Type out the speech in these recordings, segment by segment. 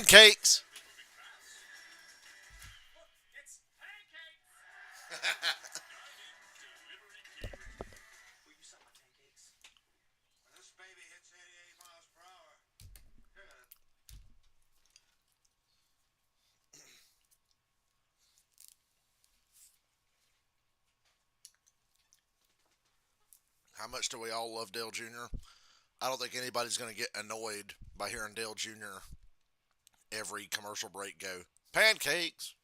Pancakes. How much do we all love Dale Jr.? I don't think anybody's going to get annoyed by hearing Dale Jr. every commercial break go, pancakes.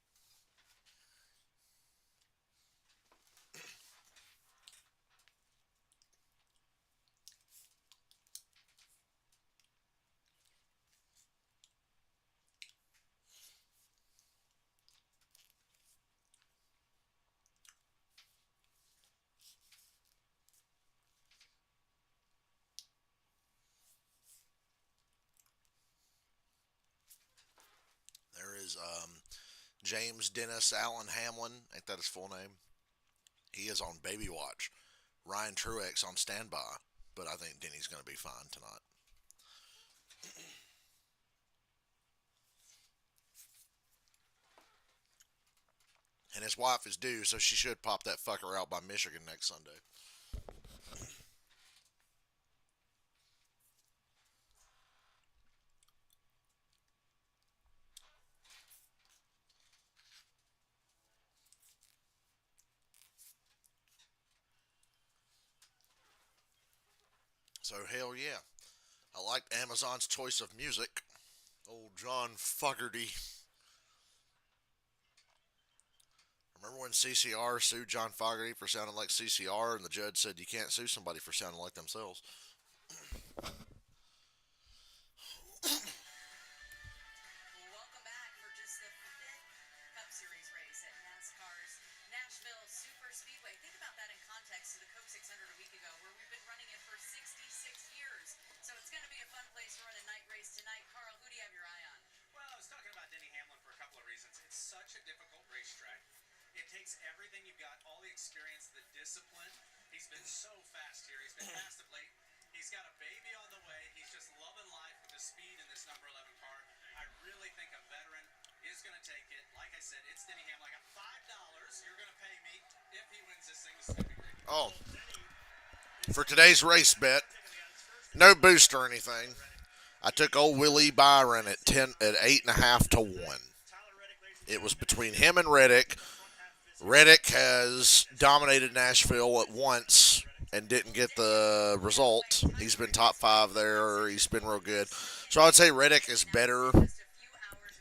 There is James Dennis Allen Hamlin. Ain't that his full name? He is on baby watch. Ryan Truex on standby, but I think Denny's going to be fine tonight. And his wife is due, so she should pop that fucker out by Michigan next Sunday. So hell yeah. I liked Amazon's choice of music. Old John Fogerty. Remember when CCR sued John Fogerty for sounding like CCR, and the judge said you can't sue somebody for sounding like themselves? Welcome back for just the fifth Cup Series race at NASCAR's Nashville Super Speedway. Think about that in context to the Coke 600 a week ago, where we've been running it for 66 years. So it's going to be a fun place to run a night race tonight. Carl, who do you have your eye on? Well, I was talking about Denny Hamlin for a couple of reasons. It's such a difficult racetrack. It takes everything you've got, all the experience, the discipline. He's been so fast here. He's been fast of late. He's got a baby on the way. He's just loving life with the speed in this number 11 car. I really think a veteran is going to take it. Like I said, it's Denny Hamlin. I got $5 you're going to pay me if he wins this thing. This is going to be great. Oh, for today's race bet, no boost or anything. I took old Willie Byron at 8.5 to 1. It was between him and Reddick. Reddick has dominated Nashville at once and didn't get the result. He's been top five there. He's been real good. So I would say Reddick is better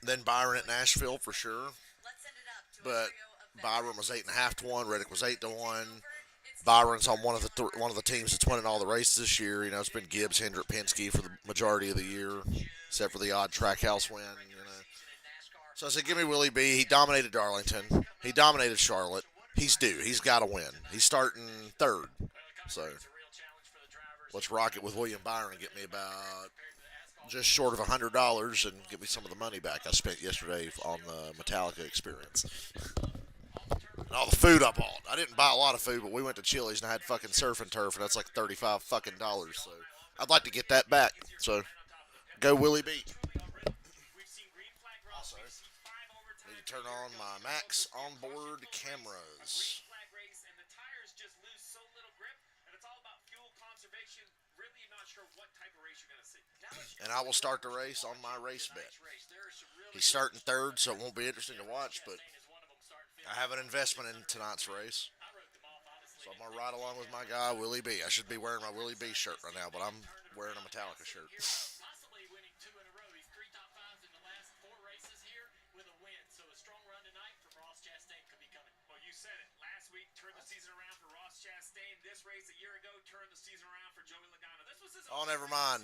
than Byron at Nashville for sure. But Byron was 8.5 to 1. Reddick was 8 to 1. Byron's on one of the teams that's winning all the races this year. You know, it's been Gibbs, Hendrick, Penske for the majority of the year, except for the odd Trackhouse win. You know. So I said, give me Willie B. He dominated Darlington. He dominated Charlotte. He's due. He's got to win. He's starting third. So let's rock it with William Byron and get me about just short of $100 and get me some of the money back I spent yesterday on the Metallica experience. And all the food I bought. I didn't buy a lot of food, but we went to Chili's and I had fucking surf and turf, and that's like $35 fucking dollars. So I'd like to get that back. So go Willie B. Also, need to turn on my Max onboard cameras. And I will start the race on my race bet. He's starting third, so it won't be interesting to watch, but I have an investment in tonight's race. So I'm going to ride along with my guy, Willie B. I should be wearing my Willie B shirt right now, but I'm wearing a Metallica shirt. Oh, never mind.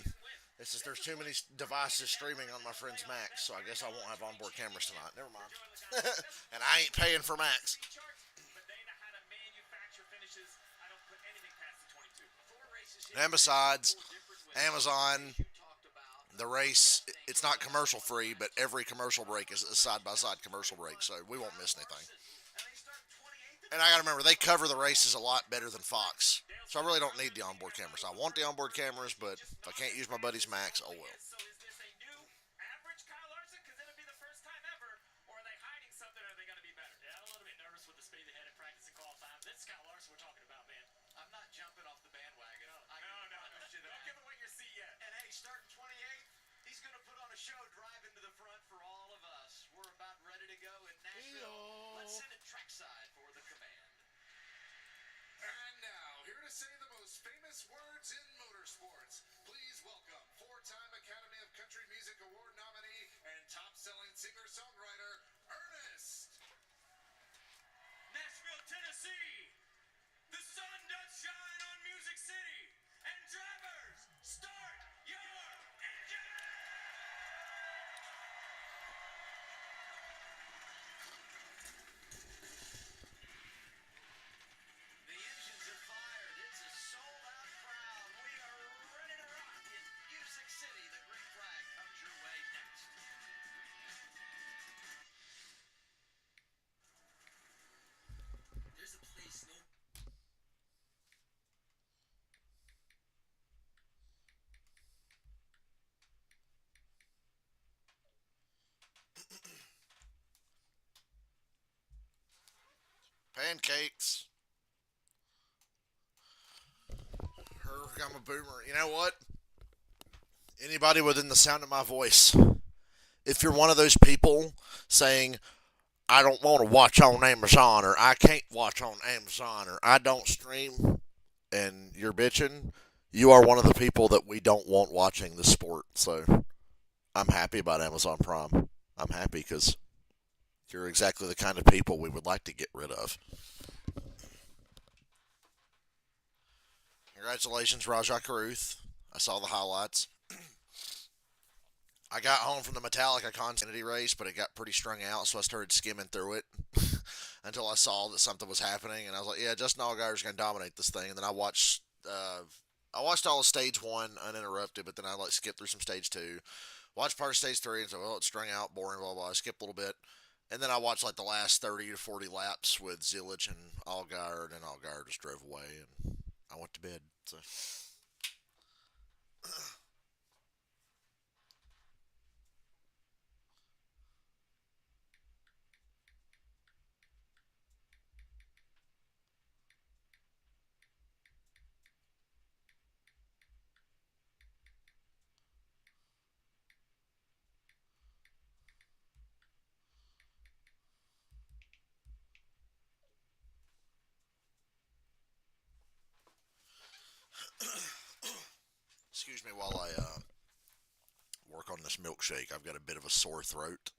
There's too many devices streaming on my friend's Max, so I guess I won't have onboard cameras tonight. Never mind. And I ain't paying for Max. And besides, Amazon, the race, it's not commercial free, but every commercial break is a side-by-side commercial break, so we won't miss anything. And I got to remember, they cover the races a lot better than Fox. So I really don't need the onboard cameras. I want the onboard cameras, but if I can't use my buddy's Max, oh well. Pancakes. I'm a boomer. You know what? Anybody within the sound of my voice, if you're one of those people saying, I don't want to watch on Amazon, or I can't watch on Amazon, or I don't stream, and you're bitching, you are one of the people that we don't want watching the sport. So I'm happy about Amazon Prime. I'm happy because you're exactly the kind of people we would like to get rid of. Congratulations, Rajah Caruth. I saw the highlights. I got home from the Metallica Consanity race, but it got pretty strung out, so I started skimming through it until I saw that something was happening, and I was like, "Yeah, Justin Allgaier's going to dominate this thing." And then I watched all of stage one uninterrupted, but then I skipped through some stage two, watched part of stage three, and said, "Well, it's strung out, boring, blah blah." I skipped a little bit, and then I watched like the last 30 to 40 laps with Zilich and Allgaier, and then Allgaier just drove away, and I went to bed. So. Excuse me while I work on this milkshake. I've got a bit of a sore throat.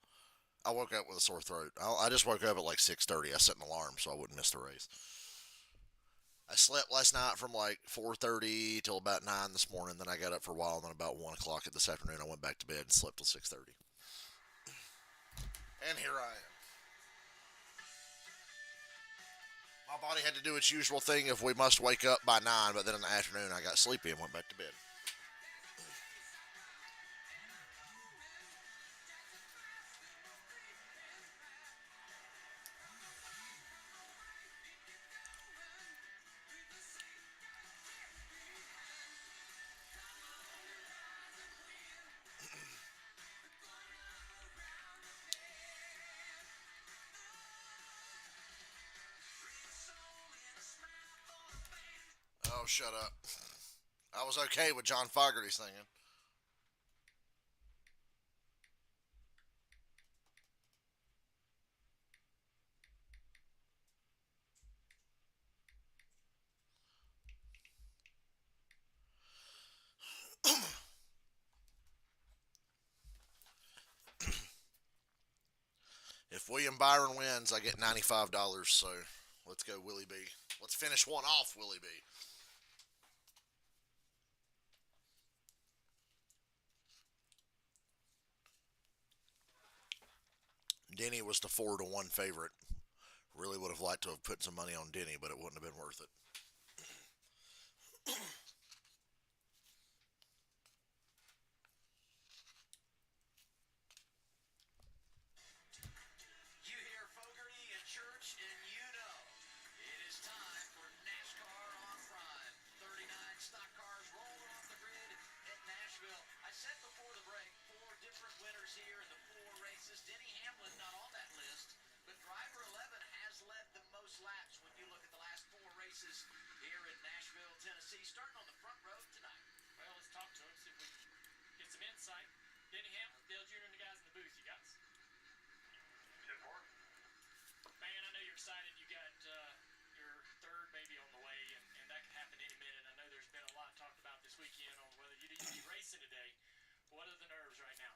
I woke up with a sore throat. I just woke up at like 6:30. I set an alarm so I wouldn't miss the race. I slept last night from like 4:30 till about 9 this morning. Then I got up for a while, and then about 1 o'clock this afternoon, I went back to bed and slept till 6:30. And here I am. My body had to do its usual thing if we must wake up by 9, but then in the afternoon I got sleepy and went back to bed. Oh, shut up. I was okay with John Fogerty singing. If William Byron wins, I get $95. So let's go, Willie B. Let's finish one off, Willie B. Denny was the 4-1 favorite. Really would have liked to have put some money on Denny, but it wouldn't have been worth it. You hear Fogarty and Church, and you know it is time for NASCAR on Prime. 39 stock cars rolling off the grid at Nashville. I said before the break, 4 different winners here in the 4 races. Denny Hamlin not on that list, but driver 11 has led the most laps when you look at the last 4 races here in Nashville, Tennessee, starting on the front row tonight. Well, let's talk to him, see if we can get some insight. Denny Hamlin, Dale Jr. and the guys in the booth, you guys. Man, I know you're excited. You got your third baby on the way, and that could happen any minute. I know there's been a lot talked about this weekend on whether you'd even be racing today. What are the nerves right now?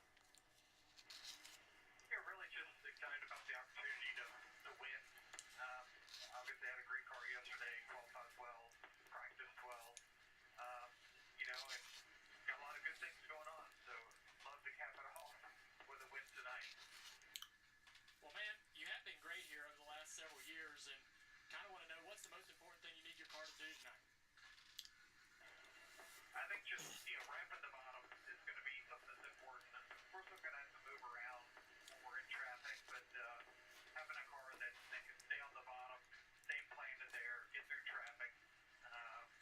Yeah, really just excited about the opportunity to win. Obviously, had a great car yesterday, qualified well, practiced well. And got a lot of good things going on. So, love to cap it off with a win tonight. Well, man, you have been great here over the last several years, and kind of want to know what's the most important thing you need your car to do tonight. I think just, ramping the bottom is going to be something that's important. Of course, I'm going to have to move around when we're in traffic, but having a car that can stay on the bottom, stay planted there, get through traffic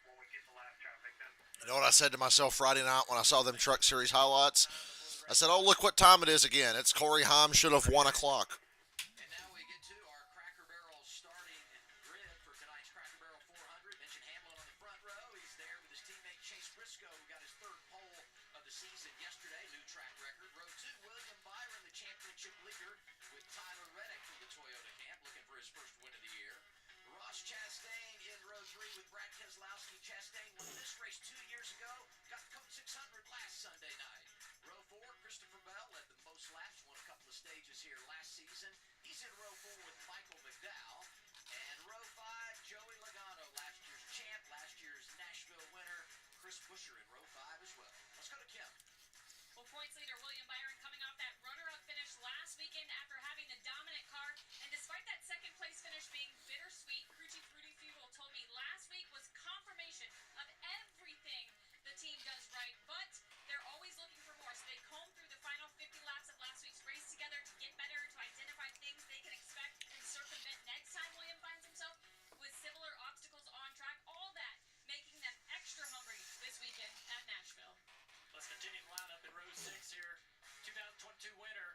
when we get to lap traffic. You know what I said to myself Friday night when I saw them Truck Series highlights? I said, oh, look what time it is again. It's Corey Haim should have 1 o'clock. And now we get to our Cracker Barrel starting here last season. He's in row 4 with Michael McDowell. And row 5, Joey Logano, last year's champ, last year's Nashville winner. Chris Buescher in row 5 as well. Let's go to Kim. Well, points leader William Byron coming off that runner-up finish last weekend after having the dominant car. And despite that second-place finish being bittersweet, Crew Chief Rudy Fugle told me last week was confirmation of everything the team does right. But they're always looking for more, so they comb through the final 50 laps of last week's race together to get better, to identify things they can expect and circumvent next time William finds himself with similar obstacles on track. All that making them extra hungry this weekend at Nashville. Let's continue the lineup in row 6 here. 2022 winner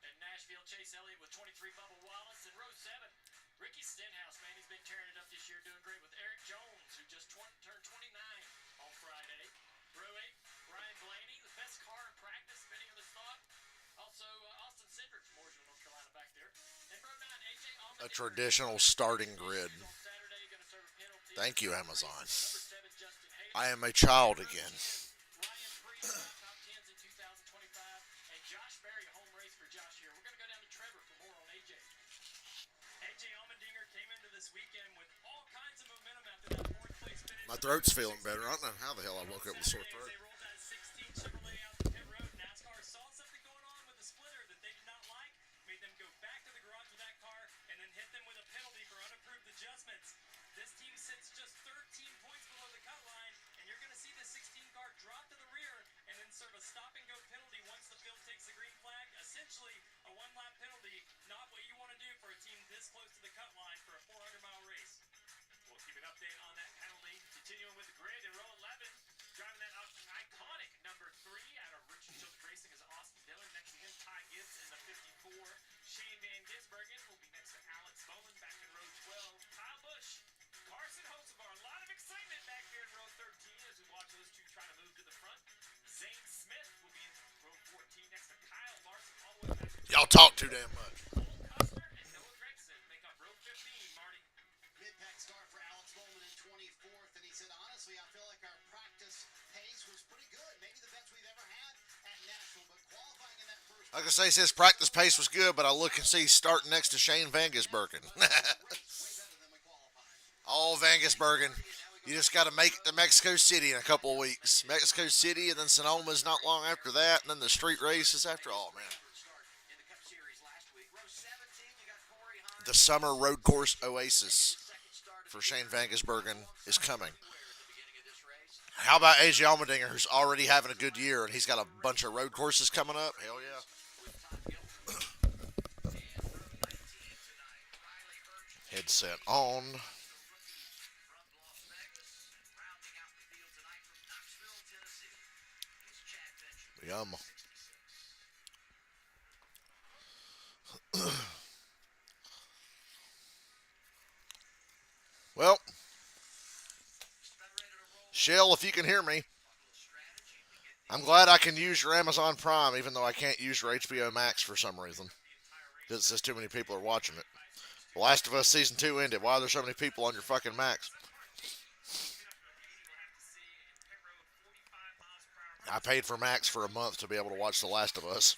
in Nashville, Chase Elliott with 23, Bubba Wallace. In row 7, Ricky Stenhouse, man, he's been tearing it up this year, doing great with Eric Jones, who just turned 29 on Friday. Row 8, Ryan Blaney, the best car in practice, many others thought. Also, Austin Cindric from Mooresville, North Carolina, back there. In row 9, AJ Allmendinger. A traditional starting grid. On Saturday, gonna serve a penalty. Thank you, Amazon. Number 7, Justin Hayes. I am a child again. Ryan Priest, top 10s in 2025. And Josh Berry, a home race for Josh here. We're going to go down to Trevor for more on AJ. AJ Allmendinger came into this weekend with all kinds of momentum after that fourth place finish. My throat's feeling better. I don't know how the hell I woke up with a sore Saturday, as throat. they rolled that 16 Chevrolet out the pit road, NASCAR saw something going on with the splitter that they did not like, made them go back to the garage with that car, and then hit them with a penalty for unapproved adjustments. This team sits just 13 points below the cut line, and you're going to see the 16 car drop to the rear and then serve a stop-and-go penalty once the field takes the green flag. Essentially, a one-lap penalty, not what you want to do for a team this close to the cut line for a 400-mile race. We'll keep an update on that penalty. Continuing with the grid in row 11, driving that iconic number 3 out of Richard Childress Racing is Austin Dillon. Next to him, Ty Gibbs in the 54. Shane Van Gisbergen will be next to Alex Bowman back in row 12. Kyle Busch, Carson Hocevar. A lot of excitement back here in row 13 as we watch those two try to move to the front. Zane Smith will be in row 14 next to Kyle Larson all the way back to Y'all talk too damn much. Cole Custer and Noah Gregson make up row 15, Marty. Mid-pack start for Alex Bowman in 24th, and he said, honestly, I feel like our practice pace was pretty good. Maybe the best we've ever had at Nashville, but qualifying in that first Like I say, his practice pace was good, but I look and see starting next to Shane Van Gisbergen. race, way better than we qualified. All Van Gisbergen. You just got to make it to Mexico City in a couple of weeks. Mexico City, and then Sonoma's not long after that, and then the street races after all, man. Start in the Cup Series last week. Row 17, you got Corey Hines. The summer road course oasis Second start of for Shane Van Gisbergen is coming. at the beginning of this race. How about AJ Allmendinger, who's already having a good year, and he's got a bunch of road courses coming up? Hell yeah. Headset on. Yum. Well, Shell, if you can hear me, I'm glad I can use your Amazon Prime, even though I can't use your HBO Max for some reason. It says too many people are watching it. The Last of Us Season 2 ended. Why are there so many people on your fucking Max? I paid for Max for a month to be able to watch The Last of Us.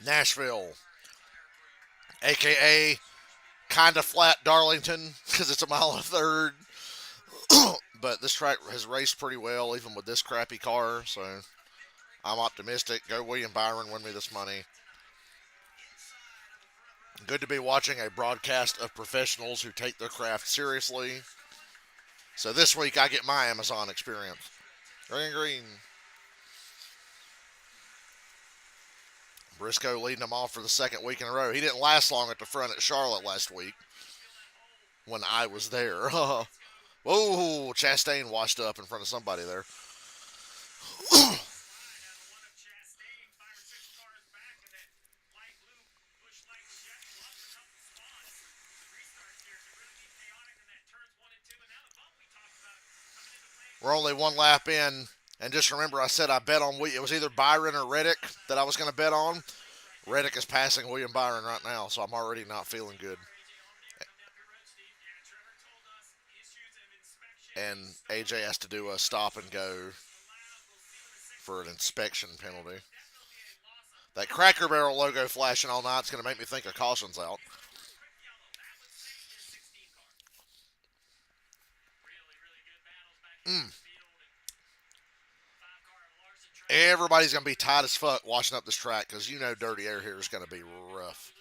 Nashville, a.k.a. kind of flat Darlington, because it's a mile and a third. But this track has raced pretty well, even with this crappy car, so I'm optimistic. Go William Byron, win me this money. Good to be watching a broadcast of professionals who take their craft seriously. So this week I get my Amazon experience. Green, green. Briscoe leading them off for the second week in a row. He didn't last long at the front at Charlotte last week when I was there. Whoa, Chastain washed up in front of somebody there. We're only one lap in, and just remember I said I bet on, it was either Byron or Reddick that I was going to bet on. Reddick is passing William Byron right now, so I'm already not feeling good. and AJ has to do a stop and go for an inspection penalty. That Cracker Barrel logo flashing all night is going to make me think a caution's out. Mm. Everybody's going to be tight as fuck washing up this track because you know dirty air here is going to be rough.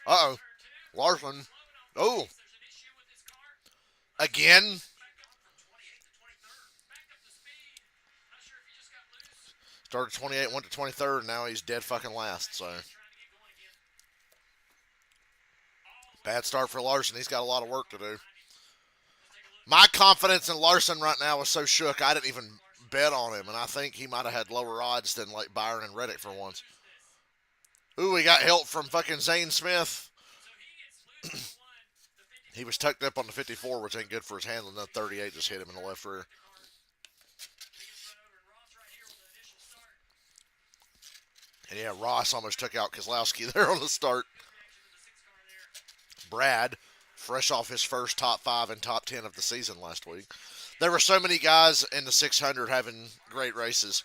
Uh-oh. Larson. Oh. Again. Started 28, went to 23rd, and now he's dead fucking last. So bad start for Larson. He's got a lot of work to do. My confidence in Larson right now is so shook, I didn't even bet on him, and I think he might have had lower odds than like Byron and Reddick for once. Ooh, he got help from fucking Zane Smith. He was tucked up on the 54, which ain't good for his handling. The 38 just hit him in the left rear. And yeah, Ross almost took out Kozlowski there on the start. Brad, fresh off his first top 5 and top 10 of the season last week. There were so many guys in the 600 having great races.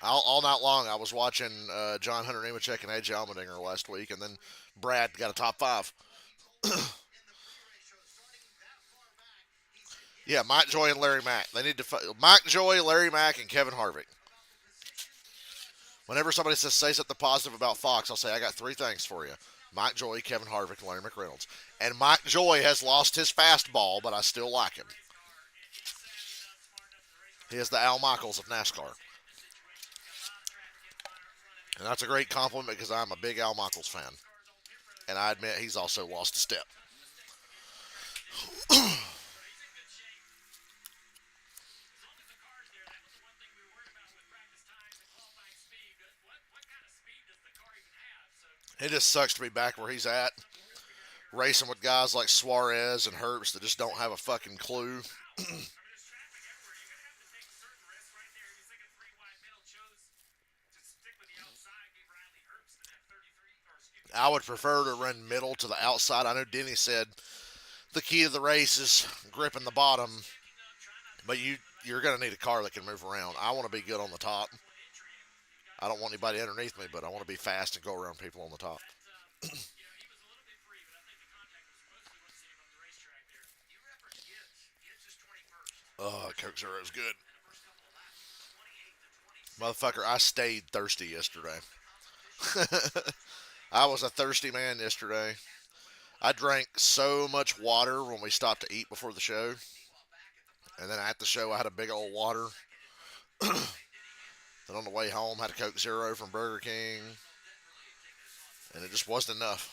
All night long, I was watching John Hunter Nemechek and AJ Allmendinger last week, and then Brad got a top 5. Yeah, Mike Joy and Larry Mack. They need to Mike Joy, Larry Mack, and Kevin Harvick. Whenever somebody says say something positive about Fox, I'll say I got 3 things for you: Mike Joy, Kevin Harvick, and Larry McReynolds. And Mike Joy has lost his fastball, but I still like him. He is the Al Michaels of NASCAR. And that's a great compliment because I'm a big Al Michaels fan. And I admit he's also lost a step. It just sucks to be back where he's at, racing with guys like Suarez and Herbst that just don't have a fucking clue. I would prefer to run middle to the outside. I know Denny said the key to the race is gripping the bottom, but you're going to need a car that can move around. I want to be good on the top. I don't want anybody underneath me, but I want to be fast and go around people on the top. Oh, Coke Zero is good. Motherfucker, I stayed thirsty yesterday. I was a thirsty man yesterday. I drank so much water when we stopped to eat before the show. And then at the show, I had a big old water. Then on the way home, had a Coke Zero from Burger King. And it just wasn't enough.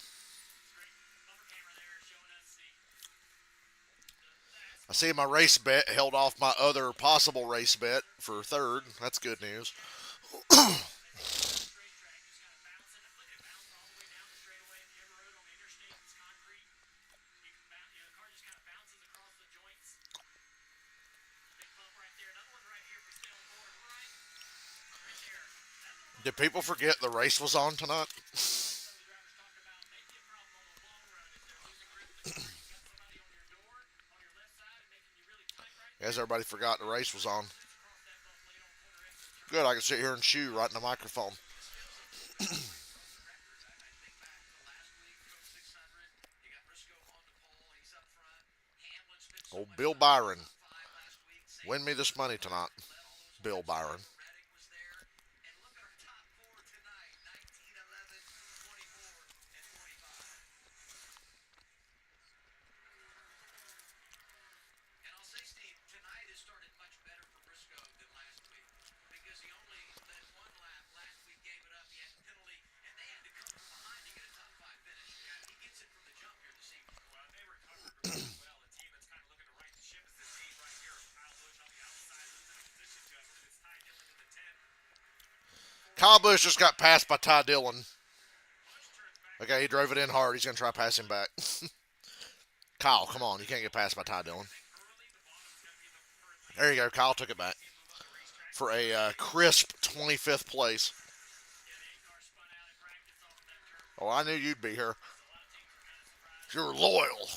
I see my race bet held off my other possible race bet for third. That's good news. Did people forget the race was on tonight? Guess everybody forgot the race was on. Good, I can sit here and chew right in the microphone. Old Bill Byron. Win me this money tonight. Bill Byron. Kyle Busch just got passed by Ty Dillon. Okay, he drove it in hard. He's going to try passing back. Kyle, come on. You can't get passed by Ty Dillon. There you go. Kyle took it back. for a crisp 25th place. Oh, I knew you'd be here. You're loyal.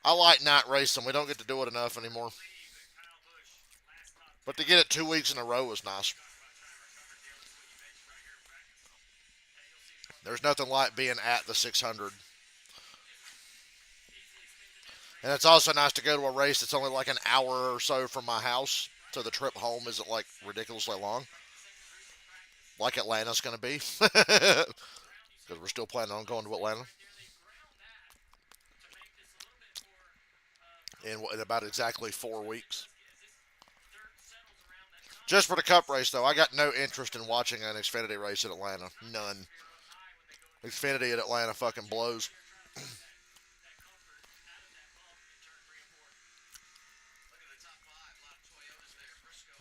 I like night racing. We don't get to do it enough anymore. But to get it 2 weeks in a row was nice. There's nothing like being at the 600. And it's also nice to go to a race that's only like an hour or so from my house, so the trip home isn't like ridiculously long, like Atlanta's going to be, because we're still planning on going to Atlanta in about exactly 4 weeks. Just for the Cup race, though, I got no interest in watching an Xfinity race in Atlanta. None. Xfinity at Atlanta fucking blows.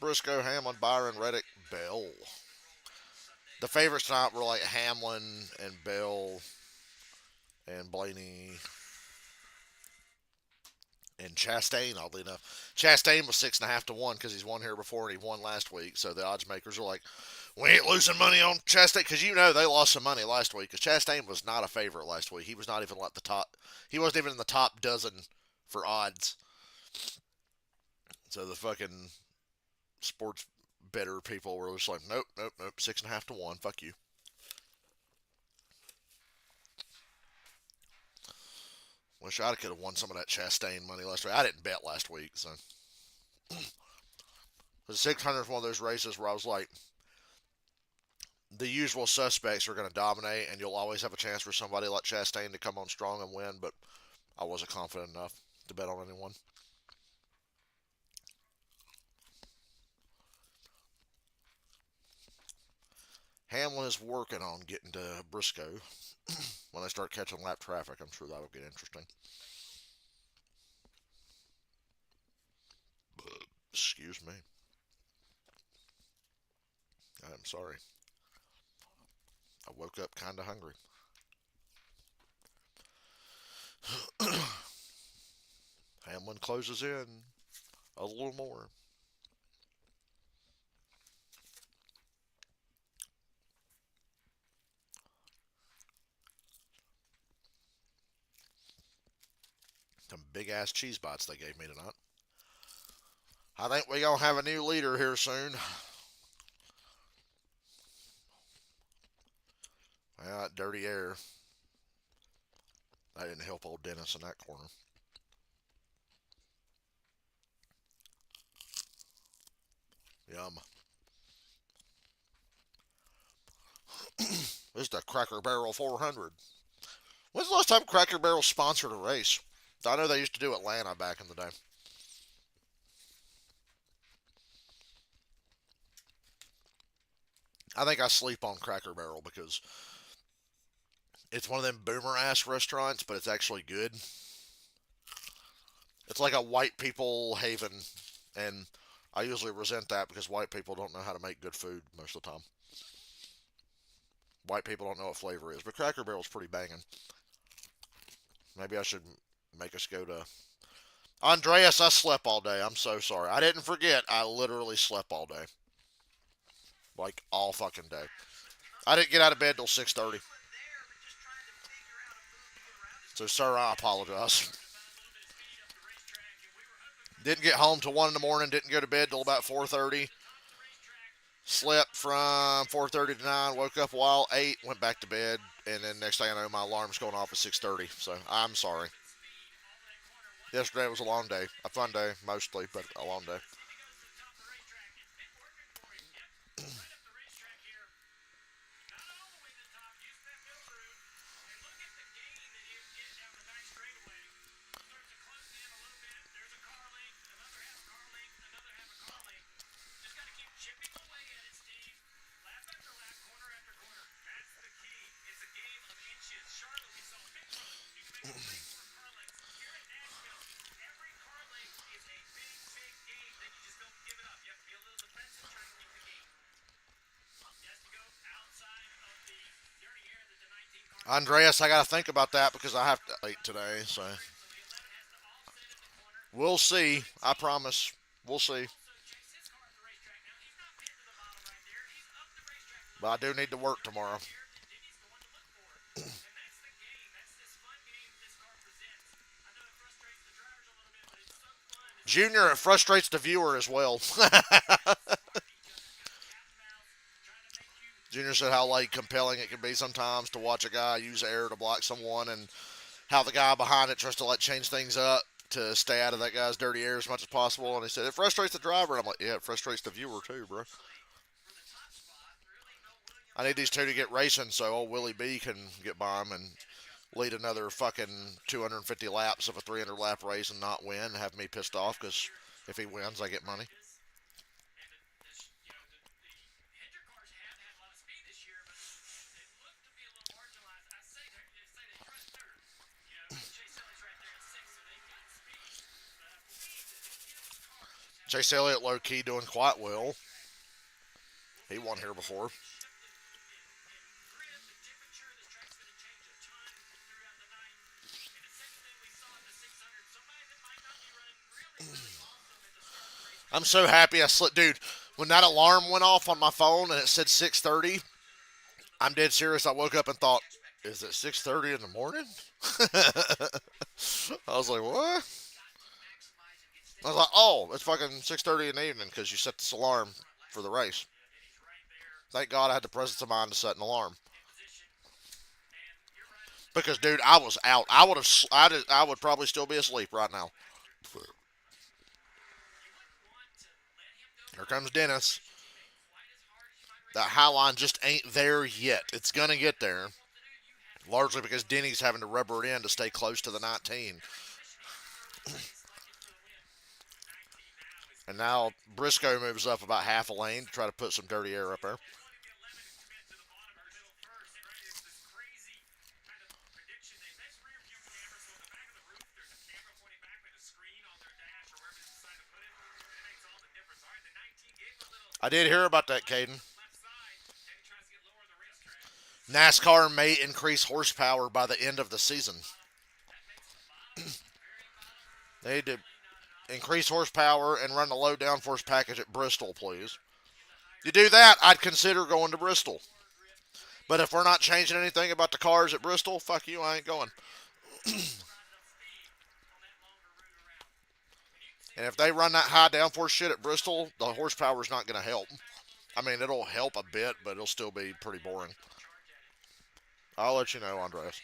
Briscoe, Hamlin, Byron, Reddick, Bell. The favorites tonight were like Hamlin and Bell and Blaney and Chastain, oddly enough. Chastain was 6.5 to 1 because he's won here before and he won last week. So the odds makers are like, we ain't losing money on Chastain, because you know they lost some money last week. Because Chastain was not a favorite last week. He was not even like the top. He wasn't even in the top dozen for odds. So the fucking sports better people were just like, nope, nope, nope, 6.5 to 1. Fuck you. Wish I could have won some of that Chastain money last week. I didn't bet last week, so. The 600 is one of those races where I was like, the usual suspects are going to dominate, and you'll always have a chance for somebody like Chastain to come on strong and win, but I wasn't confident enough to bet on anyone. Hamlin is working on getting to Briscoe. When they start catching lap traffic, I'm sure that'll get interesting. Excuse me. I'm sorry. I woke up kind of hungry. Hamlin closes in a little more. Some big ass cheese bites they gave me tonight. I think we're going to have a new leader here soon. Well, that dirty air. That didn't help old Dennis in that corner. Yum. This is the Cracker Barrel 400. When's the last time Cracker Barrel sponsored a race? I know they used to do Atlanta back in the day. I think I sleep on Cracker Barrel because it's one of them boomer ass restaurants, but it's actually good. It's like a white people haven, and I usually resent that because white people don't know how to make good food most of the time. White people don't know what flavor is, but Cracker Barrel's pretty banging. Maybe I should make us go to Andreas. I slept all day. I'm so sorry. I didn't forget. I literally slept all day, like all fucking day. I didn't get out of bed till 6:30. So, sir, I apologize. Didn't get home till 1 in the morning. Didn't go to bed till about 4:30. Slept from 4:30 to 9. Woke up a while, ate, went back to bed, and then next thing I know, my alarm's going off at 6:30. So I'm sorry. Yesterday was a long day, a fun day mostly, but a long day. Andreas, I got to think about that because I have to late today. So we'll see. I promise. We'll see. But I do need to work tomorrow. Junior, it frustrates the viewer as well. Junior said how like compelling it can be sometimes to watch a guy use air to block someone, and how the guy behind it tries to like change things up to stay out of that guy's dirty air as much as possible. And he said it frustrates the driver. And I'm like, yeah, it frustrates the viewer too, bro. I need these two to get racing so old Willie B can get by him and lead another fucking 250 laps of a 300 lap race and not win and have me pissed off because if he wins, I get money. Chase Elliott low key doing quite well. He won here before. I'm so happy I slept, dude. When that alarm went off on my phone and it said 6:30, I'm dead serious. I woke up and thought, "Is it 6:30 in the morning?" I was like, "What?" I was like, "Oh, it's fucking 6:30 in the evening because you set this alarm for the race." Thank God I had the presence of mind to set an alarm. Because, dude, I was out. I would probably still be asleep right now. Here comes Dennis. That high line just ain't there yet. It's gonna get there. Largely because Denny's having to rubber it in to stay close to the 19. And now Briscoe moves up about half a lane to try to put some dirty air up there. I did hear about that, Caden. NASCAR may increase horsepower by the end of the season. They need to increase horsepower and run the low downforce package at Bristol, please. You do that, I'd consider going to Bristol. But if we're not changing anything about the cars at Bristol, fuck you, I ain't going. And if they run that high downforce shit at Bristol, the horsepower is not going to help. I mean, it'll help a bit, but it'll still be pretty boring. I'll let you know, Andres.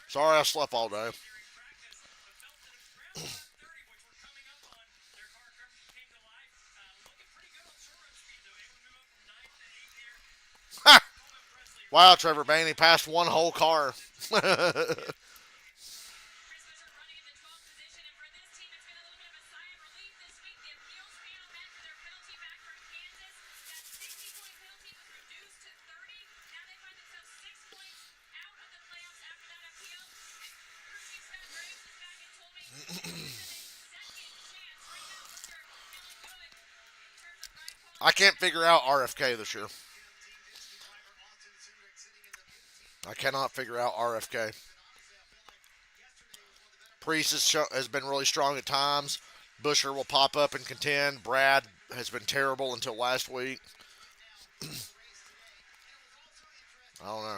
Sorry I slept all day. Wow, Trevor Bain, he passed one whole car. I can't figure out RFK this year. I cannot figure out RFK. Priest has been really strong at times. Busher will pop up and contend. Brad has been terrible until last week. I don't know.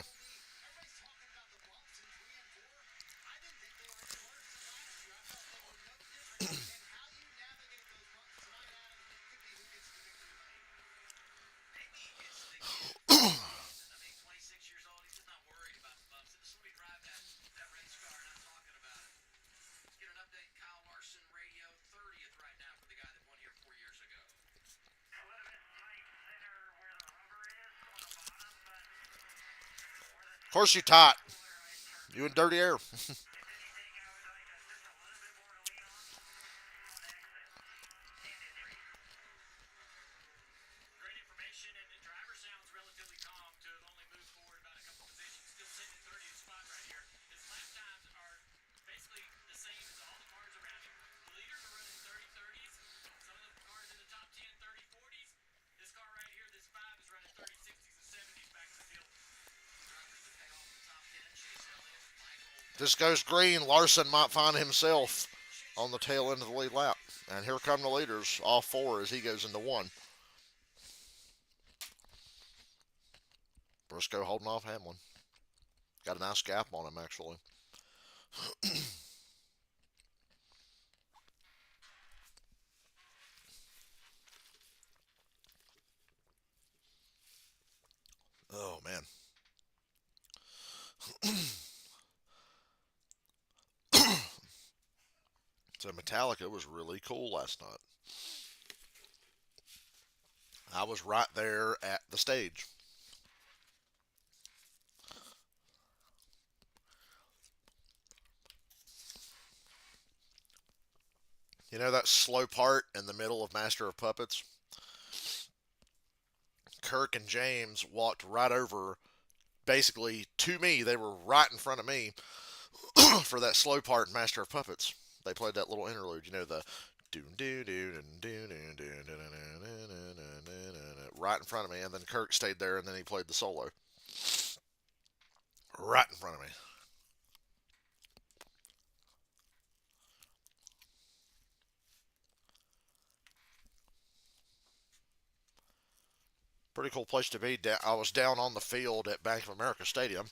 Of course you tot. You in dirty air. This goes green. Larson might find himself on the tail end of the lead lap. And here come the leaders, all four, as he goes into one. Briscoe holding off Hamlin. Got a nice gap on him, actually. Oh, man. So Metallica was really cool last night. I was right there at the stage. You know that slow part in the middle of Master of Puppets? Kirk and James walked right over, basically to me. They were right in front of me for that slow part in Master of Puppets. They played that little interlude, you know, the right in front of me, and then Kirk stayed there, and then he played the solo right in front of me. Pretty cool place to be. I was down on the field at Bank of America Stadium,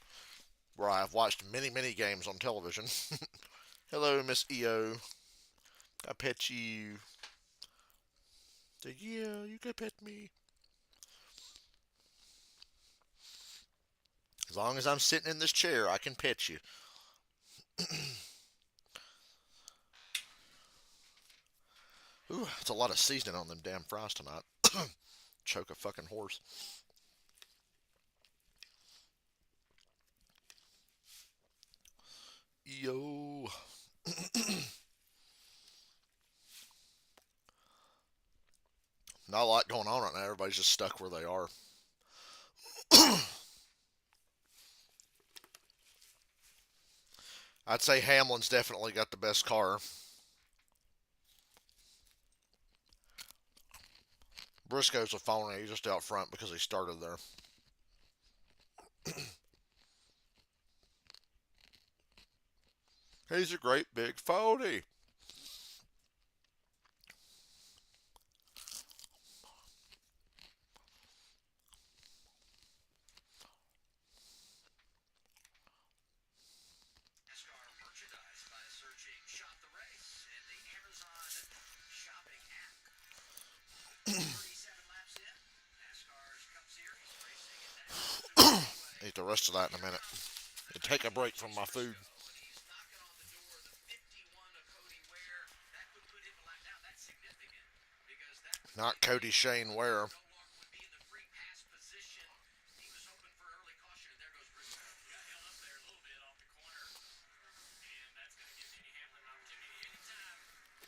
where I've watched many, many games on television. Hello, Miss EO. I pet you. Say, yeah, you can pet me. As long as I'm sitting in this chair, I can pet you. Ooh, it's a lot of seasoning on them damn fries tonight. Choke a fucking horse. Yo. Not a lot going on right now. Everybody's just stuck where they are. I'd say Hamlin's definitely got the best car. Briscoe's a phony. He's just out front because he started there. He's a great big phony. NASCAR merchandise by searching Shop the Race in the Amazon shopping app. 37 laps in, NASCAR's Cup Series racing at Nashville. Eat the rest of that in a minute. And take a break from my food. He's knocking on the door, the 51 of Cody Ware. That would put him now. That's significant because that would Not Cody Shane Ware. no longer would be in the free pass position. He was hoping for early caution, and there goes Briscoe. Got held up there a little bit off the corner, and that's going to give Denny Hamlin an opportunity. Anytime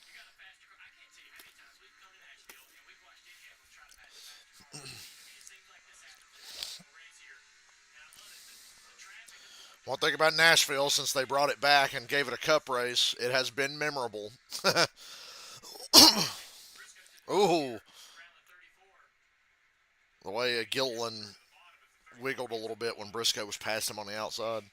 you got a faster car, I can't tell you how many times we've come to Nashville and we've watched Denny Hamlin try to pass a faster car. It seems like this happens every race here, and I love it. The traffic is One thing about Nashville, since they brought it back and gave it a cup race, it has been memorable. Ooh. The way Gilliland wiggled a little bit when Briscoe was past him on the outside.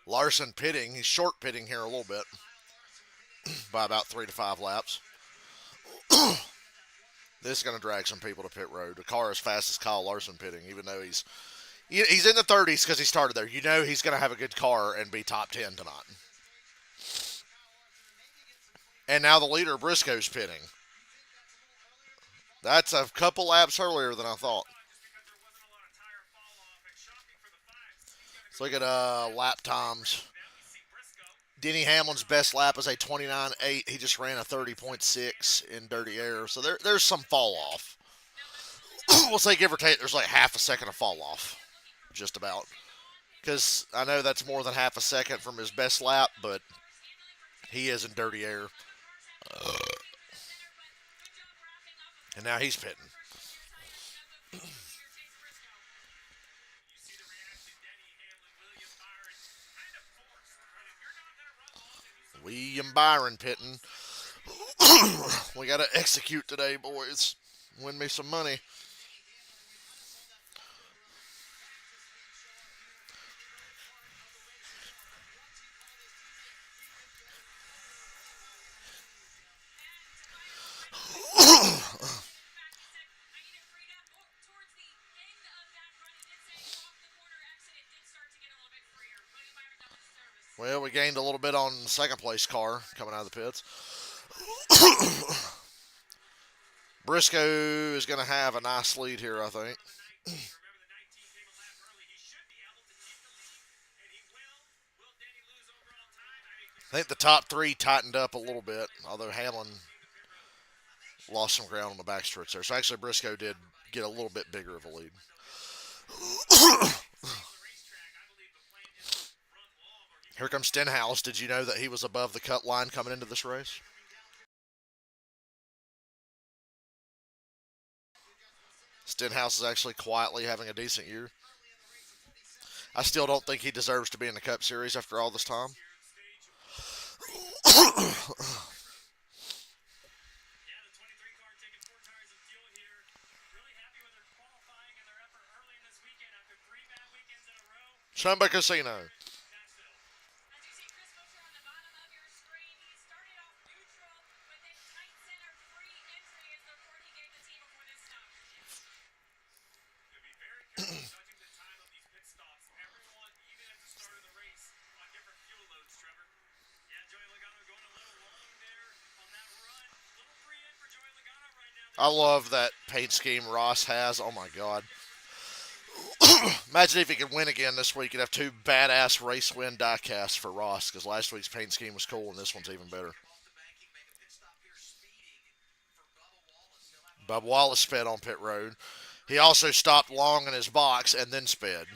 Larson pitting. He's short pitting here a little bit by about 3 to 5 laps. This is going to drag some people to pit road. The car as fast as Kyle Larson pitting, even though he's in the 30s because he started there. You know he's going to have a good car and be top 10 tonight. And now the leader, Briscoe's pitting. That's a couple laps earlier than I thought. Let's look at lap times. Denny Hamlin's best lap is a 29.8. He just ran a 30.6 in dirty air. So there's some fall off. We'll say give or take, there's like half a second of fall off. Just about. Because I know that's more than half a second from his best lap, but he is in dirty air. And now he's pitting. William Byron pitting. We got to execute today, boys. Win me some money. Well, we gained a little bit on the second place car coming out of the pits. Briscoe is going to have a nice lead here, I think. I think the top three tightened up a little bit, although Hamlin lost some ground on the backstretch there. So actually, Briscoe did get a little bit bigger of a lead. Here comes Stenhouse. Did you know that he was above the cut line coming into this race? Stenhouse is actually quietly having a decent year. I still don't think he deserves to be in the Cup Series after all this time. Chumba Casino. I love that paint scheme Ross has. Oh my God. Imagine if he could win again this week. He'd have two badass race win die casts for Ross because last week's paint scheme was cool and this one's even better. Bubba Wallace sped on pit road. He also stopped long in his box and then sped.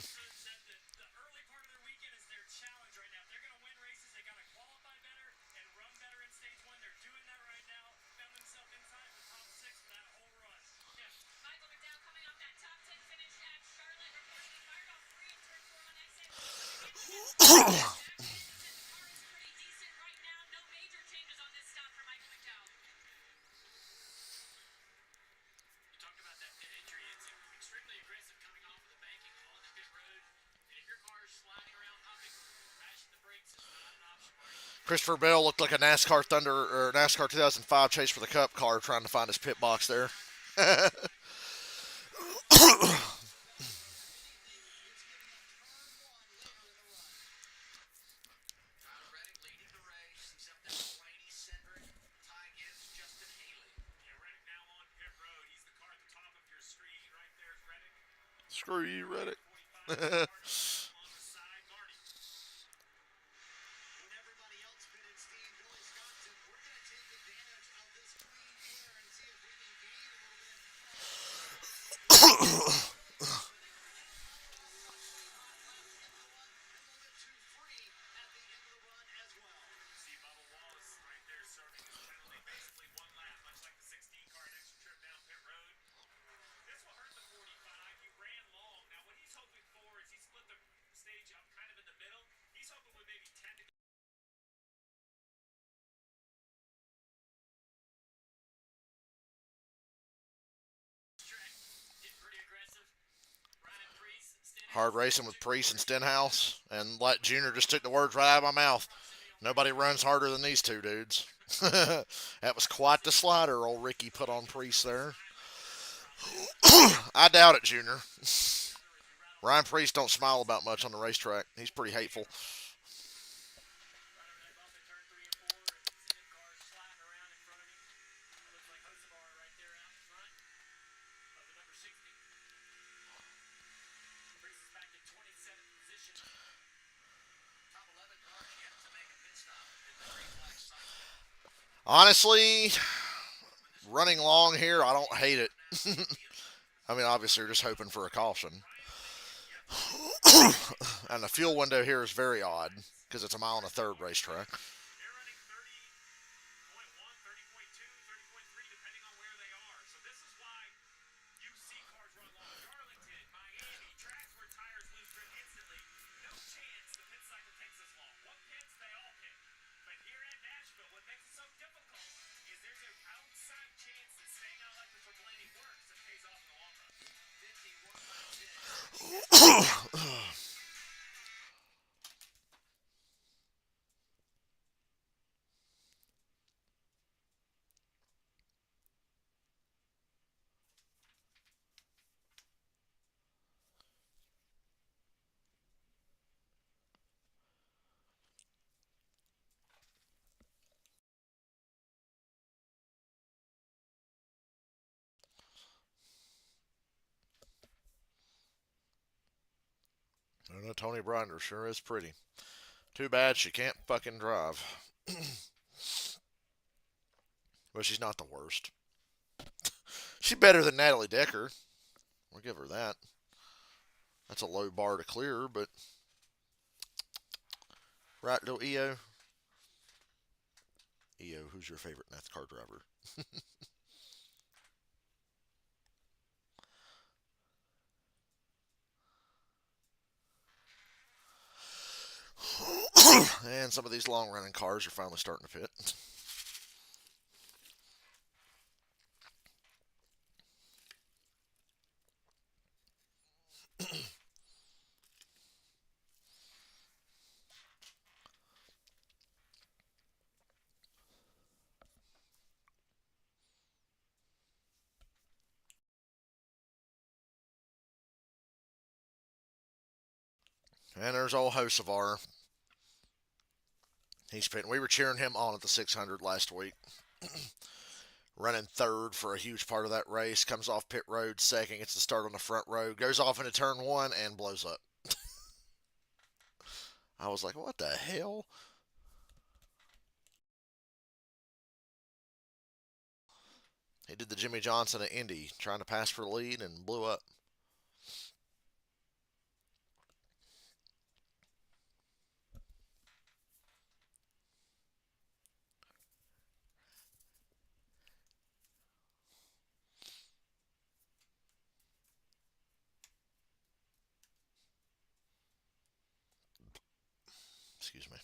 Christopher Bell looked like a NASCAR Thunder or NASCAR 2005 chase for the Cup car trying to find his pit box there. Screw you, Reddick. Hard racing with Priest and Stenhouse, and like Junior just took the words right out of my mouth. Nobody runs harder than these two dudes. That was quite the slider old Ricky put on Priest there. I doubt it, Junior. Ryan Priest don't smile about much on the racetrack. He's pretty hateful. Honestly, running long here, I don't hate it. I mean, obviously, you're just hoping for a caution. And the fuel window here is very odd because it's a mile and a third racetrack. I know Tony Brinder sure is pretty. Too bad she can't fucking drive. But she's not the worst. She's better than Natalie Decker. We'll give her that. That's a low bar to clear, but right, little EO. EO, who's your favorite NASCAR driver? And some of these long running cars are finally starting to fit. And there's old Hocevar. We were cheering him on at the 600 last week. Running third for a huge part of that race. Comes off pit road second. Gets the start on the front row. Goes off into turn one and blows up. I was like, what the hell? He did the Jimmy Johnson at Indy, trying to pass for the lead and blew up. Excuse me.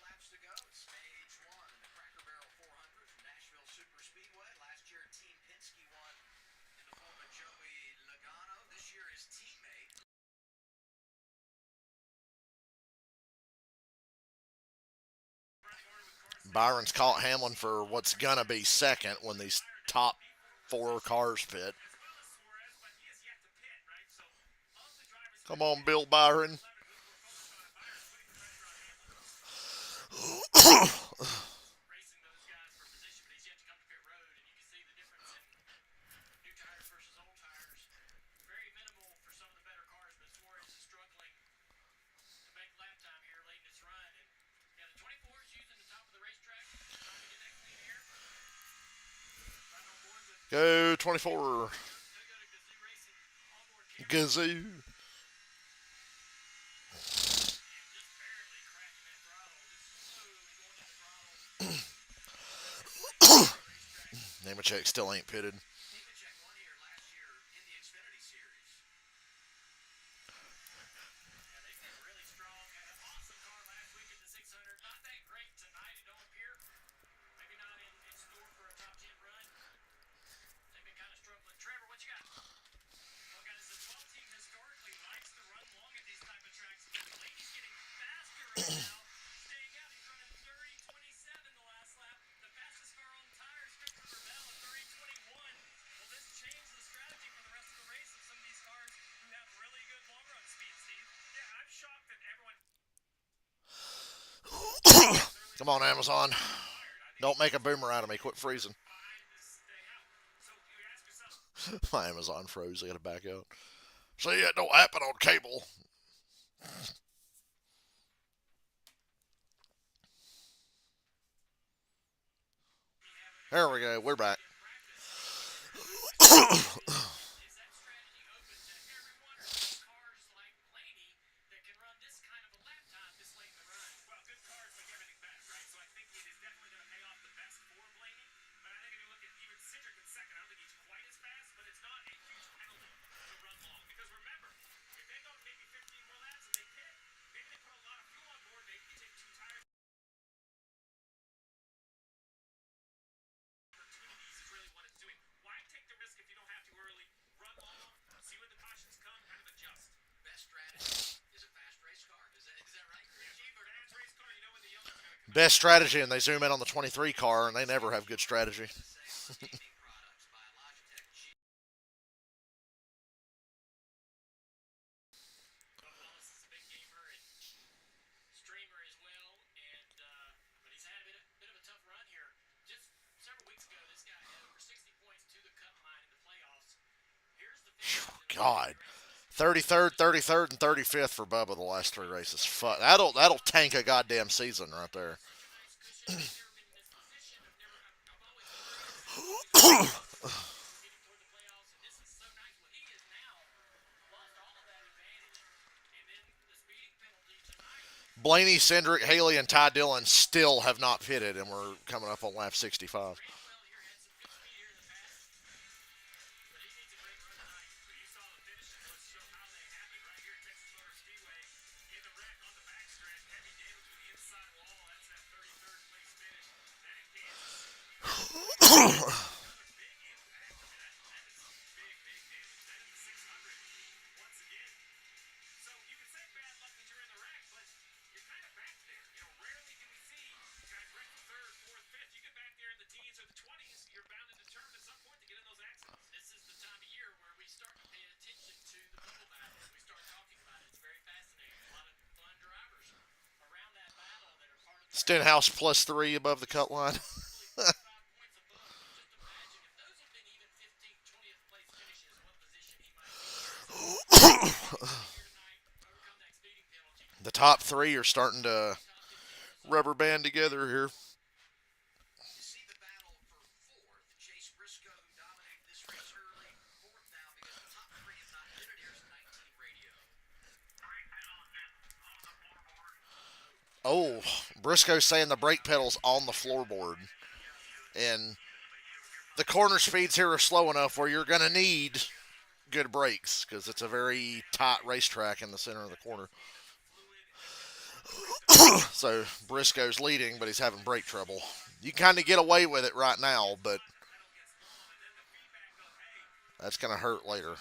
Laps to go. It's stage one in the Cracker Barrel 400 from Nashville Super Speedway. Last year, Team Penske won in the form of Joey Logano. This year, his teammate. Byron's caught Hamlin for what's gonna be second when these top four cars pit. Come on, Bill Byron. Racing those guys for position, but he's yet to come to pit road, and you can see the difference in new tires versus old tires. Very minimal for some of the better cars, but Suarez is struggling to make lap time here late in his run. And yeah, the 24 is using the top of the racetrack, trying to get that clean air. Right on board with Go 24. Toyota Gazoo Racing onboard camera. Gazoo. Just barely cracking that throttle, just slowly going to the throttle. Nemechek still ain't pitted. Nemechek won here last year in the Xfinity Series. Yeah, they've been really strong. Had an awesome car last week at the 600. Not that great tonight, it don't appear. Maybe not in store for a top 10 run. They've been kind of struggling. Trevor, what you got? Well, guys, the 12 team historically likes to run long at these type of tracks. But Blaney's getting faster right now. Staying out, he's running 30:27 the last lap. The fastest car on the tires, Christopher Bell at 30:21. Will this change the strategy for the rest of the race of some of these cars who have really good long run speed, Steve? Yeah, I'm shocked that everyone. Come on, Amazon. Don't make a boomer out of me. Quit freezing. My Amazon froze. I gotta back out. See, it don't happen on cable. There we go. We're back. Is that strategy open to everyone, or do cars like Blaney that can run this kind of a lap time this late in the run? Well, good cars make everything better, right? So I think it is definitely going to pay off the best for Blaney. But I think if you look at even Cedric in second, I don't think he's quite as fast, but it's not a huge penalty to run long. Because remember, if they go maybe 15 more laps and they pit, maybe they put a lot of fuel on board, maybe you take two tires. Opportunities is really what it's doing. Why take the risk if you don't have to early? Run long, see when the cautions come, kind of adjust. Best strategy is a fast race car. Is that right? Cheaper, fast race car, you know when the yellow's going to come. Best strategy, and they zoom in on the 23 car, and they never have good strategy. God. 33rd, 33rd, and 35th for Bubba the last three races. Fuck, that'll tank a goddamn season right there. Blaney, Cindric, Haley, and Ty Dillon still have not pitted, and we're coming up on lap 65. Stenhouse plus three above the cut line. The top three are starting to rubber band together here. You see the battle for fourth. Chase Briscoe, who dominated this race early, fourth now because the top three have not hit it. Here's 19 radio. Oh, Briscoe's saying the brake pedal's on the floorboard. And the corner speeds here are slow enough where you're going to need good brakes because it's a very tight racetrack in the center of the corner. So Briscoe's leading, but he's having brake trouble. You kind of get away with it right now, but that's going to hurt later.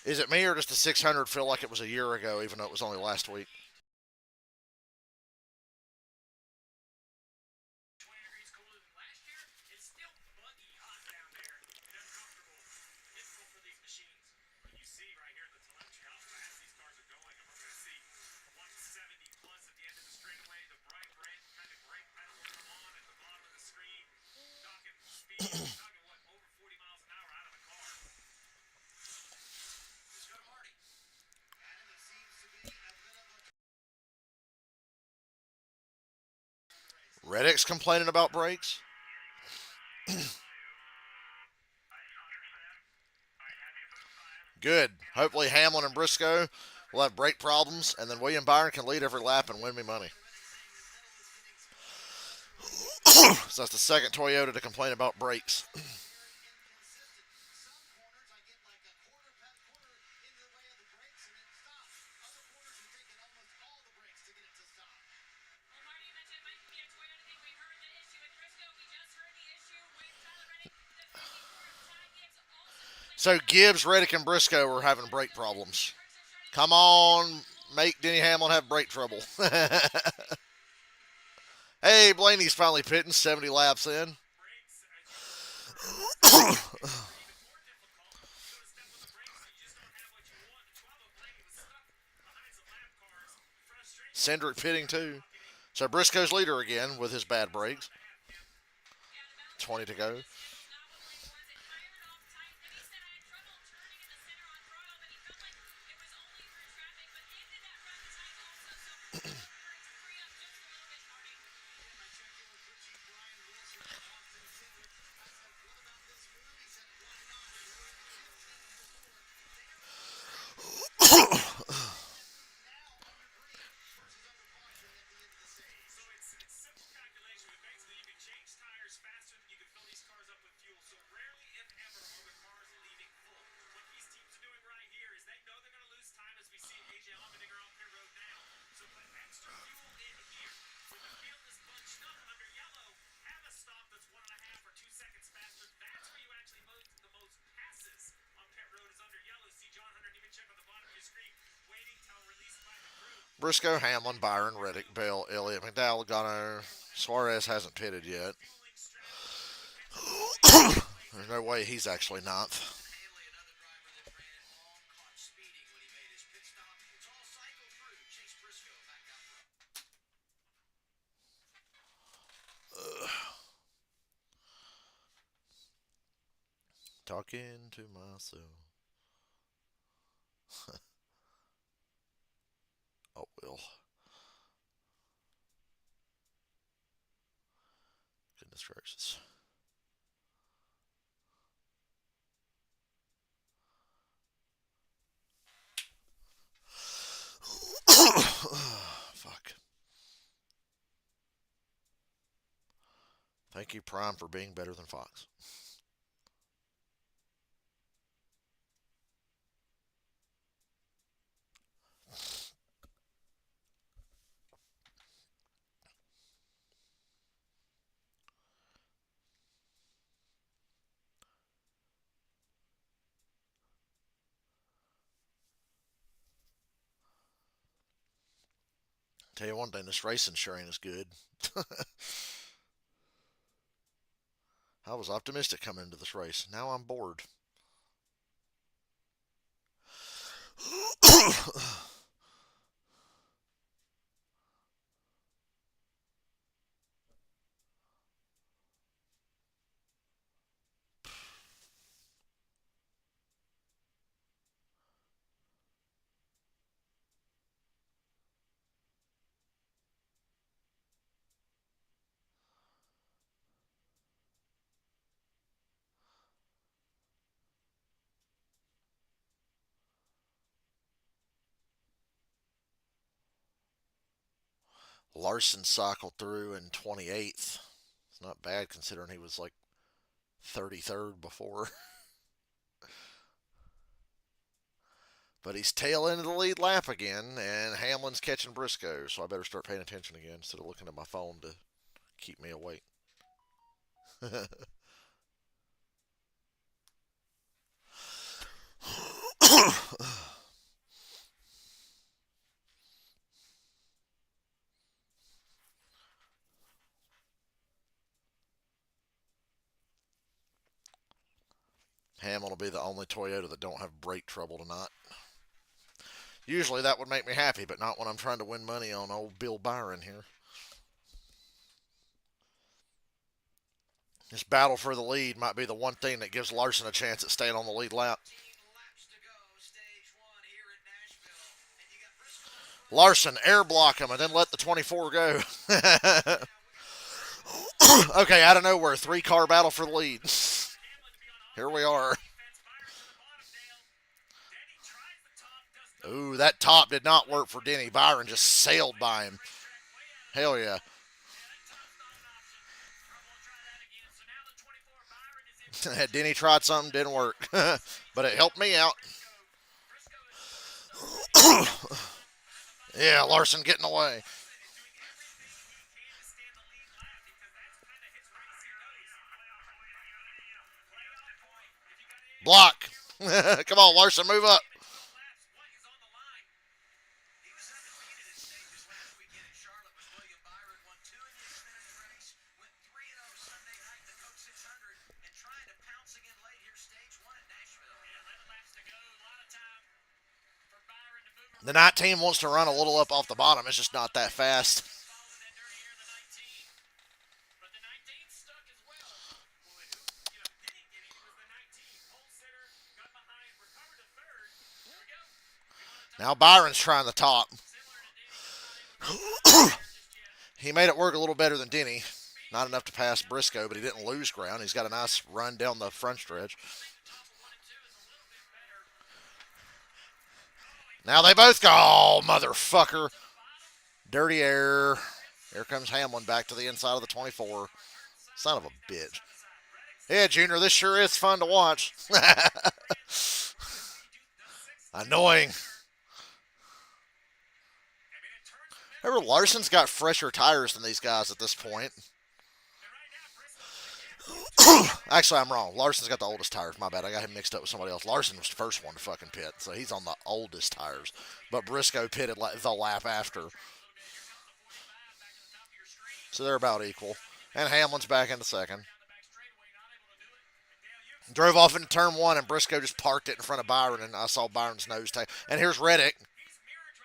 Is it me or does the 600 feel like it was a year ago, even though it was only last week? Reddick's complaining about brakes. Good. Hopefully Hamlin and Briscoe will have brake problems, and then William Byron can lead every lap and win me money. So that's the second Toyota to complain about brakes. So Gibbs, Reddick, and Briscoe are having brake problems. Come on, make Denny Hamlin have brake trouble. Hey, Blaney's finally pitting 70 laps in. Cindric pitting too. So Briscoe's leader again with his bad brakes. 20 to go. Briscoe, Hamlin, Byron, Reddick, Bell, Elliott, McDowell, Logano. Suarez hasn't pitted yet. There's no way he's actually ninth. Hanley, another driver that ran it long, caught speeding when he made his pit stop. It's all cycled through. Chase Briscoe back out front. Talking to myself. Oh, well. Goodness gracious. Fuck. Thank you, Prime, for being better than Fox. Tell you one thing, this racing sure ain't as good. I was optimistic coming into this race. Now I'm bored. Larson cycled through in 28th. It's not bad considering he was like 33rd before. But he's tail end of the lead lap again, and Hamlin's catching Briscoe, so I better start paying attention again instead of looking at my phone to keep me awake. Hamlin will be the only Toyota that don't have brake trouble tonight. Usually that would make me happy, but not when I'm trying to win money on old Bill Byron here. This battle for the lead might be the one thing that gives Larson a chance at staying on the lead lap. 18 laps to go, stage one here at Nashville. And you got Briscoe. Larson, air block him and then let the 24 go. Okay, out of nowhere, 3-car battle for the lead. Here we are. Ooh, that top did not work for Denny. Byron just sailed by him. Hell yeah. Denny tried something, didn't work. But it helped me out. Yeah, Larson getting away. Block. Come on, Larson, move up. The 19 wants to run a little up off the bottom. It's just not that fast. Now Byron's trying the top. He made it work a little better than Denny. Not enough to pass Briscoe, but he didn't lose ground. He's got a nice run down the front stretch. Now they both go. Oh, motherfucker. Dirty air. Here comes Hamlin back to the inside of the 24. Son of a bitch. Yeah, Junior, this sure is fun to watch. Annoying. Remember, Larson's got fresher tires than these guys at this point. Actually, I'm wrong. Larson's got the oldest tires. My bad. I got him mixed up with somebody else. Larson was the first one to fucking pit, so he's on the oldest tires. But Briscoe pitted the lap after, so they're about equal. And Hamlin's back into second. Drove off into turn one, and Briscoe just parked it in front of Byron, and I saw Byron's nose take. And here's Reddick.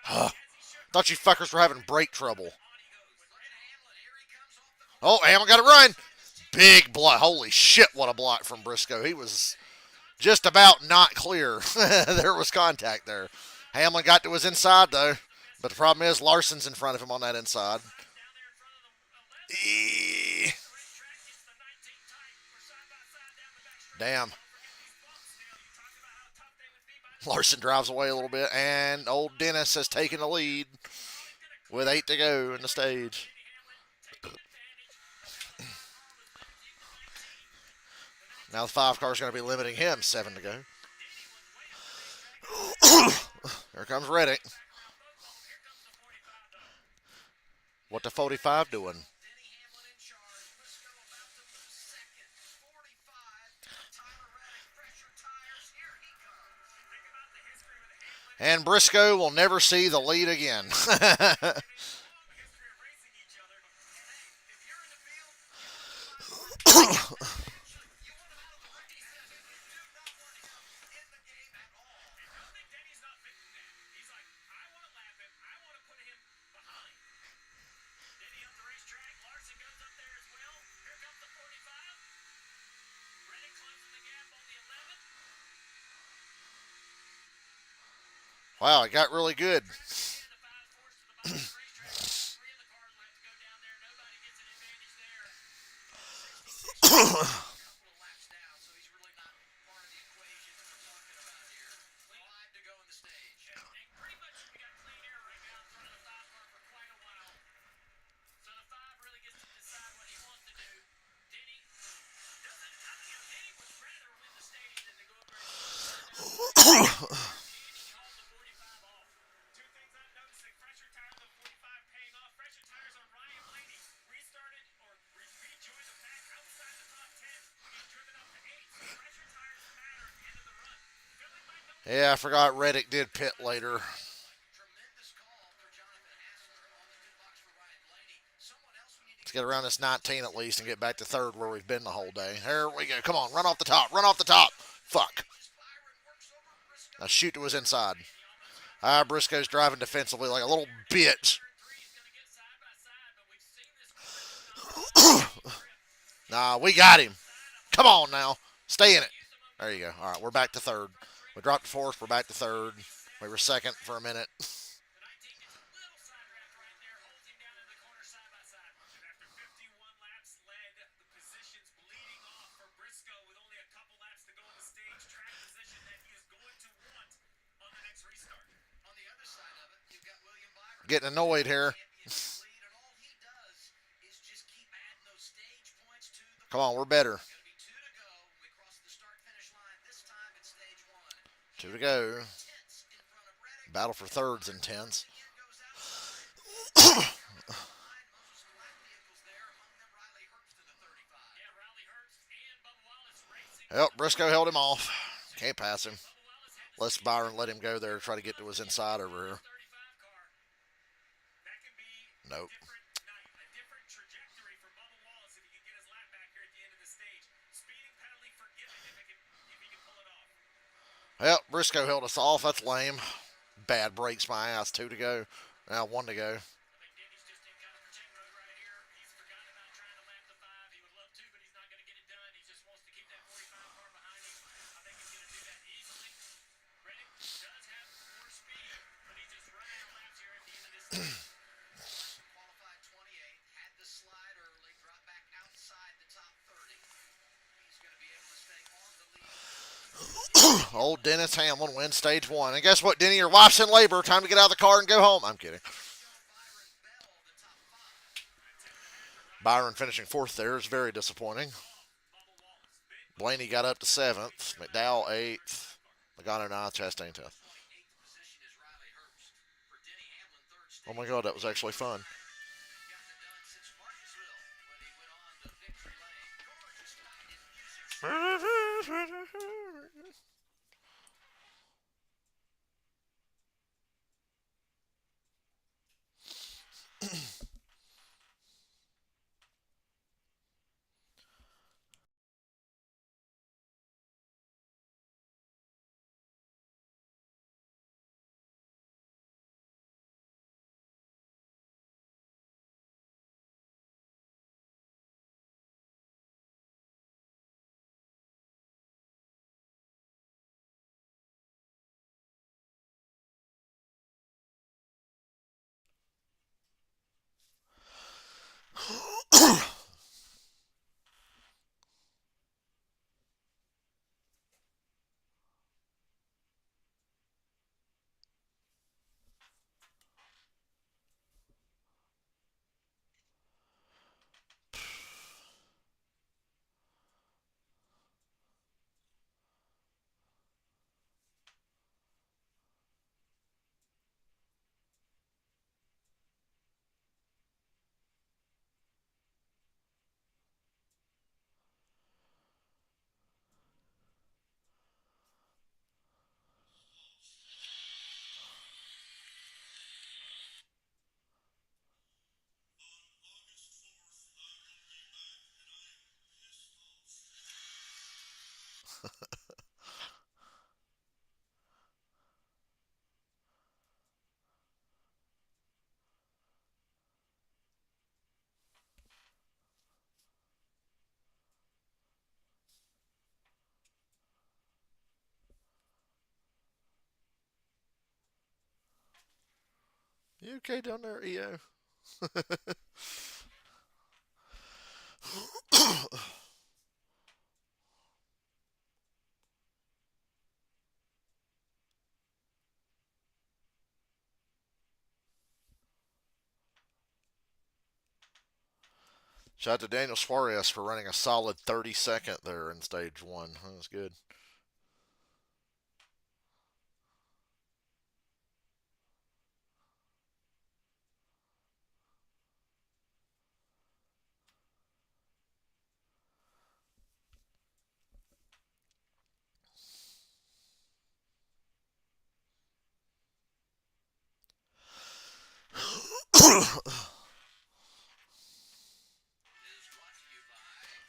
Thought you fuckers were having brake trouble. Oh, Hamlin got it run. Big block. Holy shit, what a block from Briscoe. He was just about not clear. There was contact there. Hamlin got to his inside, though. But the problem is Larson's in front of him on that inside. Damn. Larson drives away a little bit, and old Dennis has taken the lead with 8 to go in the stage. Now the 5 car is going to be limiting him 7 to go. Here comes Reddick. What the 45 doing? And Briscoe will never see the lead again. Wow, it got really good. Yeah, I forgot Reddick did pit later. Let's get around this 19 at least and get back to third where we've been the whole day. Here we go. Come on, run off the top. Run off the top. Fuck. Now shoot to his inside. Briscoe's driving defensively like a little bitch. Nah, we got him. Come on now. Stay in it. There you go. All right, we're back to third. We dropped to fourth. We're back to third. We were second for a minute. Getting annoyed here. Come on, we're better. 2 to go. Battle for third's intense. Yep, Briscoe held him off. Can't pass him. Let's Byron let him go there, try to get to his inside over here. Nope. Yep, Briscoe held us off. That's lame. Bad brakes, my ass. 2 to go. Now 1 to go. Old Dennis Hamlin wins stage 1. And guess what, Denny? Your wife's in labor. Time to get out of the car and go home. I'm kidding. Byron finishing 4th there is very disappointing. Blaney got up to 7th. McDowell 8th. Logano 9th. Chastain 10th. Oh my God, that was actually fun. You okay down there, EO? Shout out to Daniel Suarez for running a solid 32nd there in stage one. That was good.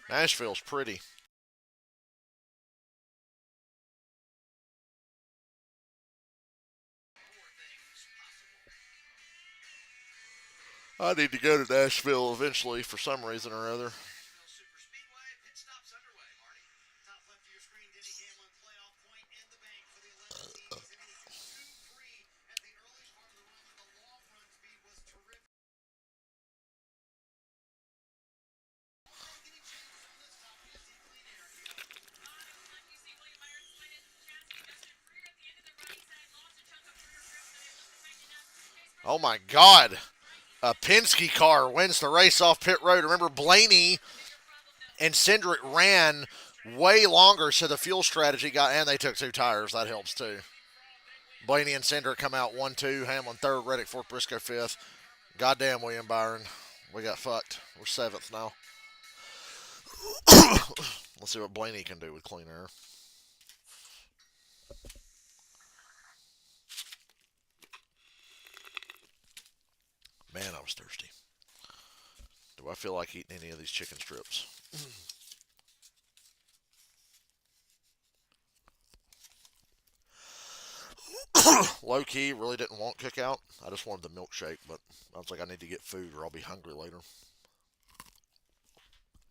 Nashville's pretty. I need to go to Nashville eventually for some reason or other. Nashville Super Speedway pit stops underway, Marty. Top left of your screen, Denny Hamlin, playoff point in the bank for the 11 teams. And it was 2-3 at the early part of the run, but the long run speed was terrific. Getting changes on this top PSC clean air here. Oh my God. A Penske car wins the race off pit road. Remember, Blaney and Cindric ran way longer, so the fuel strategy got, and they took 2 tires. That helps too. Blaney and Cindric come out 1-2. Hamlin 3rd, Reddick 4th, Briscoe 5th. Goddamn, William Byron. We got fucked. We're 7th now. Let's see what Blaney can do with clean air. Man, I was thirsty. Do I feel like eating any of these chicken strips? Low key, really didn't want cookout. I just wanted the milkshake, but I was like, I need to get food or I'll be hungry later.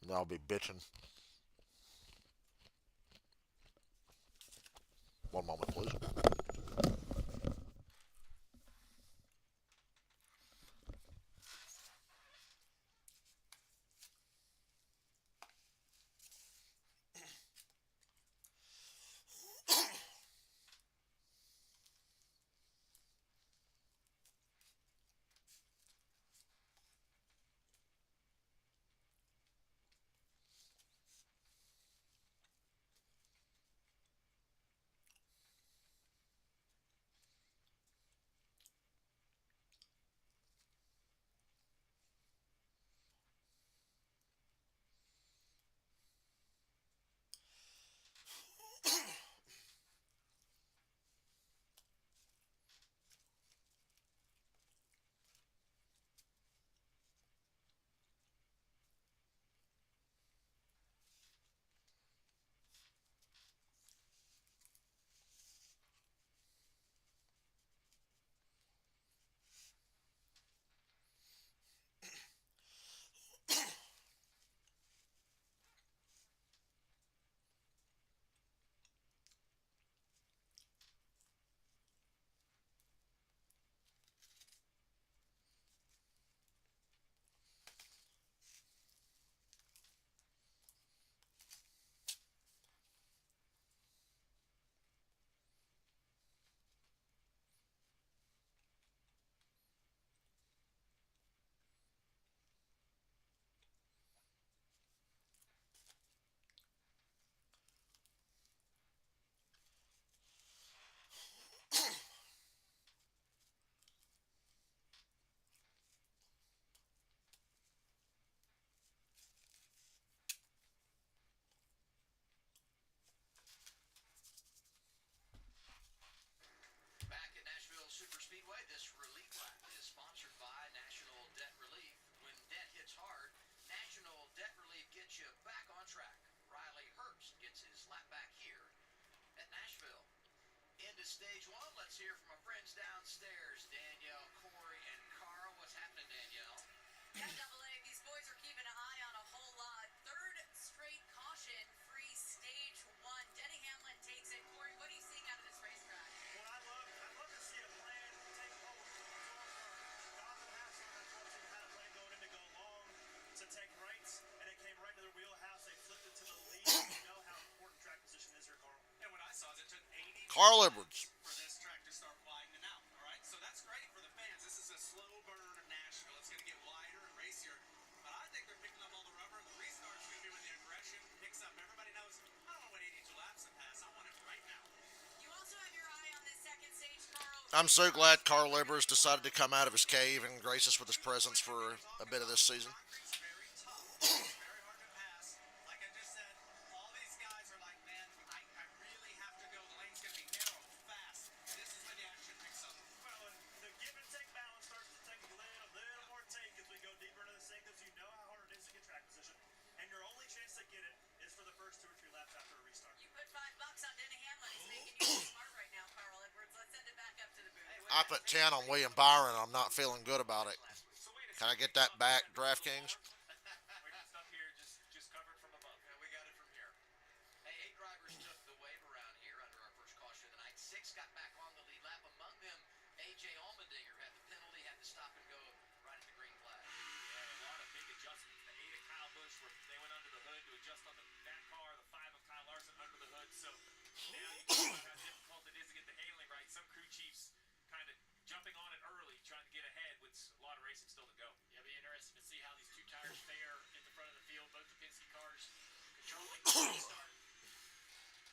And I'll be bitching. One moment, please. Back at Nashville Super Speedway, this relief lap is sponsored by National Debt Relief. When debt hits hard, National Debt Relief gets you back on track. Riley Herbst gets his lap back here at Nashville. Into stage one, let's hear from our friends downstairs, Danielle, Corey, and Carl. What's happening, Danielle? Yeah, Double A, these boys are keeping an eye on a whole lot. Third straight caution-free stage one. Denny Hamlin takes it. Corey, what are you seeing out of this racetrack? Well, I love to see a plan take hold. Carl Edwards. for this track to start widening out. All right, so that's great for the fans. This is a slow burn of Nashville. It's going to get wider and racier, but I think they're picking up all the rubber. The restart's going to be when the aggression picks up. Everybody knows I don't want to wait 82 laps to pass. I want it right now. You also have your eye on this second stage, Carl. I'm so glad Carl Edwards decided to come out of his cave and grace us with his presence for a bit of this season. Concrete's very tough. It's very hard to pass. Like I just said, all these guys are like, man, I really have to go. The lane's going to be narrow, fast. This is where the action picks up. Well, and the give and take balance starts to take a little more take as we go deeper into the segments. You know how hard it is to get track position, and your only chance to get it is for the first 2 or 3 laps after a restart. You put $5 on Denny Hamlin. He's making you look smart right now, Carl Edwards. Let's send it back up to the booth. I put 10 on William Byron. I'm not feeling good about it. Can I get that back, DraftKings? Stuff here just covered from above. Yeah, we got it from here. Hey, 8 drivers took the wave around here under our first caution of the night. 6 got back on the lead lap. Among them, A.J. Allmendinger had the penalty, had to stop and go right at the green flag. Yeah, a lot of big adjustments. The 8 of Kyle Busch, where they went under the hood to adjust on that car. The 5 of Kyle Larson under the hood. So now you can see how difficult it is to get the handling right. Some crew chiefs kind of jumping on it early, trying to get ahead with a lot of racing still to go. Yeah, it'll be interesting to see how these 2 tires fare in the front of the field. Both the Penske cars controlling the start.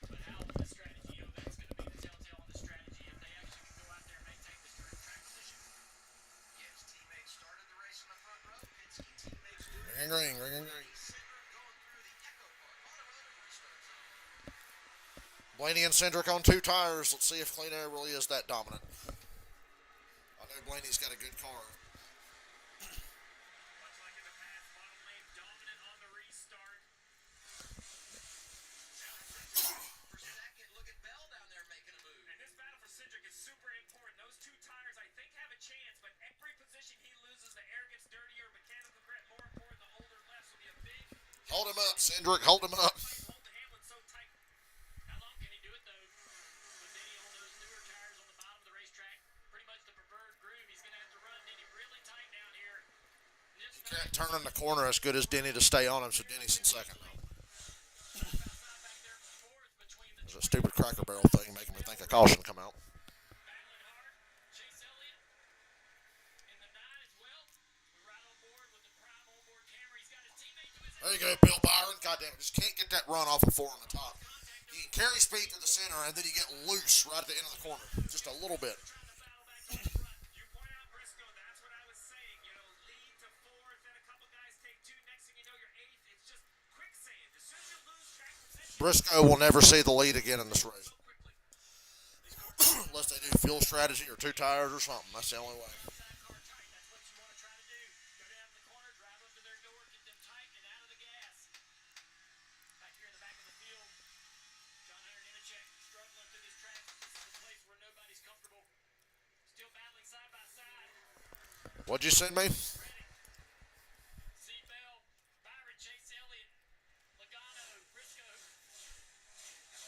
But how the strategy, that's going to be the telltale on the strategy if they actually can go out there and maintain this track position. Yes, teammates started the race in the front row. Penske teammates do it. Ring, ring, ring, ring. Cindric going through the Echo Park, automotive restart zone. Blaney and Cindric on 2 tires. Let's see if Clean Air really is that dominant. I know Blaney's got a good car. Much like in the past, Bottom Lane dominant on the restart. For second, look at Bell down there making a move. And this battle for Cindric is super important. Those 2 tires, I think, have a chance, but every position he loses, the air gets dirtier, mechanical grip more important, the older lefts will be a big Hold him up, Cindric. Hold him up. hold the Hamlin so tight. How long can he do it, though? With Denny on those newer tires on the bottom of the racetrack, pretty much the preferred groove. He's going to have to run Denny really tight down here. You can't turn in the corner as good as Denny to stay on him, so Denny's in second now. There's a stupid Cracker Barrel thing making me think a caution come out. Battling hard. Chase Elliott in the 9 as well. We're right on board with the prime onboard camera. He's got his teammate to his There you go, Bill Byron. Goddamn, just can't get that run off of 4 on the top. You can carry speed to the center, and then you get loose right at the end of the corner. Just a little bit. trying to battle back in front. You point out Briscoe. That's what I was saying. Lead to 4th, then a couple guys take 2. Next thing you know, you're 8th. It's just quicksand. As soon as you lose track position Briscoe will never see the lead again in this race. so quickly. Unless they do fuel strategy or 2 tires or something. That's the only way. Sidecar tight. That's what you want to try to do. Go down to the corner, drive up to their door, get them tight and out of the gas. Back here in the back of the field, John Hunter Nemechek struggling through this track. This is a place where nobody's comfortable. Still battling side by side. What'd you send me? C. Bell, Byron, Chase Elliott, Logano, Briscoe.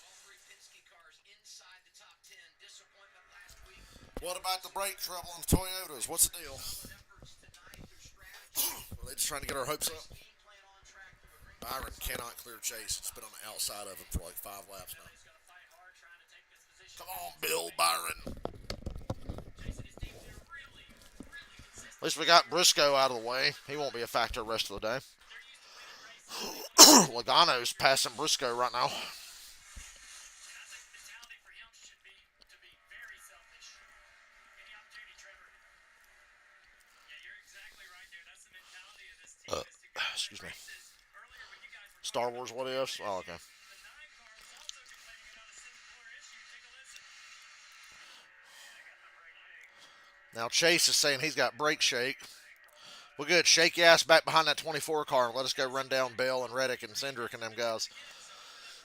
All 3 Penske cars inside the top 10. Disappointment last week. What about the brake trouble on the Toyotas? What's the deal? Efforts tonight, their strategy, Are they just trying to get our hopes up? game plan on track through a green Byron cannot clear Chase. It's been on the outside of him for like 5 laps now. He's going to fight hard trying to take this position. Come on, Bill Byron. Jason, his team's been really consistent. At least we got Briscoe out of the way. He won't be a factor the rest of the day. Logano's passing Briscoe right now. And I think the mentality for him should be to be very selfish. Any opportunity, Trevor. Yeah, you're exactly right there. That's the mentality of this team. Is to go Excuse me. races. Earlier when you guys were Star Wars what ifs? Oh, okay. the 9 car is also complaining about a similar issue. Take a listen. I got my right leg. Now Chase is saying he's got brake shake. Well, good. Shake your ass back behind that 24 car and let us go run down Bell and Reddick and Cindric and them guys.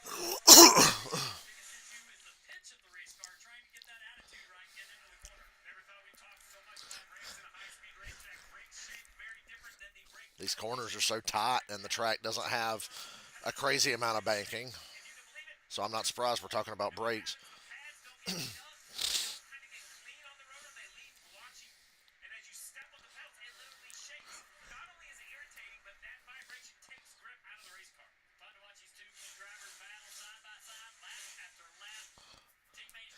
Pitch of the race car, trying to get that attitude right, get into the corner. Never thought we'd talk so much about racing a high-speed racetrack. Brake shape very different than the brake. These corners are so tight and the track doesn't have a crazy amount of banking. So I'm not surprised we're talking about brakes. Pads don't get stuck. Kind of get clean on the rotor. They leave watching, and as you step on the pedals, it literally shakes. Not only is it irritating, but that vibration takes grip out of the race car. Fun to watch these 2 drivers battle side by side, lap after lap. Teammates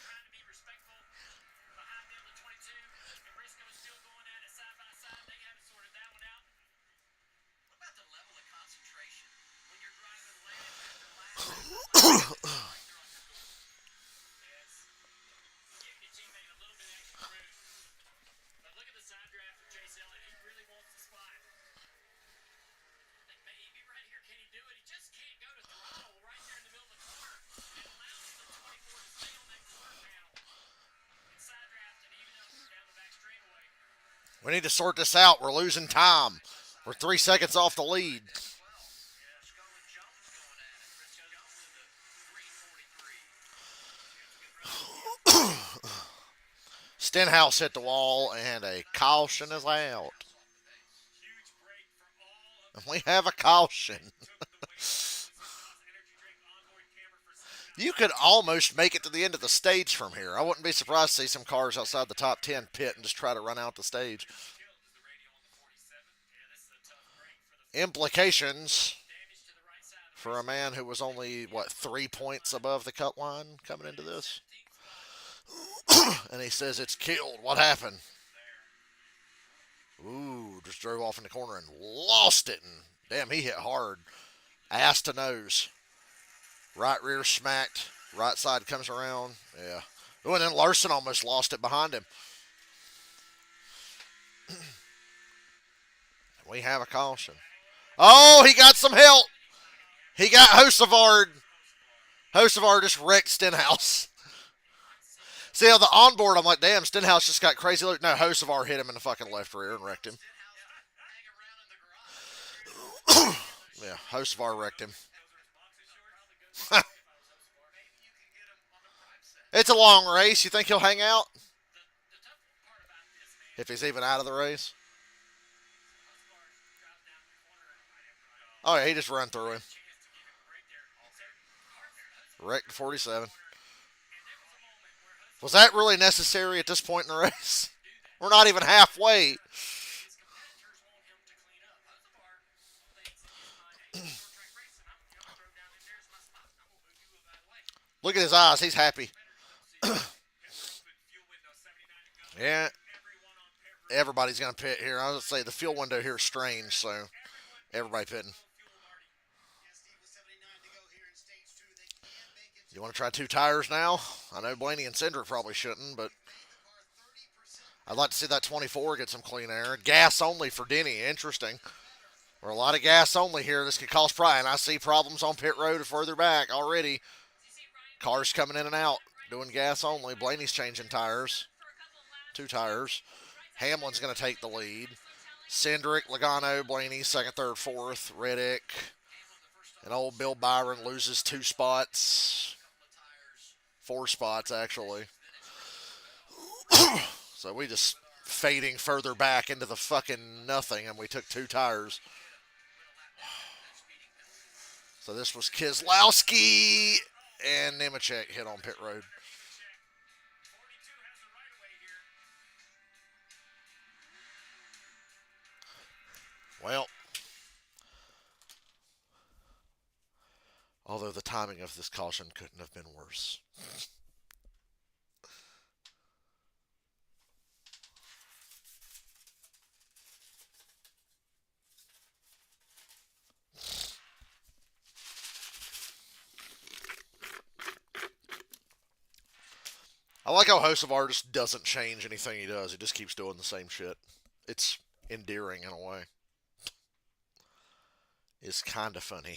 We need to sort this out. We're losing time. We're 3 seconds off the lead. Stenhouse hit the wall, and a caution is out. Huge break for all of And we have a caution. took the weight. Energy drink onboard camera for 79. You could almost make it to the end of the stage from here. I wouldn't be surprised to see some cars outside the top 10 pit and just try to run out the stage. Killed is the radio on the 47. Yeah, this is a tough break for the Implications damage to the right side of the for a man who was only, 3 points above the cut line coming into this. And he says it's killed. What happened? Ooh, just drove off in the corner and lost it. And damn, he hit hard. Ass to nose. Right rear smacked. Right side comes around. Yeah. Oh, and then Larson almost lost it behind him. We have a caution. Oh, he got some help. He got Hosevard. Hosevard just wrecked Stenhouse. See, on the onboard, I'm like, damn, Stenhouse just got crazy. No, Hosevar hit him in the fucking left rear and wrecked him. Yeah, Hosevar wrecked him. It's a long race. You think he'll hang out? If he's even out of the race? Oh, yeah, he just run through him. Wrecked 47. Was that really necessary at this point in the race? We're not even halfway. Look at his eyes. He's happy. Yeah. Everybody's going to pit here. I was going to say the fuel window here is strange, so everybody pitting. You want to try 2 tires now? I know Blaney and Cindric probably shouldn't, but I'd like to see that 24 get some clean air. Gas only for Denny. Interesting. We're a lot of gas only here. This could cause problems. And I see problems on pit road further back already. Cars coming in and out, doing gas only. Blaney's changing tires. 2 tires. Hamlin's going to take the lead. Cindric, Logano, Blaney, second, third, fourth. Reddick. And old Bill Byron loses 2 spots. 4 spots, actually. So we just fading further back into the fucking nothing, and we took 2 tires. So this was Keselowski, and Nemechek hit on pit road. Well, although the timing of this caution couldn't have been worse. I like how Hosevar just doesn't change anything he does. He just keeps doing the same shit. It's endearing in a way. It's kind of funny.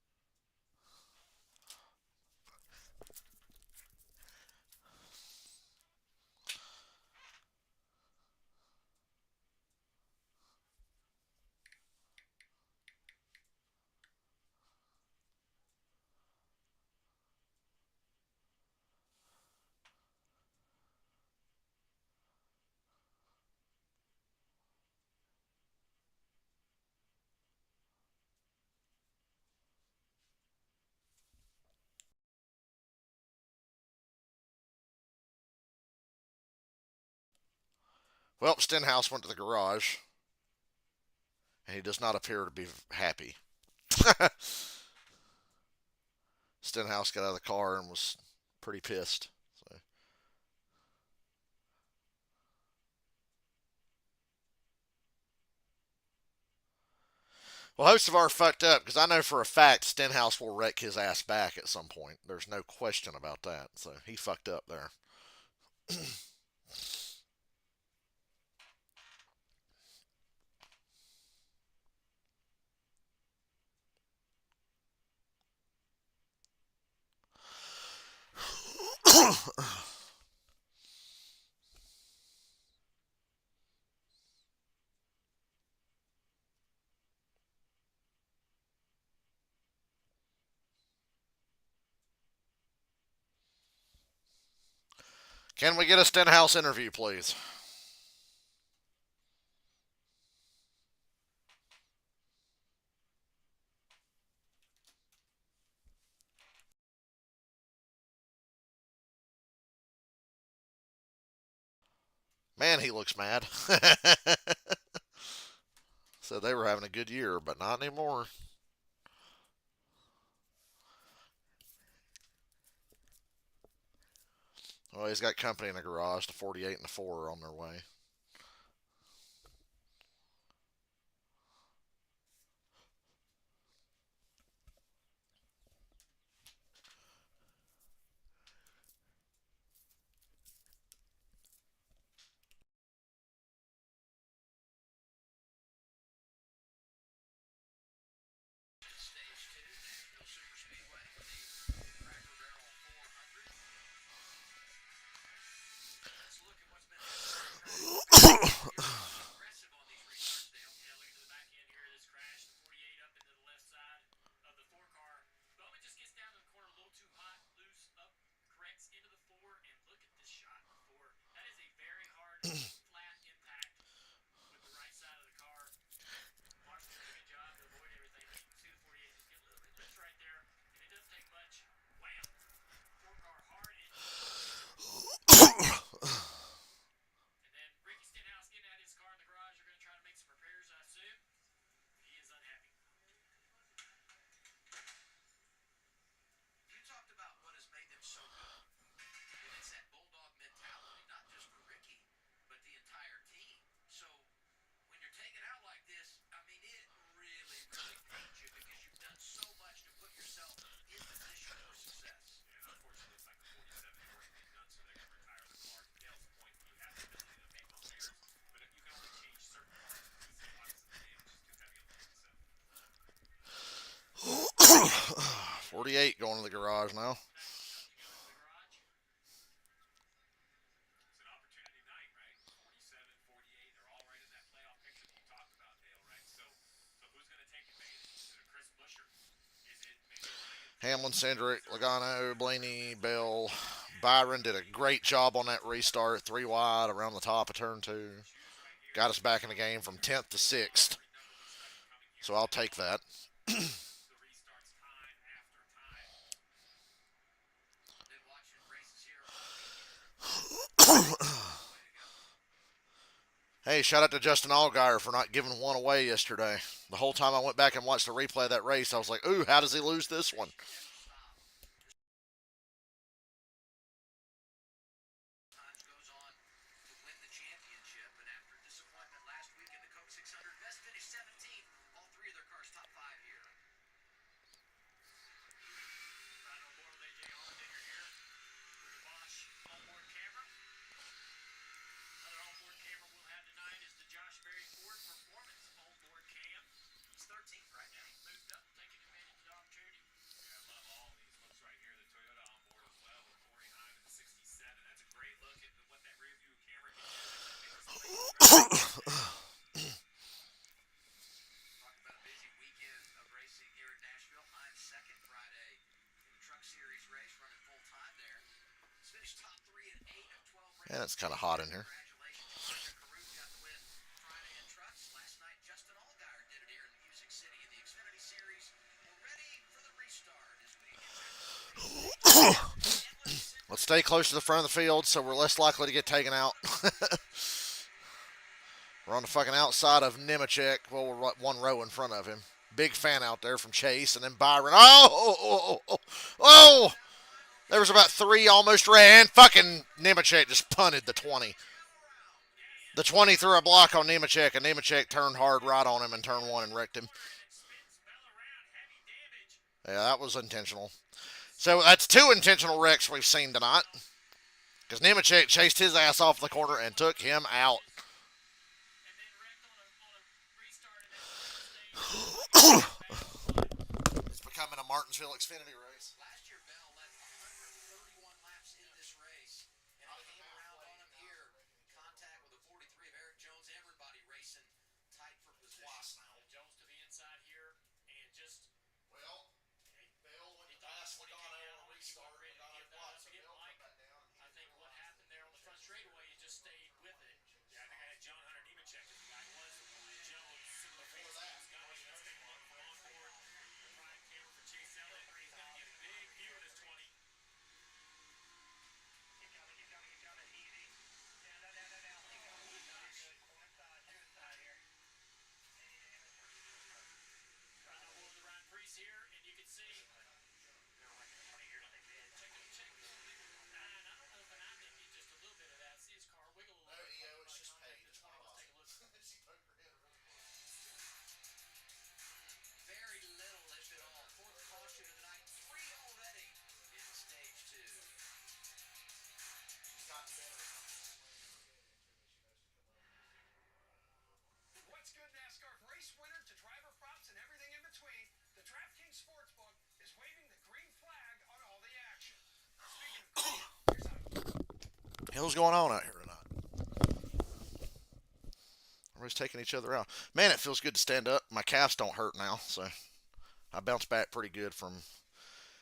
Well, Stenhouse went to the garage, and he does not appear to be happy. Stenhouse got out of the car and was pretty pissed. So. Well, hosts of our fucked up because I know for a fact Stenhouse will wreck his ass back at some point. There's no question about that. So he fucked up there. Can we get a Stenhouse interview, please? Man, he looks mad. So they were having a good year, but not anymore. Well, he's got company in the garage. The 48 and the 4 are on their way. Stage 2, Nashville Super Speedway, the Cracker Barrel 400. Let's look at what's been aggressive on these restarts, Dale. Yeah, look at the back end here of this crash. The 48 up into the left side of the 4 car. Bowman just gets down to the corner a little too hot, loose, up, corrects into the 4, and look at this shot. 4. That is a very hard, flat impact with the right side of the car. Marshall did a good job to avoid everything. But you can see the 48 just get a little bit loose right there, and it doesn't take much. Wham! 4 car hard and then Ricky Stenhouse getting out of his car in the garage. They're going to try to make some repairs, I assume. He is unhappy. You talked about what has made them so good. And it's that bulldog mentality, not just for Ricky, but the entire team. So when you're taken out like this, I mean, it really, really pains you because you've done so much to put yourself in position for success. And unfortunately, it's like the 47 has already been done, so they're going to retire the car. To Dale's point, you have the ability to make repairs, but if you can only change certain parts and pieces, obviously the damage is too heavy on the 47. 48 going to the garage now. Back to go into the garage. It's an opportunity night, right? 47, 48, they're all right in that playoff picture that you talked about, Dale, right? So who's going to take advantage? Is it a Chris Busher? Is it maybe a Ryan? Hamlin, Cindric, Logano, Blaney, Bell. Byron did a great job on that restart. 3 wide around the top of turn 2. Got us back in the game from 10th to 6th. So I'll take that. The restarts time after time. Been watching races here all weekend. Way to go. Hey, shout out to Justin Allgaier for not giving one away yesterday. The whole time I went back and watched the replay of that race, I was like, ooh, how does he lose this one? Times goes on to win the championship, and after disappointment last week in the Coke 600, best finish 17th. All 3 of their cars top 5 here. Right on board with AJ Allmendinger here with the Bosch onboard camera. Another onboard camera we'll have tonight is the Josh Berry Ford Performance onboard cam. He's 13th right now. He moved up, taking advantage of the opportunity. Yeah, I love all these looks right here. The Toyota on board as well with Corey Heim in the 67. That's a great look at what that rear view camera can do. Talk about a busy weekend of racing here at Nashville. I'm second Friday in the Truck Series race, running full time there. He's finished top 3 in 8 of 12 races. Yeah, it's kind of hot in here. Congratulations. Roger Caruth got the win Friday in trucks. Last night, Justin Allgaier did it here in Music City in the Xfinity Series. We're ready for the restart as we get Let's stay close to the front of the field so we're less likely to get taken out. We're on the fucking outside of Nemechek. Well, we're one row in front of him. Big fan out there from Chase, and then Byron. Oh! There was about three almost ran. Fucking Nemechek just punted the 20. The 20 threw a block on Nemechek, and Nemechek turned hard right on him and turned one and wrecked him. Yeah, that was intentional. So that's two intentional wrecks we've seen tonight. Because Nemechek chased his ass off the corner and took him out. It's becoming a Martinsville Xfinity race. Last year, Bell led 131 laps in this race, and it came around on him here. Contact with the 43 of Eric Jones. Everybody racing tight for position. Jones to the inside here, and just Well, Bell went past when he Logano came down, on a he restart. was ready to give that up. He didn't like it. I think what happened there on the front straightaway, he just stayed with it. Yeah, I think I had John Hunter Nemechek as the guy. It was Jones before that. Let's take a look from on board. The prime camera for Chase Elliott. He's going to get a big view of this 20. Keep coming, easy. Down. Keep going. Good. Corn side, here. Right on board the Ryan Priest here, and you can see. Check. And I don't know if I think just a little bit of that. See his car wiggle a little bit. It's just paid. Let's take a look. Very little, if at all. Fourth caution of the night. 3 already in stage 2. What's good, NASCAR? Race winner to driver props and everything in between. The DraftKings Sportsbook is waving the green flag on all the action. Speaking of green, here's how. Hell's going on out here tonight? Everybody's taking each other out. Man, it feels good to stand up. My calves don't hurt now, so I bounced back pretty good from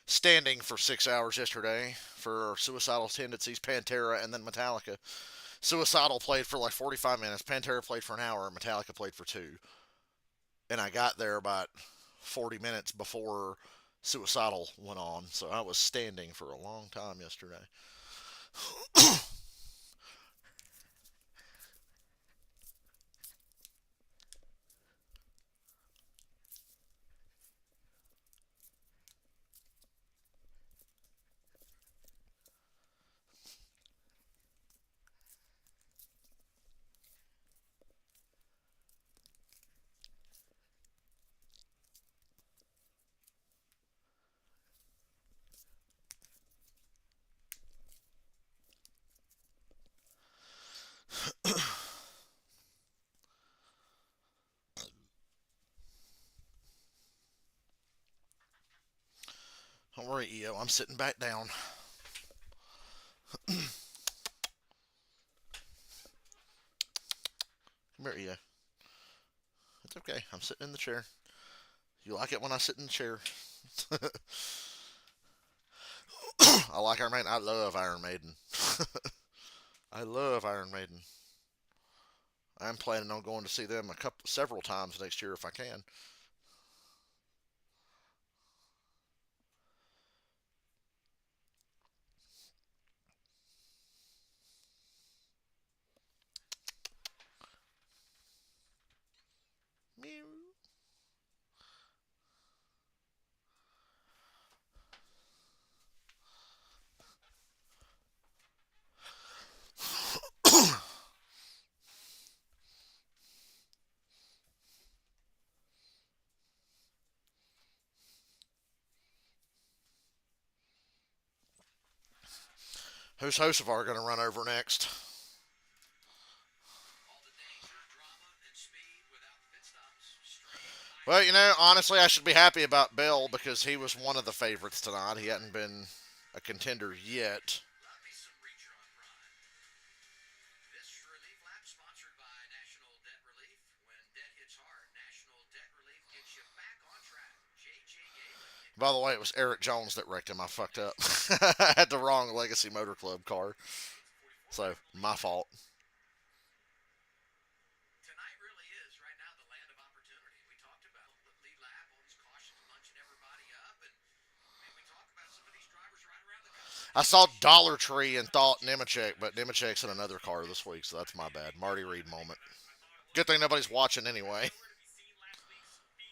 standing for 6 hours yesterday for Suicidal Tendencies, Pantera, and then Metallica. Suicidal played for like 45 minutes. Pantera played for an hour. Metallica played for 2. And I got there about 40 minutes before Suicidal went on, so I was standing for a long time yesterday. Don't worry, EO. I'm sitting back down. Come here, EO. It's okay. I'm sitting in the chair. You like it when I sit in the chair. I like Iron Maiden. I love Iron Maiden. I love Iron Maiden. I'm planning on going to see them several times next year if I can. Meow. Who's Hocevar going to run over next? All the danger, drama, and speed without pit stops. Straight Well, honestly, I should be happy about Bell because he was one of the favorites tonight. He hadn't been a contender yet. love me some Reacher on Prime. This relief lap sponsored by National Debt Relief. When debt hits hard, National Debt Relief gets you back on track. J.J. Yalen. By the way, it was Eric Jones that wrecked him. I fucked up. I had the wrong Legacy Motor Club car. So, my fault. Tonight really is, right now, the land of opportunity. We talked about the lead lap, all these cautions bunching everybody up, and we talk about some of these drivers right around the country. I saw Dollar Tree and thought Nemechek, but Nemechek's in another car this week, so that's my bad. Marty Reed moment. I thought it Good thing nobody's watching anyway.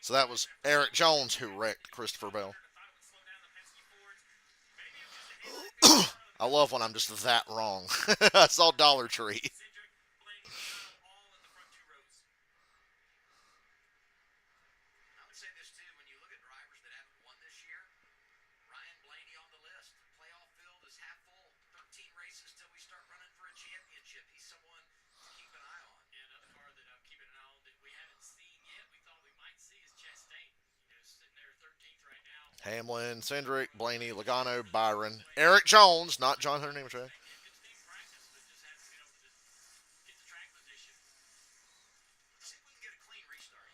So that was Eric Jones who wrecked Christopher Bell. I love when I'm just that wrong. I saw Dollar Tree. I would say this too, when you look at drivers that haven't won this year, Ryan Blaney on the list. Playoff field is half full. 13 races till we start running for a championship. He's someone to keep an eye on. Yeah, another car that I'm keeping an eye on that we haven't seen yet. We thought we might see is Chastain. Sitting there 13th right now. Hamlin, Cindric, Blaney, Logano, Byron, Eric Jones, not John Hunter Nemechek. Yeah, good team practice, but just hasn't been able to get the track position. Let's see if we can get a clean restart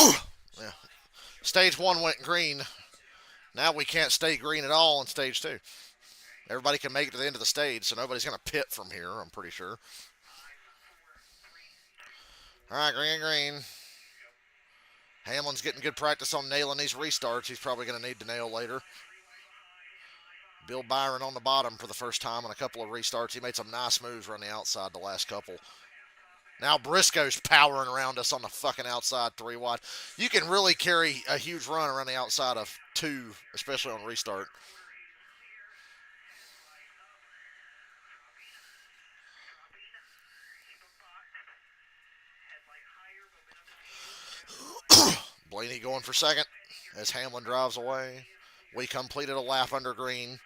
here. Yeah. Stage one went green. Now we can't stay green at all in stage two. Everybody can make it to the end of the stage, so nobody's going to pit from here, I'm pretty sure. All right, green, green. Hamlin's getting good practice on nailing these restarts. He's probably going to need to nail later. Bill Byron on the bottom for the first time on a couple of restarts. He made some nice moves around the outside the last couple. Now Briscoe's powering around us on the fucking outside 3 wide. You can really carry a huge run around the outside of 2, especially on restart. Blaney going for second as Hamlin drives away. We completed a lap under green.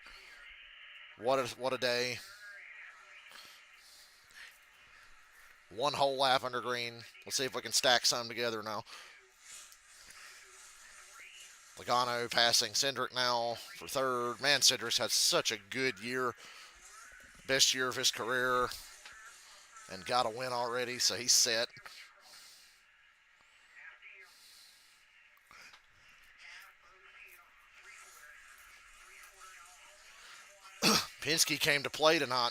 What a day. 1 whole lap under green. Let's see if we can stack some together now. Logano passing Cindric now for third. Man, Cindric's had such a good year. Best year of his career. And got a win already, so he's set. Penske came to play tonight.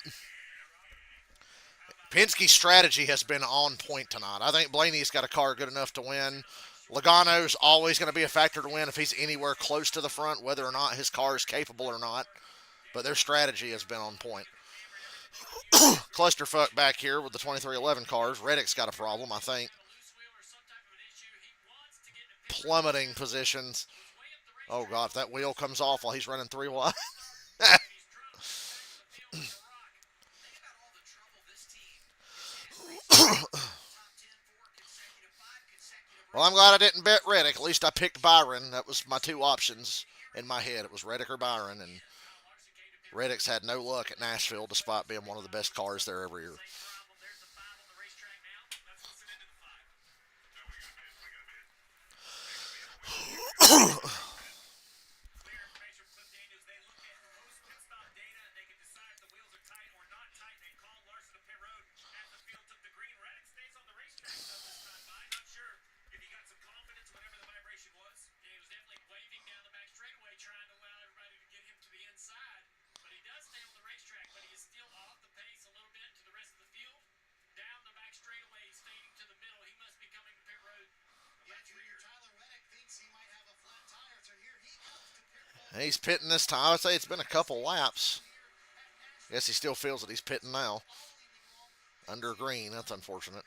Penske's strategy has been on point tonight. I think Blaney's got a car good enough to win. Logano's always going to be a factor to win if he's anywhere close to the front, whether or not his car is capable or not. But their strategy has been on point. Clusterfuck back here with the 2311 cars. Reddick's got a problem, I think. Plummeting positions. Oh, God, if that wheel comes off while he's running 3 wide. Well, I'm glad I didn't bet Reddick. At least I picked Byron. That was my 2 options in my head. It was Reddick or Byron, and Reddick's had no luck at Nashville despite being one of the best cars there every year. He's pitting this time. I would say it's been a couple laps. Guess he still feels that he's pitting now. Under green. That's unfortunate.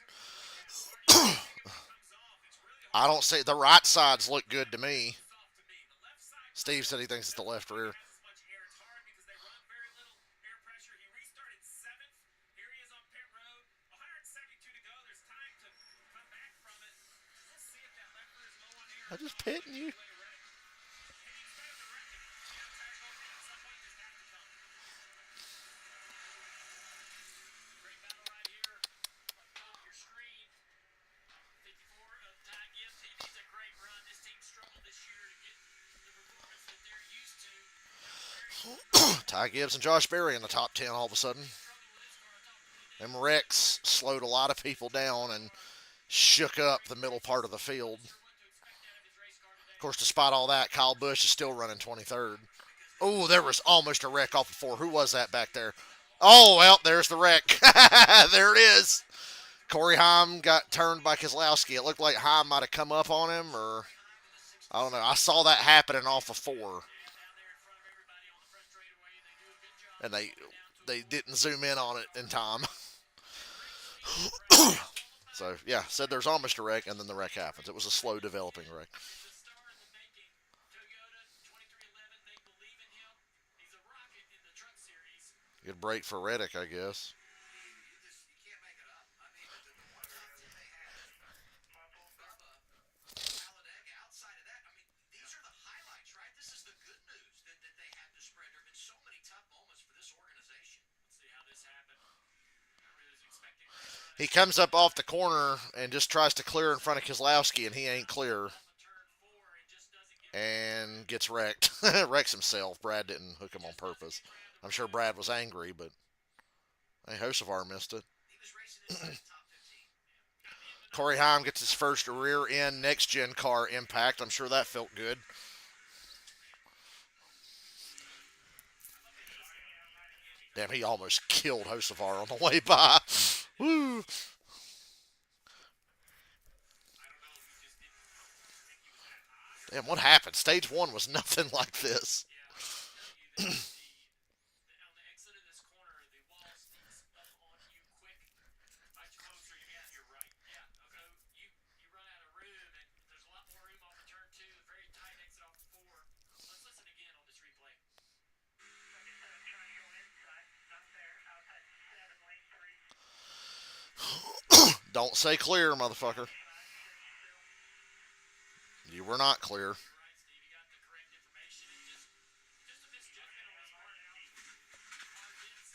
I don't see the right sides look good to me. Steve said he thinks it's the left rear. I'm just pitting you. Ty Gibbs and Josh Berry in the top 10 all of a sudden. Them wrecks slowed a lot of people down and shook up the middle part of the field. Of course, despite all that, Kyle Busch is still running 23rd. Oh, there was almost a wreck off of 4. Who was that back there? Oh, well, there's the wreck. There it is. Corey Heim got turned by Keselowski. It looked like Heim might have come up on him, or I don't know. I saw that happening off of 4. And they didn't zoom in on it in time. So yeah, said there's almost a wreck, and then the wreck happens. It was a slow developing wreck. He's a star in the making. Toyota 2311, they believe in him. He's a rocket in the truck series. Good break for Reddick, I guess. You can't make it up. I mean, the one driver that they had, Bubba, Talladega, outside of that, I mean, these are the highlights, right? This is the good news that they had this spread. There have been so many tough moments for this organization. Let's see how this happened. I really was expecting He comes up off the corner and just tries to clear in front of Keselowski, and he ain't clear. turn 4 and just doesn't get And gets wrecked. Wrecks himself. Brad didn't hook him on purpose. I'm sure Brad was angry, but hey, Hocevar missed it. He was racing inside the top 15. Corey Heim gets his first rear end next gen car impact. I'm sure that felt good. Damn, he almost killed Hocevar on the way by. Woo. Damn, what happened? Stage 1 was nothing like this. on the exit of this corner, the wall sneaks up on you quick. Much closer, you're right. Yeah. So you run out of room, and there's a lot more room off of turn 2. Very tight exit off of 4. Let's listen again on this replay. Don't say clear, motherfucker. You were not clear. You're right, Steve. You got the correct information. And just a misjudgment on his part. Margins.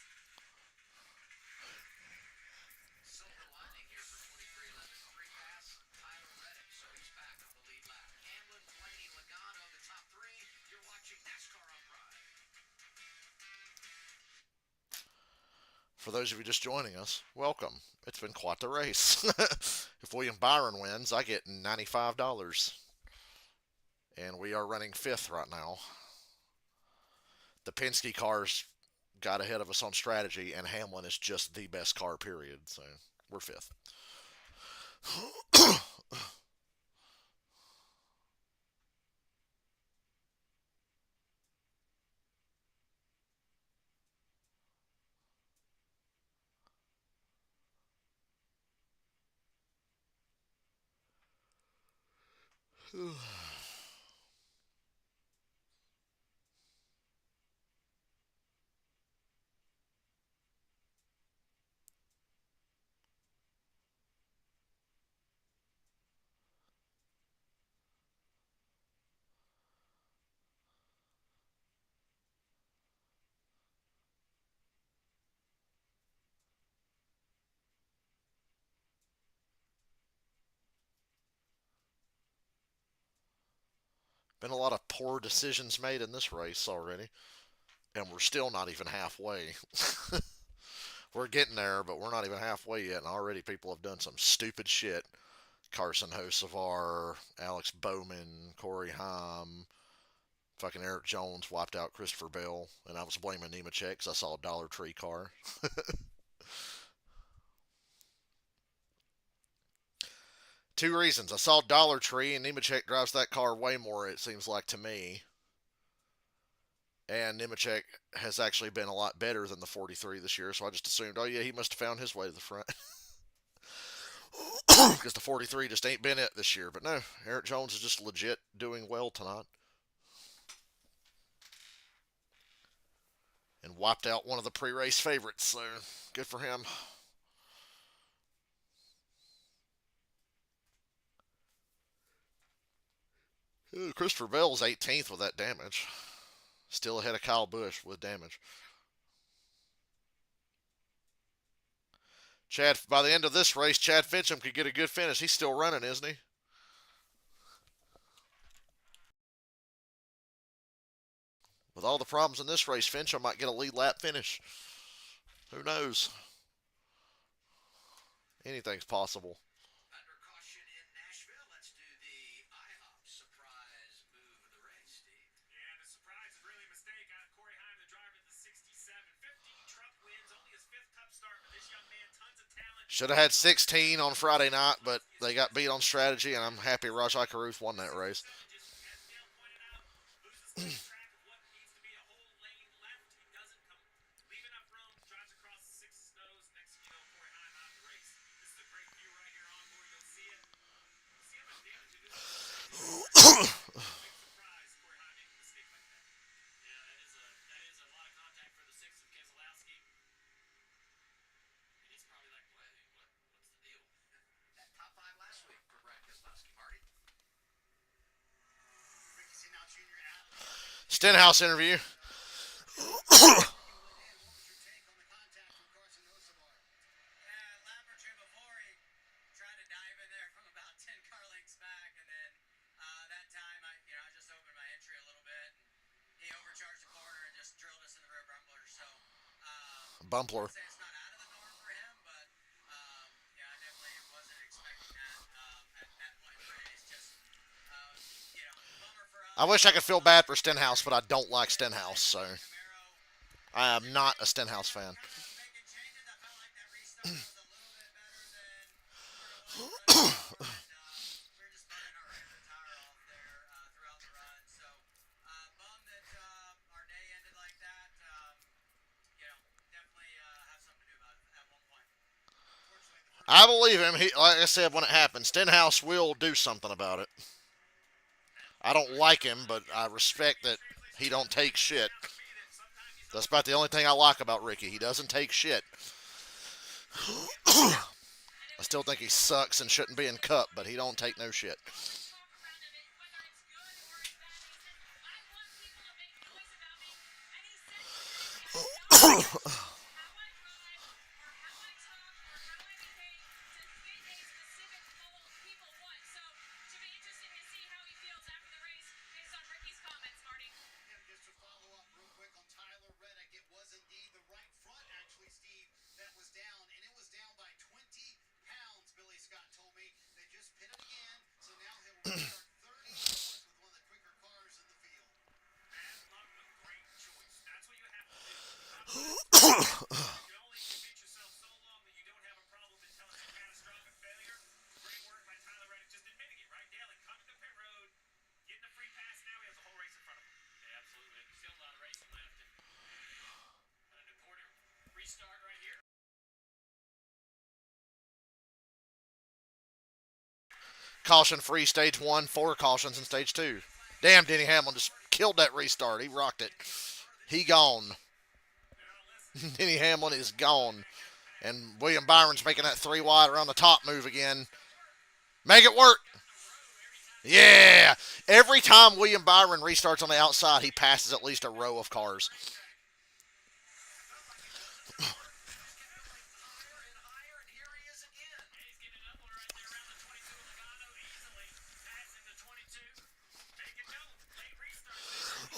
Silver lining here for 2311. Free pass, Tyler Reddick, so he's back on the lead lap. Hamlin, Blaney, Logano, the top 3. You're watching NASCAR on Pride. For those of you just joining us, welcome. It's been quite the race. If William Byron wins, I get $95. And we are running 5th right now. The Penske cars got ahead of us on strategy, and Hamlin is just the best car, period. So we're 5th. Been a lot of poor decisions made in this race already, and we're still not even halfway. We're getting there, but we're not even halfway yet, and already people have done some stupid shit. Carson Hocevar, Alex Bowman, Corey Heim, fucking Eric Jones wiped out Christopher Bell, and I was blaming Nemechek because I saw a Dollar Tree car. 2 reasons. I saw Dollar Tree, and Nemechek drives that car way more, it seems like to me. And Nemechek has actually been a lot better than the 43 this year, so I just assumed, oh yeah, he must have found his way to the front. Because the 43 just ain't been it this year. But no, Eric Jones is just legit doing well tonight. And wiped out one of the pre-race favorites, so good for him. Ooh, Christopher Bell's 18th with that damage. Still ahead of Kyle Busch with damage. Chad, by the end of this race, Chad Fincham could get a good finish. He's still running, isn't he? With all the problems in this race, Fincham might get a lead lap finish. Who knows? Anything's possible. Under caution in Nashville, let's do the IHOP surprise move of the race, Steve. Yeah, the surprise is really a mistake. Corey Heim, the driver at the 67. 15 truck wins, only his 5th Cup start, but this young man, tons of talent. Should have had 16 on Friday night, but they got beat on strategy, and I'm happy Rajai Caruth won that race. Just as Dale pointed out, loses track of what needs to be a whole lane left. He doesn't leave enough room, drives across the 6 snows. Next thing you know, Corey Heim out of the race. This is a great view right here on Stenhouse interview. Lap or two before he tried to dive in there from about 10 car lengths back, and then that time I just opened my entry a little bit, and he overcharged the corner and just drilled us in the rear bumper. So Bumpler. say it's not out of the norm for him, but I definitely wasn't expecting that at that point in the race. Just bummer for us. I wish I could feel bad for Stenhouse, but I don't like Stenhouse, so Camaro I am not a Stenhouse fan. making changes. I felt like that restart was a little bit better than where it was. We were just burning our tire off there throughout the run. So bummed that our day ended like that. Definitely have something to do about it at one point. I believe him. Like I said, when it happens, Stenhouse will do something about it. I don't like him, but I respect that he don't take shit. That's about the only thing I like about Ricky. He doesn't take shit. I still think he sucks and shouldn't be in Cup, but he don't take no shit. Just to follow up real quick on Tyler Reddick, it was indeed the right front, actually, Steve, that was down, and it was down by 20 pounds, Billy Scott told me. They just pitted again, so now he'll restart 30 with one of the quicker cars in the field. Bad luck, but great choice. That's what you have to do. You can only commit yourself so long that you don't have a problem until it's a catastrophic failure. Great work by Tyler Reddick, just admitting it, right? Daly coming to pit road, getting a free pass. Now he has the whole race in front of him. Yeah, absolutely. Still a lot of racing left, and an important restart right here. Caution free stage 1, 4 cautions in stage 2. Damn, Denny Hamlin just killed that restart. He rocked it. He gone. Denny Hamlin is gone. And William Byron's making that 3 wide around the top move again. Make it work. Yeah. Every time William Byron restarts on the outside, he passes at least a row of cars.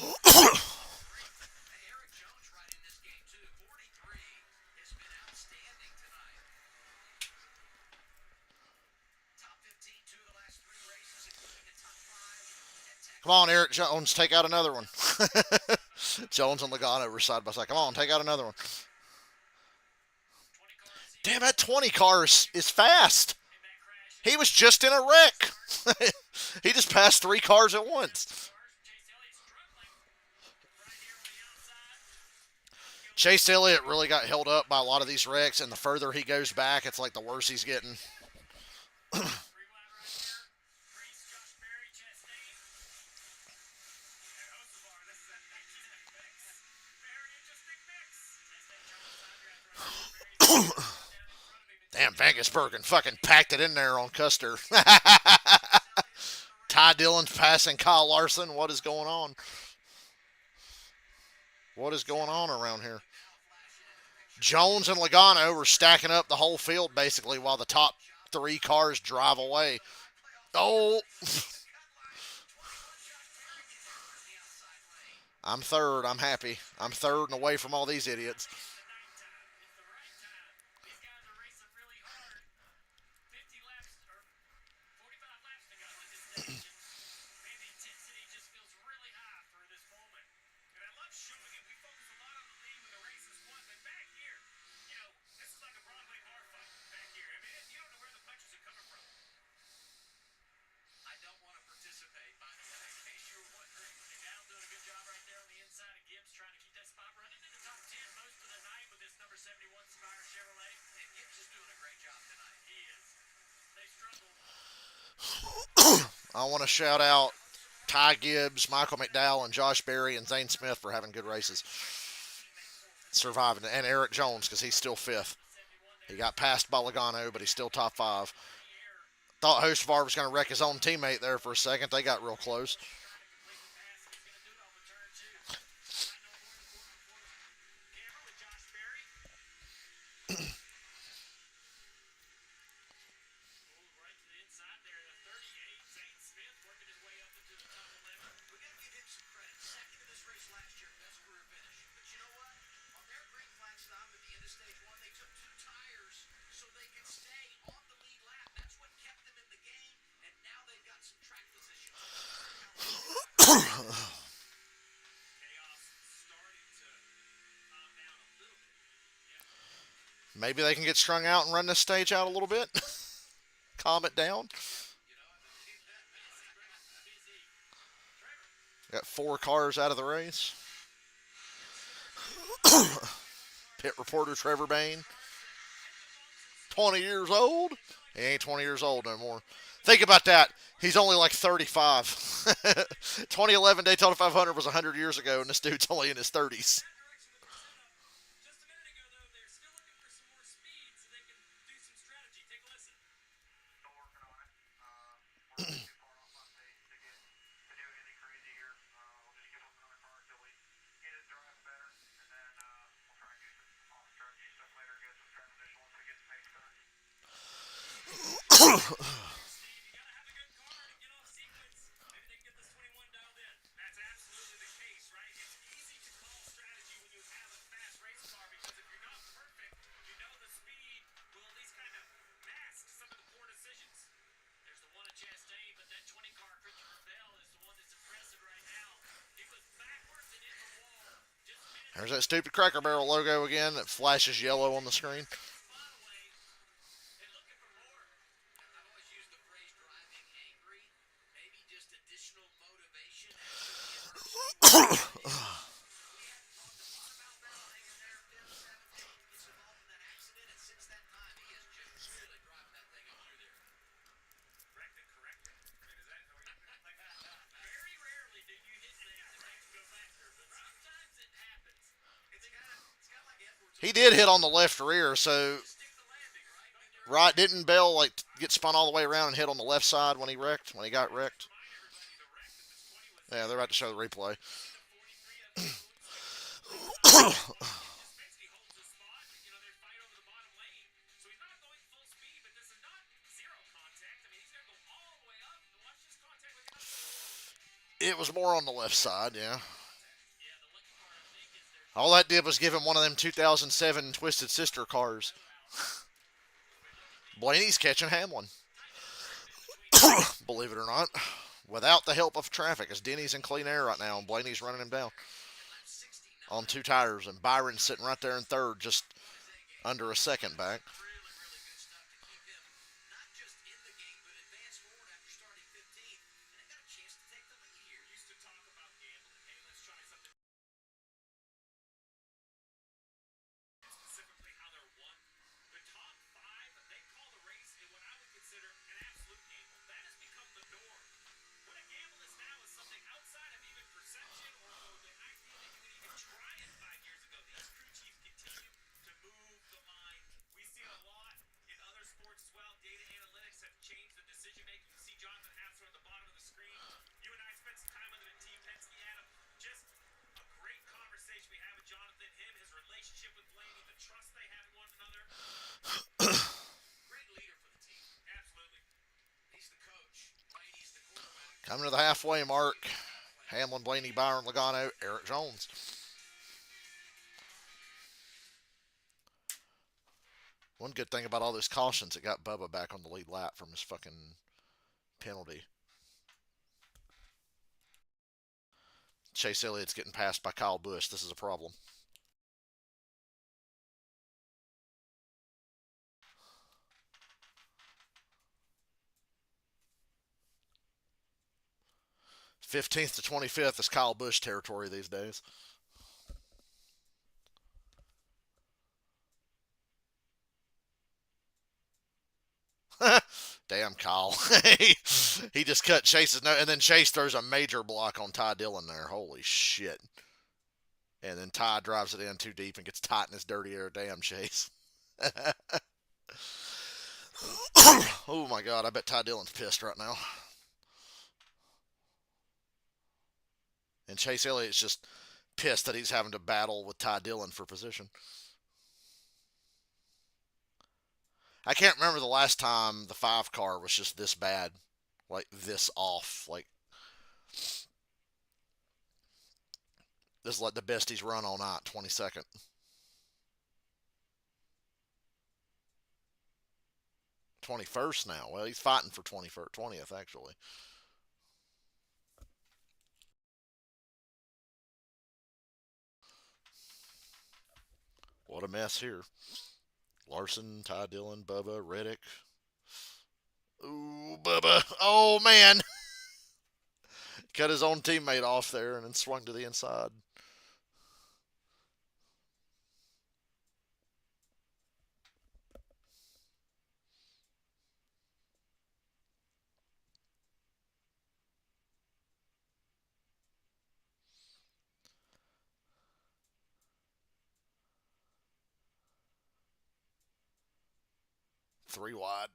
Eric Jones right in this game, too. 43 has been outstanding tonight. Top 15, 2 of the last 3 races, including a top 5 at Texas. Come on, Eric Jones, take out another one. Jones and Logano were side by side. Come on, take out another one. Damn, that 20 car is fast. He was just in a wreck. He just passed 3 cars at once. Chase Elliott really got held up by a lot of these wrecks, and the further he goes back, it's like the worse he's getting. Damn, Vangersbergen fucking packed it in there on Custer. Ty Dillon's passing Kyle Larson. What is going on? What is going on around here? Jones and Logano were stacking up the whole field basically while the top 3 cars drive away. Oh. I'm third. I'm happy. I'm third and away from all these idiots. I want to shout out Ty Gibbs, Michael McDowell, and Josh Berry and Zane Smith for having good races. Surviving. And Eric Jones because he's still 5th. He got passed by Logano, but he's still top 5. Thought Hocevar was going to wreck his own teammate there for a second. They got real close. Maybe they can get strung out and run this stage out a little bit. Calm it down. Got 4 cars out of the race. Pit reporter Trevor Bain. 20 years old? He ain't 20 years old no more. Think about that. He's only like 35. 2011 Daytona 500 was 100 years ago, and this dude's only in his 30s. Just a minute ago, though, they're still looking for some more speed so they can do some strategy. Take a listen. Still working on it. We're not too far off my pace to do anything crazy here. We'll just get up another car until we get it driving better, and then we'll try and do some off strategy stuff later, get some transition once we get the pace better. Steve, you gotta have a good car to get off sequence. Maybe they can get this 21 dialed in. That's absolutely the case, right? It's easy to call strategy when you have a fast race car because if you're not perfect, you know the speed will at least kind of mask some of the poor decisions. There's the one at Chastain, but that 20 car Christopher Bell is the one that's impressive right now. He was backwards and in the wall. Just minutes There's that stupid Cracker Barrel logo again that flashes yellow on the screen. spot away and looking for more. I've always used the phrase driving angry. Maybe just additional motivation as the adversity. We hadn't talked a lot about Bell hanging there, fifth, seventh, eighth, gets involved in that accident, and since that time, he is just really driving that thing up through there. Wrecked and corrected. I mean, is that like very rarely do you hit things that make you go faster, but sometimes it happens. It's kind of like Edwards. He did hit on the left rear, so Stick the landing, right? right, didn't Bell like get spun all the way around and hit on the left side when he got wrecked? Yeah, they're about to show the replay. Basically holds the spot. You know, they fight over the bottom lane. So he's not going full speed, but this is not zero contact. I mean, he's going to go all the way up. Watch this contact like It was more on the left side, yeah. Yeah, the lucky part, I think, is there's All that did was give him one of them 2007 Twisted Sister cars. Blaney's catching Hamlin. Believe it or not. Without the help of traffic, as Denny's in clean air right now, and Blaney's running him down on 2 tires, and Byron's sitting right there in third, just under a second back. Really, really good stuff to keep him not just in the game, but advance forward after starting 15th. And they got a chance to take the lead here. used to talk about gambling. Hey, let's try something. Specifically how they're won. The top 5, they call the race in what I would consider an absolute gamble. That has become the norm. What a gamble is now is something outside of even perception or the idea that you would even try it 5 years ago. These crew chiefs continue to move the line. We see it a lot in other sports as well. Data analytics have changed the decision making. You see Jonathan Hatzler at the bottom of the screen. You and I spent some time with him at Team Penske, Adam. Just a great conversation we have with Jonathan, him, his relationship with Blaney, the trust they have in one another. Great leader for the team. Absolutely. He's the coach. Blaney's the quarterback. Coming to the halfway mark. Hamlin, Blaney, Byron, Logano, Eric Jones. One good thing about all those cautions, it got Bubba back on the lead lap from his fucking penalty. Chase Elliott's getting passed by Kyle Busch. This is a problem. '15th to 25th is Kyle Busch territory these days. Damn, Kyle. He just cut Chase's nose, and then Chase throws a major block on Ty Dillon there. Holy shit. And then Ty drives it in too deep and gets tight in his dirty air. Damn, Chase. Oh, my God. I bet Ty Dillon's pissed right now. And Chase Elliott's just pissed that he's having to battle with Ty Dillon for position. I can't remember the last time the 5 car was just this bad. Like, this off. Like, this is like the best he's run all night, 22nd. '21st now. Well, he's fighting for 20th, actually. What a mess here. Larson, Ty Dillon, Bubba, Reddick. Ooh, Bubba. Oh, man. Cut his own teammate off there and then swung to the inside. Three wide.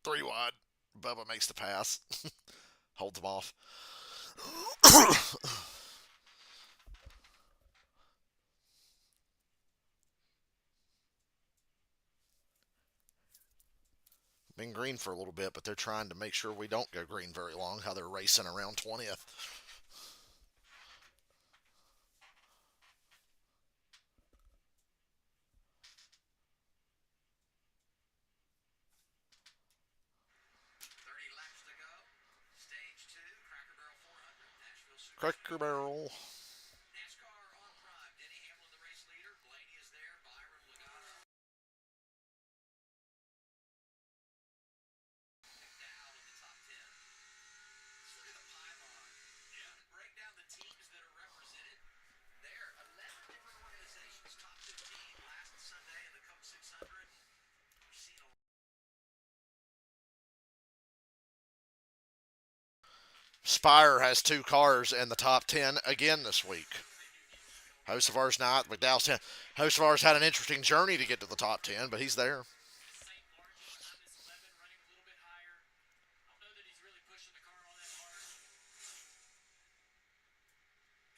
Three wide. Bubba makes the pass. Holds him off. Been green for a little bit, but they're trying to make sure we don't go green very long. How they're racing around 20th. Cracker Barrel. NASCAR on Prime. Denny Hamlin, the race leader. Blaney is there. Byron Logano. Down in the top 10. Let's look at the pylon. Yeah. Break down the teams that are represented. There, 11 different organizations. Top 15 last Sunday in the Coke 600. We've seen a Spire has 2 cars in the top 10 again this week. Hocevar's not. McDowell's 10. Hocevar's had an interesting journey to get to the top 10, but he's there. St. Martin's on this 11 running a little bit higher. I don't know that he's really pushing the car all that hard.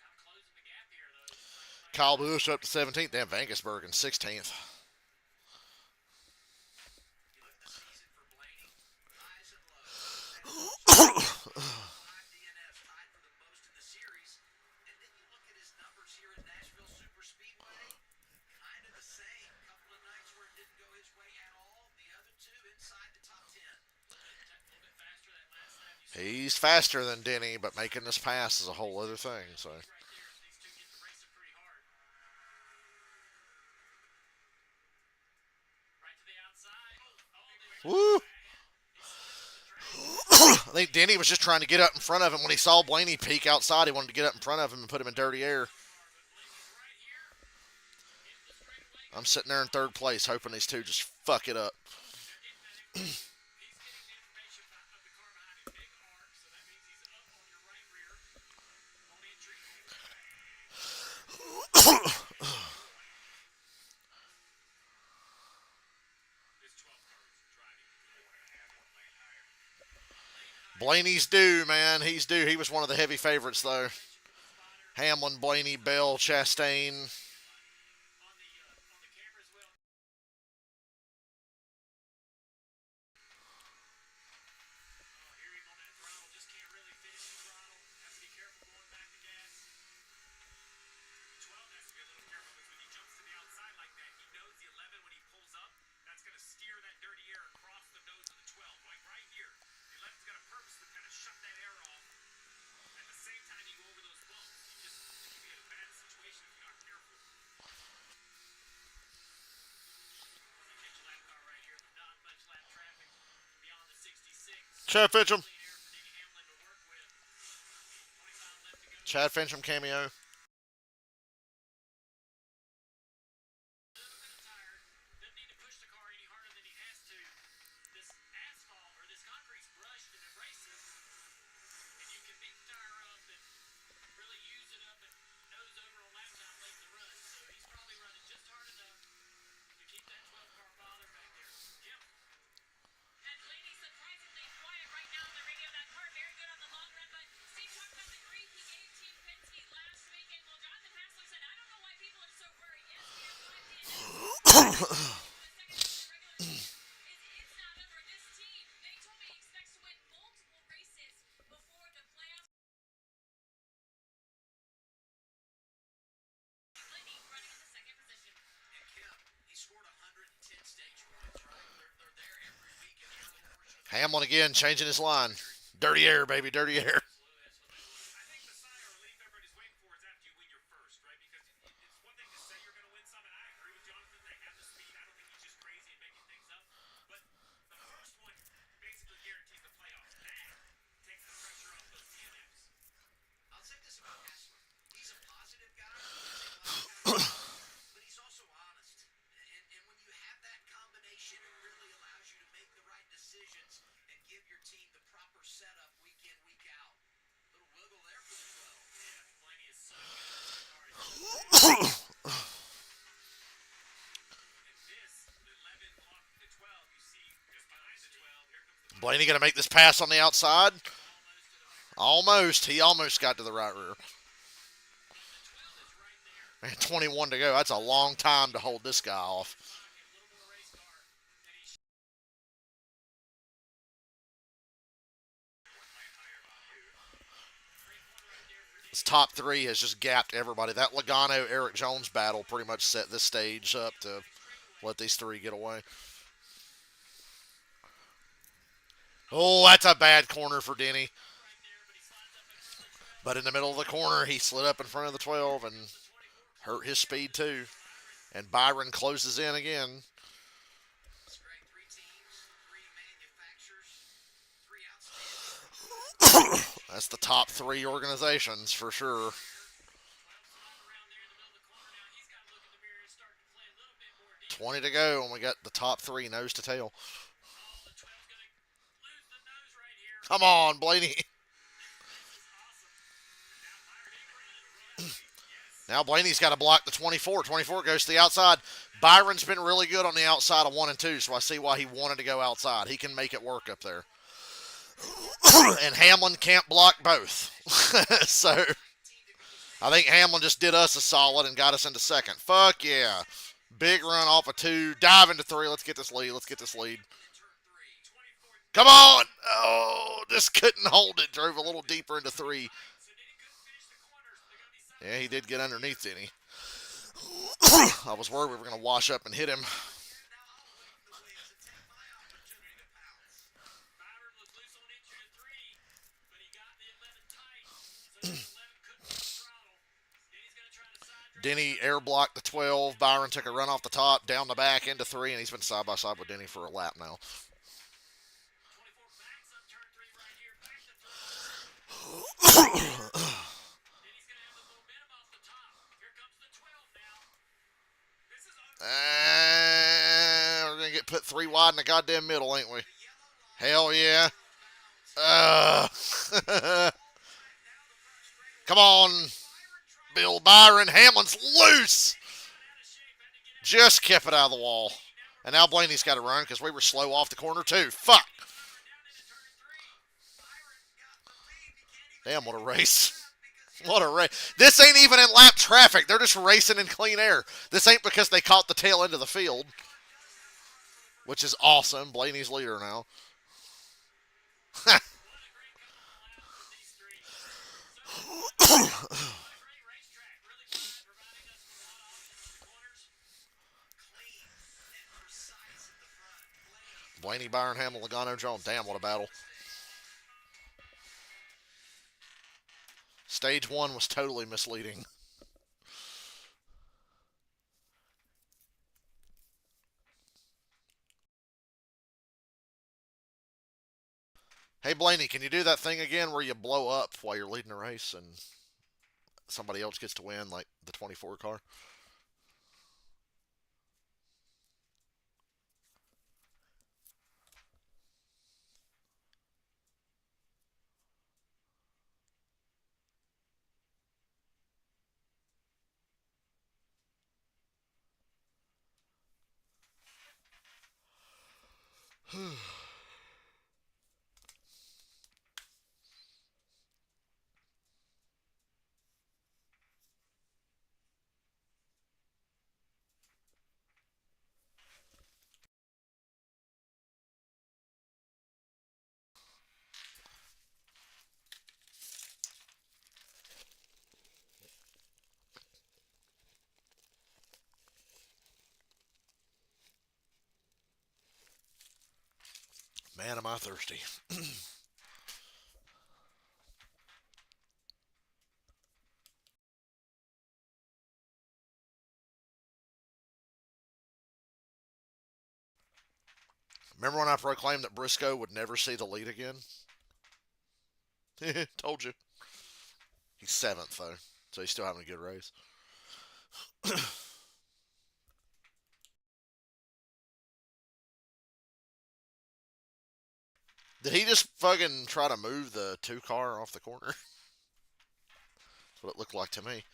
Kind of closing the gap here, though. Kyle Busch up to 17th. Then Vangisberg in 16th. you look at the season for Blaney. Highs and lows. 5 DNFs tied for the most in the series. And then you look at his numbers here at Nashville Super Speedway. Kind of the same. Couple of nights where it didn't go his way at all. The other two inside the top 10. A little bit faster that last lap. You He's faster than Denny, but making this pass is a whole other thing. So right there. These two get to racing pretty hard. Right to the outside. Oh, woo. I think Denny was just trying to get up in front of him when he saw Blaney peek outside. He wanted to get up in front of him and put him in dirty air. I'm sitting there in third place, hoping these two just fuck it up. he's getting the information of the car behind him. Big arc, so that means he's up on your right rear. On entry. This 12 car is driving 4.5 lane higher. Blaney's due, man. He's due. He was one of the heavy favorites, though. Hamlin, Blaney, Bell, Chastain. On the camera as well. Oh, hear him on that throttle. Just can't really finish the throttle. Has to be careful going back to gas. 12 has to be a little careful because when he jumps to the outside like that, he knows the 11 when he pulls up, that's going to steer that dirty air across the nose of the 12. Like right here. The 11's going to purposely kind of shut that air off. At the same time you go over those bumps, you can be in a bad situation if you're not careful. Catch a lap car right here, but not much lap traffic beyond the 66. Chad Fincham. Clean air for Denny Hamlin to work with. 25 left to go. Chad Fincham cameo. Tired. Doesn't need to push the car any harder than he has to. This asphalt or this concrete's brushed and abrasive, and you can beat the tire up and really use it up and nose over on lap time late in the run. So he's probably running just hard enough to keep that 12 car bother back there. Jim. And Blaney surprisingly quiet right now on the radio. That car very good on the long run, but Steve talked about the grief he gave Team Penske last week. And well, Jonathan Hassler said, I don't know why people are so worried. Yes, we have 5 DNFs. It's not over. This team, they told me he expects to win multiple races before the playoffs. Blaney running in the second position. And Kim, he scored 110 stage points, right? They're there every week in the early portion of Hamlin again, changing his line. Dirty air, baby, dirty air. I think the sigh of relief everybody's waiting for is after you win your first, right? Because it's one thing to say you're going to win some, and I agree with Jonathan. They Blaney going to make this pass on the outside? Almost. He almost got to the right rear. Man, 21 to go. That's a long time to hold this guy off. This top three has just gapped everybody. That Logano-Eric Jones battle pretty much set this stage up to let these three get away. Oh, that's a bad corner for Denny. But in the middle of the corner, he slid up in front of the 12 and hurt his speed too. And Byron closes in again. That's the top three organizations for sure. 20 to go, and we got the top three nose to tail. Come on, Blaney. Now Blaney's got to block the 24. 24 goes to the outside. Byron's been really good on the outside of 1 and 2, so I see why he wanted to go outside. He can make it work up there. And Hamlin can't block both. So I think Hamlin just did us a solid and got us into second. Fuck yeah. Big run off of 2. Dive into 3. Let's get this lead. Let's get this lead. Come on. Oh, just couldn't hold it. Drove a little deeper into 3. Yeah, he did get underneath, didn't he? I was worried we were going to wash up and hit him. Denny air blocked the 12. Byron took a run off the top, down the back, into 3, and he's been side by side with Denny for a lap now. We're going to get put 3 wide in the goddamn middle, ain't we? Hell yeah. Come on, Bill Byron. Hamlin's loose. Just kept it out of the wall. And now Blaney's got to run because we were slow off the corner too. Fuck. Damn, what a race. What a race. This ain't even in lap traffic. They're just racing in clean air. This ain't because they caught the tail end of the field, which is awesome. Blaney's leader now. Blaney, Byron, Hamlin, Logano, Jones. Damn, what a battle. Stage 1 was totally misleading. Hey, Blaney, can you do that thing again where you blow up while you're leading a race and somebody else gets to win, like the 24 car? Man, am I thirsty. Remember when I proclaimed that Briscoe would never see the lead again? Told you. He's 7th, though, so he's still having a good race. Did he just fucking try to move the 2 car off the corner? That's what it looked like to me.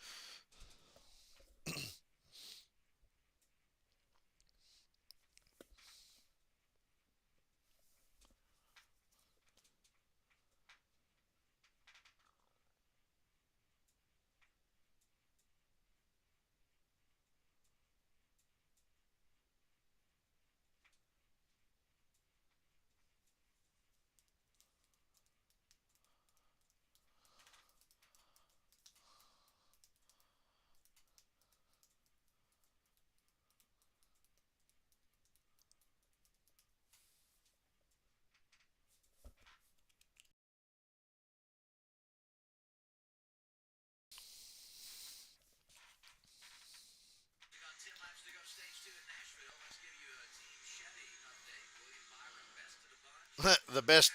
The best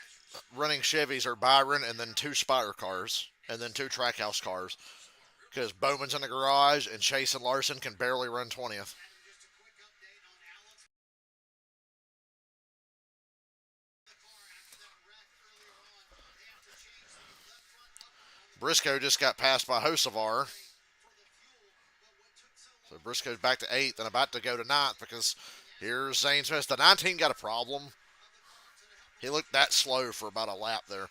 running Chevys are Byron and then two Spire cars and then two Trackhouse cars because Bowman's in the garage and Chase and Larson can barely run 20th. Briscoe just got passed by Hosevar. So Briscoe's back to 8th and about to go to ninth because here's Zane Smith. The 19 got a problem. He looked that slow for about a lap there.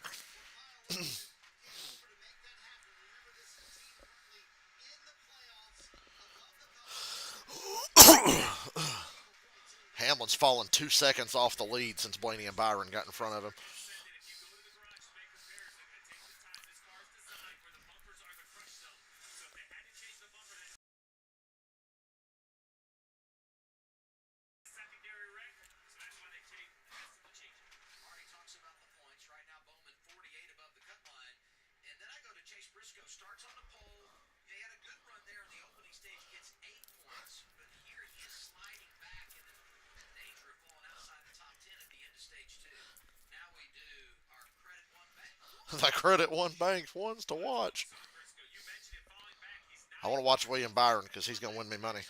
Hamlin's fallen 2 seconds off the lead since Blaney and Byron got in front of him. Marty talks about the points. Right now, Bowman 48 above the cut line. And then I go to Chase Briscoe. Starts on the pole. He had a good run there in the opening stage. Gets 8 points. But here he is sliding back and in danger of falling outside the top 10 at the end of stage 2. Now we do our credit one bank. The Credit One Banks one's to watch. I want to watch William Byron because he's going to win me money.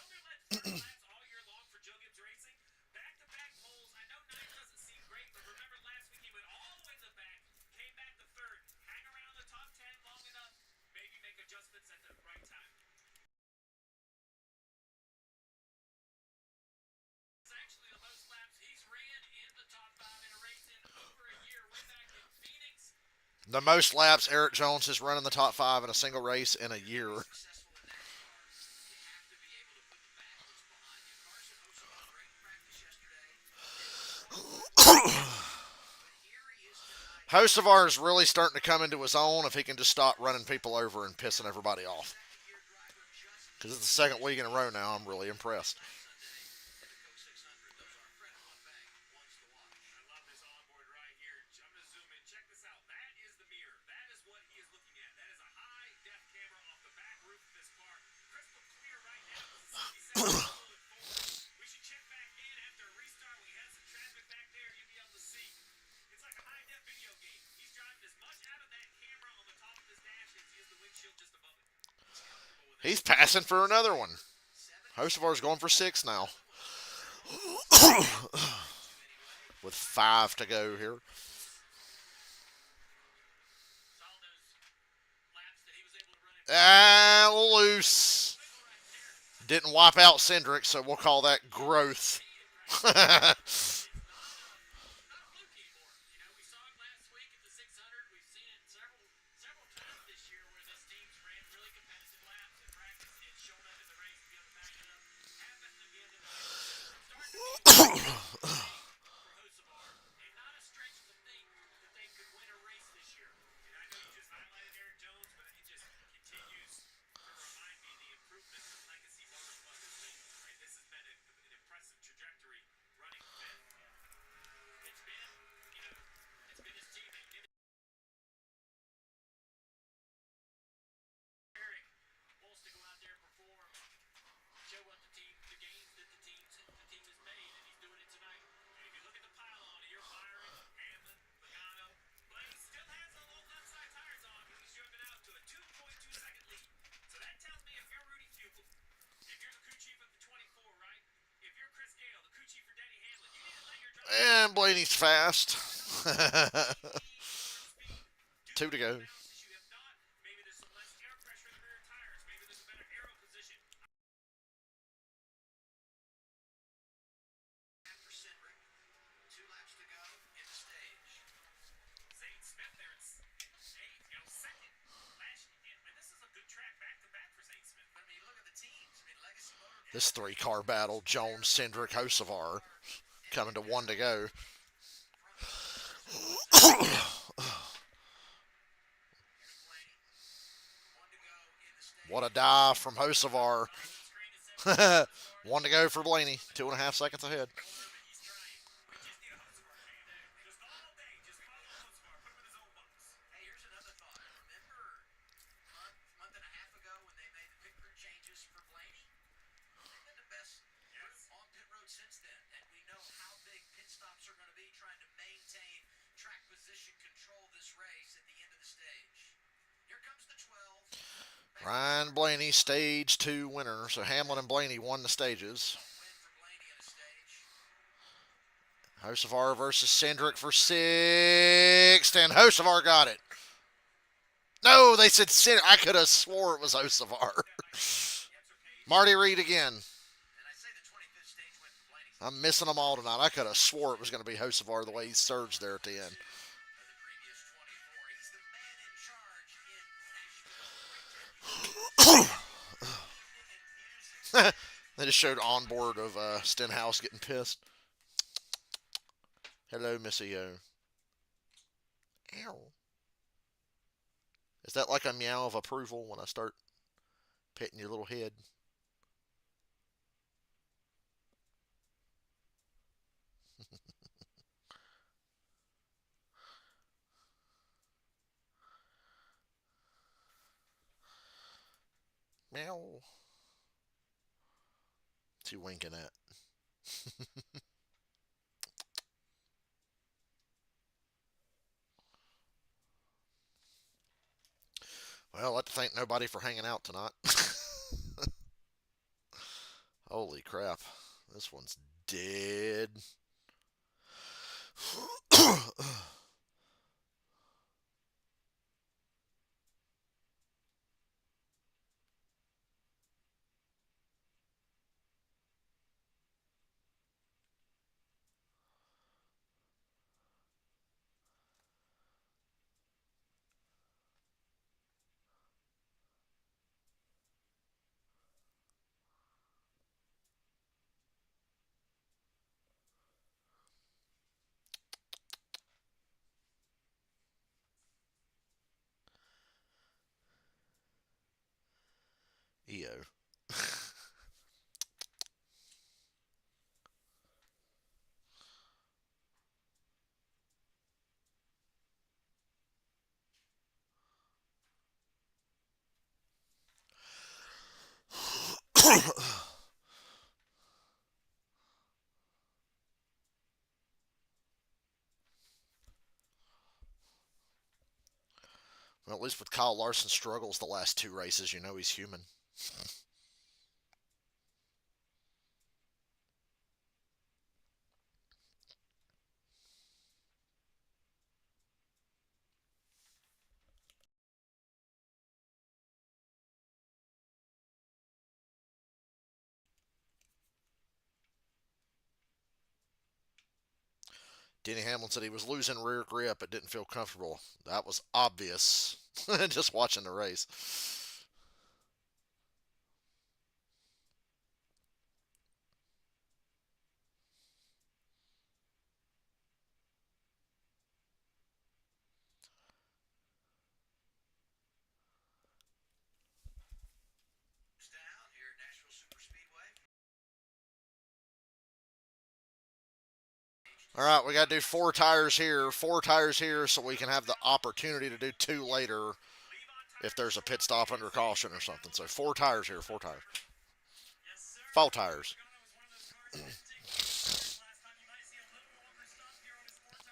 The most laps Eric Jones has run in the top 5 in a single race in a year. Hosevar is really starting to come into his own if he can just stop running people over and pissing everybody off. Because it's the second week in a row now. I'm really impressed. He's passing for another one. Hosevar's going for 6 now. With 5 to go here. Loose. Didn't wipe out Cindric, so we'll call that growth. And Blaney's fast. 2 to go. This 3-car battle, Jones, Cindric, Hosevar, coming to 1 to go. What a dive from Hosevar. 1 to go for Blaney. 2.5 seconds ahead. Since then, and we know how big pit stops are going to be trying to maintain Ryan Blaney, stage 2 winner. So Hamlin and Blaney won the stages. Hocevar versus Cindric for 6th, and Hocevar got it. No, they said Cindric. I could have swore it was Hocevar. Marty Reed again. I'm missing them all tonight. I could have swore it was going to be Hocevar the way he surged there at the end. They just showed onboard of Stenhouse getting pissed. Hello, Missy O. Ow. Is that like a meow of approval when I start petting your little head? Meow. What's he winking at? Well, I'd like to thank nobody for hanging out tonight. Holy crap. This one's dead. EO. Well, at least with Kyle Larson's struggles the last 2 races, you know he's human. Denny Hamlin said he was losing rear grip but didn't feel comfortable. That was obvious just watching the race. Down here at Nashville Superspeedway. All right, we got to do 4 tires here, 4 tires here, so we can have the opportunity to do 2 later if there's a pit stop under caution or something. So 4 tires here, 4 tires. 4 tires.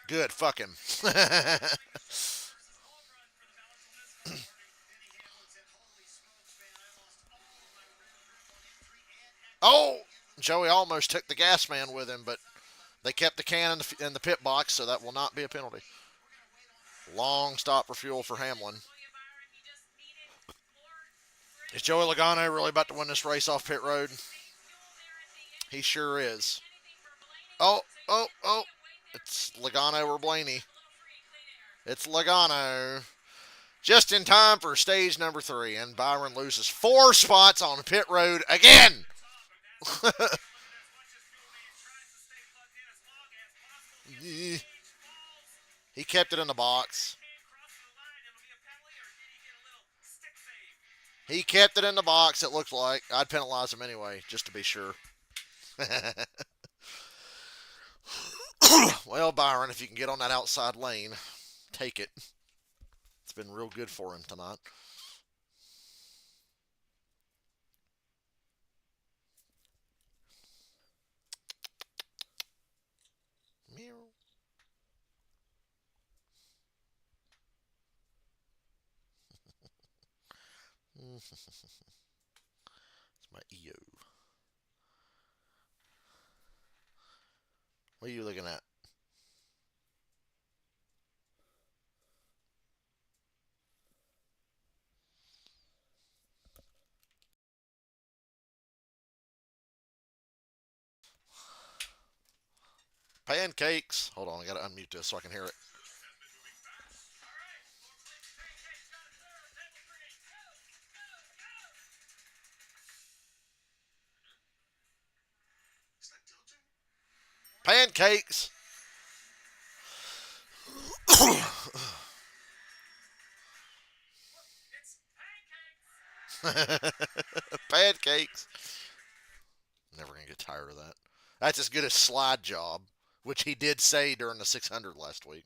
Good, fuck him. Oh, Joey almost took the gas man with him, but they kept the can in the pit box, so that will not be a penalty. Long stop for fuel for Hamlin. Is Joey Logano really about to win this race off pit road? He sure is. Oh. It's Logano or Blaney. It's Logano. Just in time for stage number 3, and Byron loses 4 spots on pit road again. He kept it in the box. He kept it in the box, it looked like. I'd penalize him anyway, just to be sure. Well, Byron, if you can get on that outside lane, take it. It's been real good for him tonight. It's my EO. What are you looking at? Pancakes. Hold on, I gotta unmute this so I can hear it. Pancakes. Pancakes. Never gonna get tired of that. That's as good as slide job, which he did say during the 600 last week.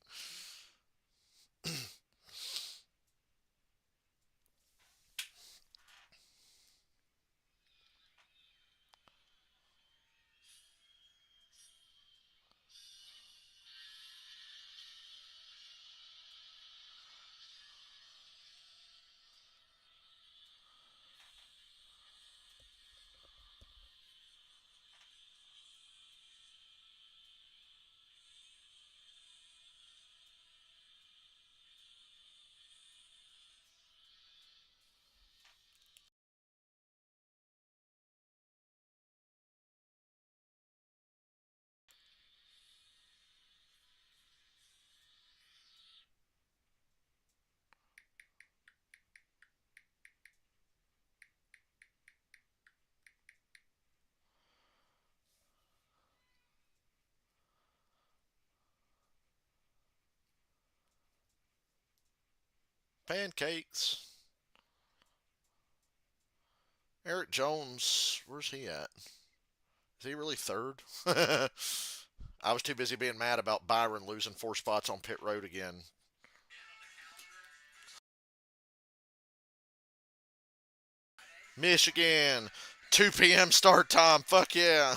Pancakes. Eric Jones, where's he at? Is he really third? I was too busy being mad about Byron losing 4 spots on pit road again. Michigan, 2 p.m. start time. Fuck yeah.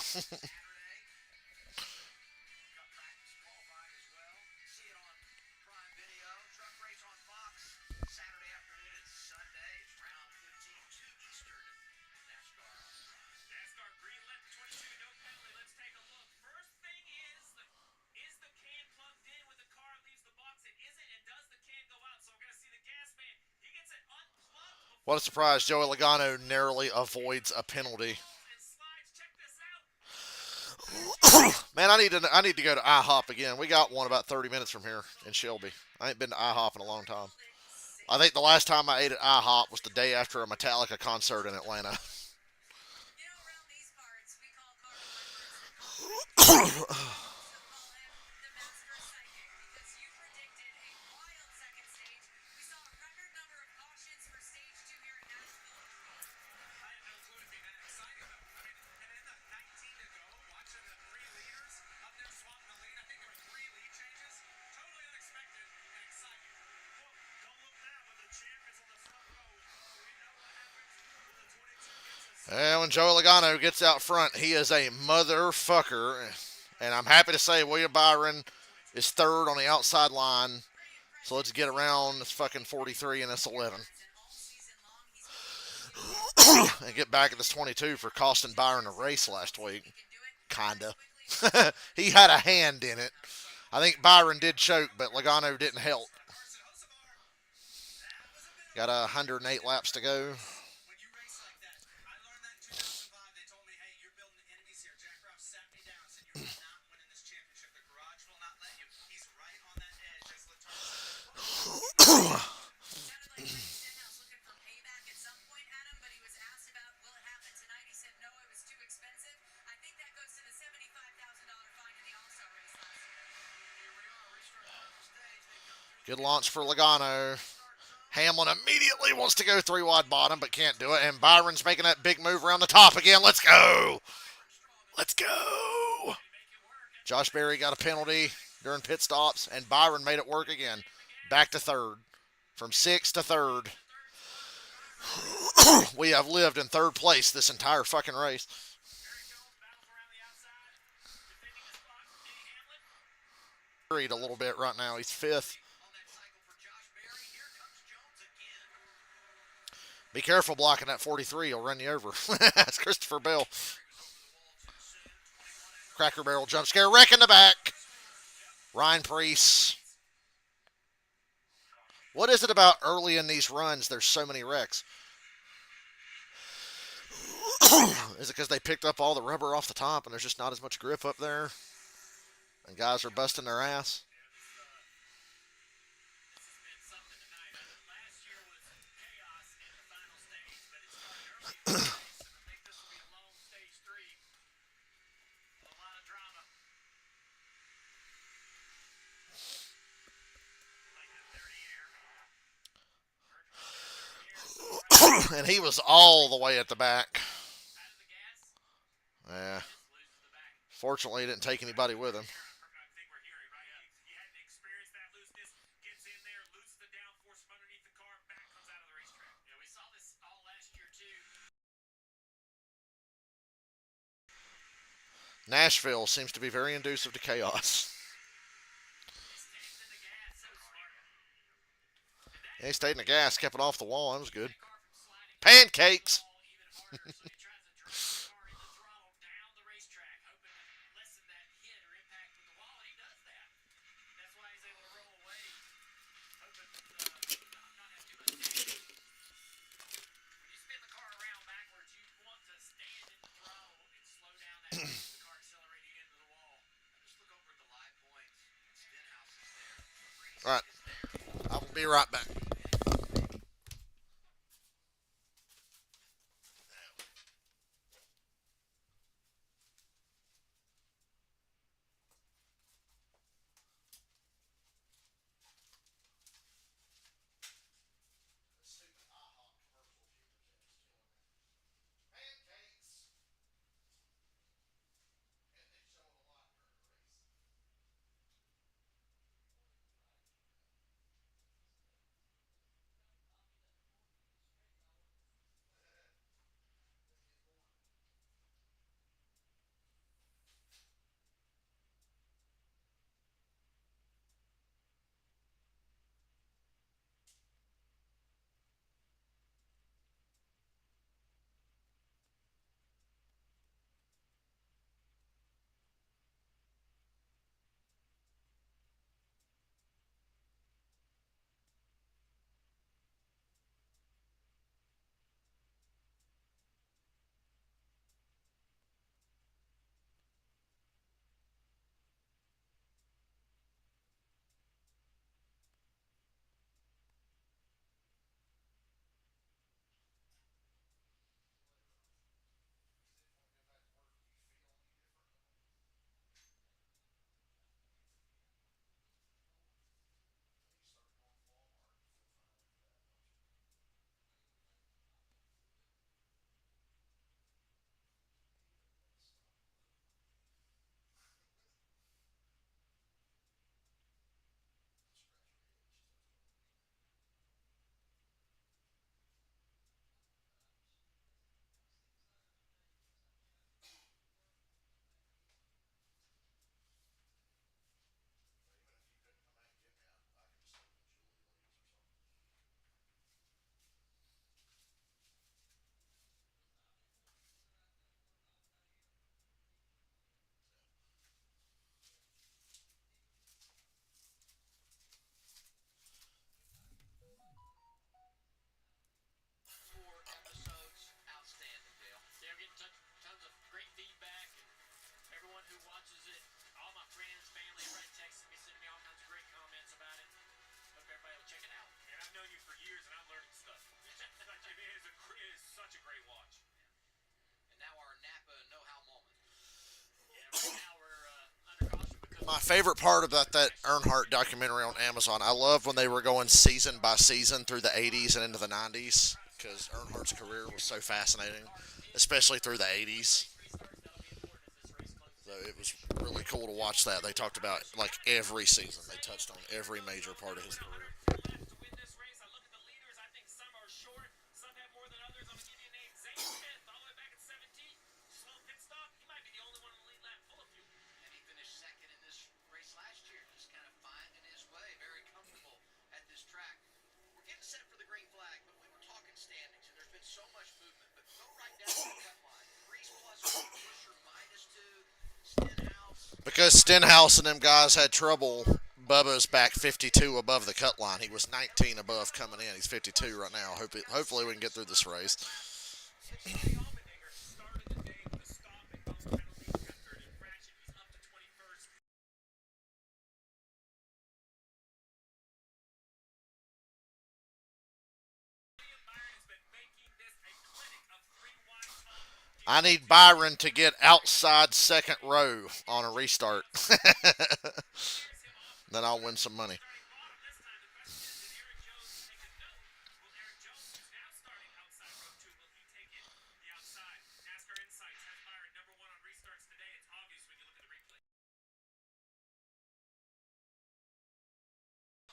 NASCAR greenlit 22, no penalty. Let's take a look. First thing is the can plugged in when the car leaves the box? It isn't, and does the can go out? So we're going to see the gas man. He gets it unplugged before What a surprise. Joey Logano narrowly avoids a penalty. and slides. Check this out. Man, I need to go to IHOP again. We got one about 30 minutes from here in Shelby. I ain't been to IHOP in a long time. I think the last time I ate at IHOP was the day after a Metallica concert in Atlanta. You know, around these parts, we call Carl Edwards so call him the master psychic because you predicted a wild second stage. We saw a record number of cautions for stage 2 here at Nashville. I had no clue it'd be that exciting, though. I mean, and in the 19 to go, watching the 3 leaders up there swapping the lead, I think there were 3 lead changes. Totally unexpected and exciting. Well, don't look now, but the champ is on the front row. We know what happens when the 22 gets a And when Joey Logano gets out front, he is a motherfucker. And I'm happy to say William Byron is third on the outside line. So let's get around this fucking 43 and this 11. And all season long, he's And get back at this 22 for costing Byron a race last week. can do it. Kinda. He had a hand in it. I think Byron did choke, but Logano didn't help. Got 108 laps to go. When you race like that, I learned that in 2005. They told me, hey, you're building enemies here. Jack Rouse sat me down and said, you're not winning this championship. The garage will not let you. He's right on that edge as Latour. Sounded like Ricky Stenhouse looking for payback at some point, Adam, but he was asked about will it happen tonight. He said no, it was too expensive. I think that goes to the $75,000 fine in the All-Star race last year. Good launch for Logano. Hamlin immediately wants to go 3 wide bottom, but can't do it. And Byron's making that big move around the top again. Let's go. Let's go. Josh Berry got a penalty during pit stops, and Byron made it work again. Back to third. From 6th to 3rd. We have lived in 3rd place this entire fucking race. Worried a little bit right now. He's 5th. Be careful blocking that 43. He'll run you over. That's Christopher Bell. Cracker Barrel jump scare. Wreck in the back. Ryan Priest. What is it about early in these runs? There's so many wrecks. Is it because they picked up all the rubber off the top and there's just not as much grip up there? And guys are busting their ass? And he was all the way at the back. Yeah. Fortunately, he didn't take anybody with him. Nashville seems to be very inducive to chaos. He stayed in the gas, kept it off the wall. That was good. Pancakes. All right. I will be right back. My favorite part about that Earnhardt documentary on Amazon, I love when they were going season by season through the 80s and into the 90s because Earnhardt's career was so fascinating, especially through the 80s. So it was really cool to watch that. They talked about like every season. They touched on every major part of his career. And he finished second in this race last year, just kind of finding his way, very comfortable at this track. We're getting set for the green flag, but we were talking standings, and there's Because Stenhouse and them guys had trouble. Bubba's back 52 above the cut line. He was 19 above coming in. He's 52 right now. Hopefully we can get through this race. Scotty Allmendinger started the day with a stop and goes penalty after an infraction. He's up to 21st. William Byron has been making this a clinic of three wide top. I need Byron to get outside second row on a restart. Then I'll win some money. Starting bottom this time. The question is, did Eric Jones take a note? Will Eric Jones, who's now starting outside row two, will he take it the outside? NASCAR Insights has Byron number one on restarts today. It's obvious when you look at the replay.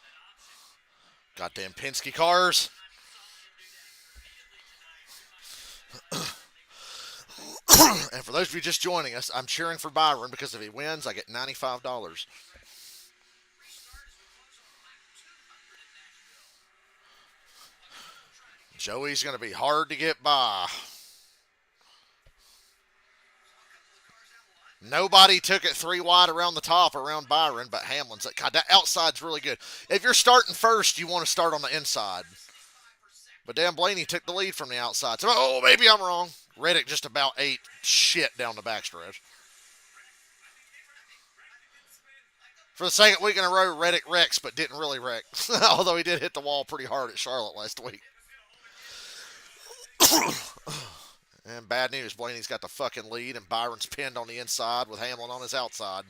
That option. Goddamn Penske cars. And for those of you just joining us, I'm cheering for Byron because if he wins, I get $95. Joey's going to be hard to get by. Nobody took it three wide around the top around Byron, but Hamlin's like, God, that outside's really good. If you're starting first, you want to start on the inside. But Dan Blaney took the lead from the outside. So, oh, maybe I'm wrong. Reddick just about ate shit down the backstretch. For the second week in a row, Reddick wrecks, but didn't really wreck. Although he did hit the wall pretty hard at Charlotte last week. And bad news, Blaney's got the fucking lead, and Byron's pinned on the inside with Hamlin on his outside.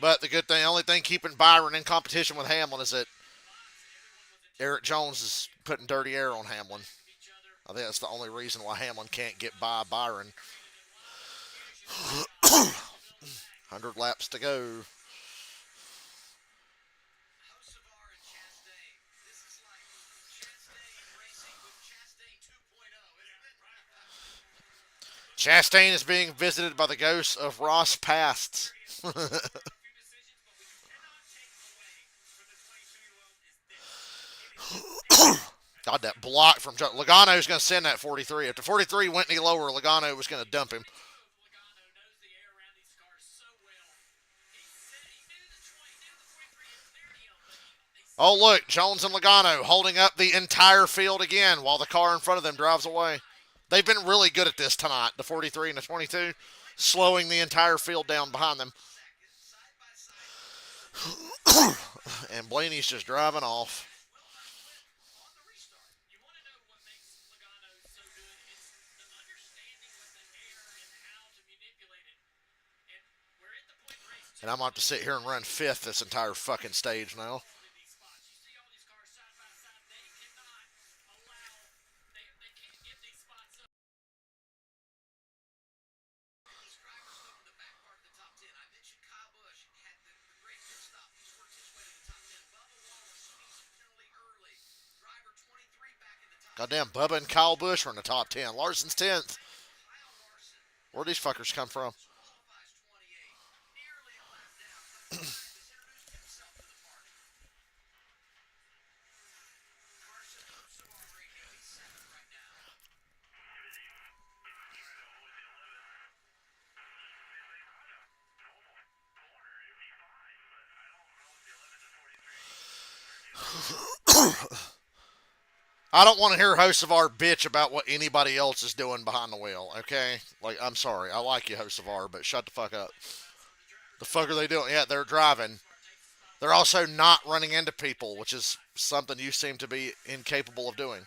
But the good thing, the only thing keeping Byron in competition with Hamlin is that Eric Jones is putting dirty air on Hamlin. I think that's the only reason why Hamlin can't get by Byron. 100 laps to go. Chastain is being visited by the ghost of Ross Past. God, that block from Logano's going to send that 43. If the 43 went any lower, Logano was going to dump him. Oh, look, Jones and Logano holding up the entire field again while the car in front of them drives away. They've been really good at this tonight, the 43 and the 22, slowing the entire field down behind them. And Blaney's just driving off. And I'm going to have to sit here and run fifth this entire fucking stage now. Goddamn, Bubba and Kyle Busch are in the top 10. Larson's 10th. Where'd these fuckers come from? I don't want to hear Hocevar bitch about what anybody else is doing behind the wheel, okay? Like, I'm sorry. I like you, Hocevar, but shut the fuck up. The fuck are they doing? Yeah, they're driving. They're also not running into people, which is something you seem to be incapable of doing.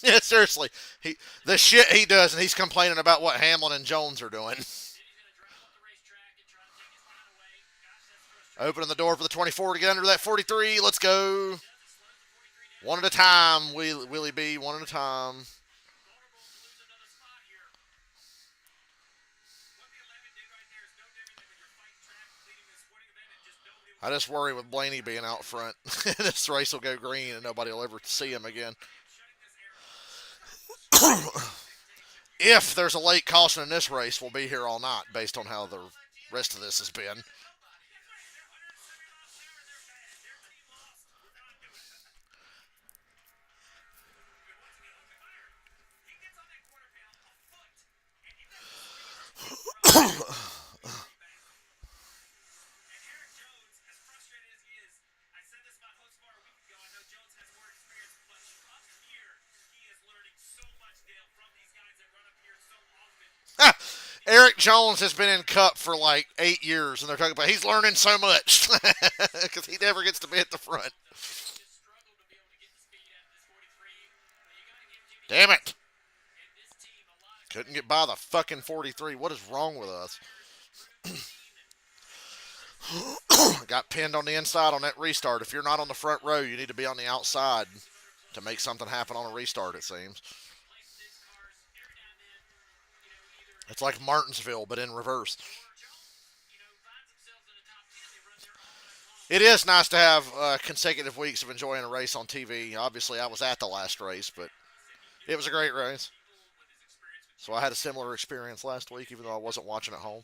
Yeah, seriously. The shit he does, and he's complaining about what Hamlin and Jones are doing. Opening the door for the 24 to get under that 43. Let's go. One at a time, Willie B. One at a time. I just worry with Blaney being out front. This race will go green and nobody will ever see him again. If there's a late caution in this race, we'll be here all night based on how the rest of this has been. Eric Jones has been in Cup for like 8 years, and they're talking about he's learning so much because he never gets to be at the front. Damn it! Couldn't get by the fucking 43. What is wrong with us? Got pinned on the inside on that restart. If you're not on the front row, you need to be on the outside to make something happen on a restart, it seems. It's like Martinsville, but in reverse. It is nice to have consecutive weeks of enjoying a race on TV. Obviously, I was at the last race, but it was a great race. So I had a similar experience last week, even though I wasn't watching at home.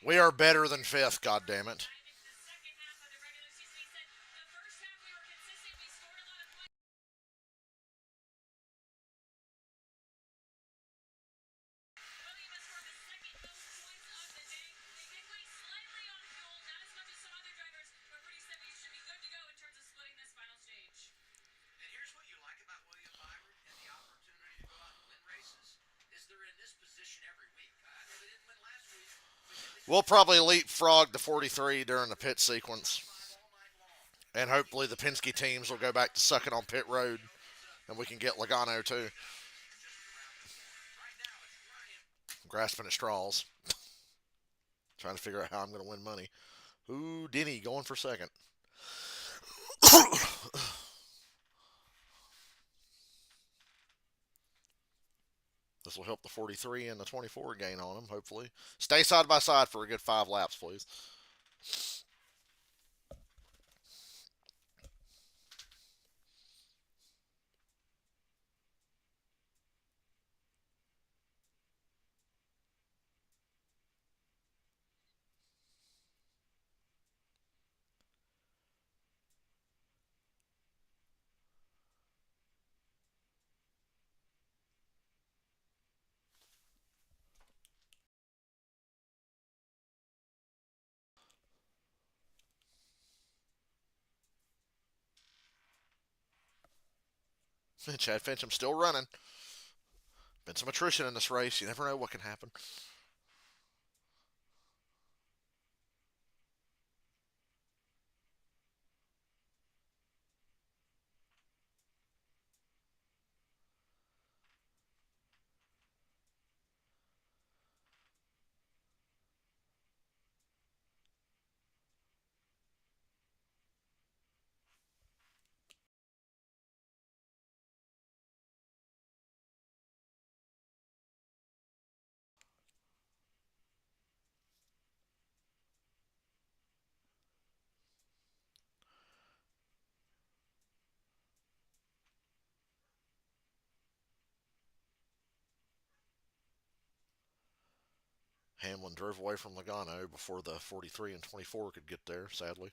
We are better than fifth, goddammit. We'll probably leapfrog the 43 during the pit sequence. And hopefully the Penske teams will go back to sucking on pit road and we can get Logano too. Grasping at straws. Trying to figure out how I'm going to win money. Ooh, Denny going for second. This will help the 43 and the 24 gain on them, hopefully. Stay side by side for a good 5 laps, please. Chad Fincham still running. Been some attrition in this race. You never know what can happen. Hamlin drove away from Logano before the 43 and 24 could get there, sadly.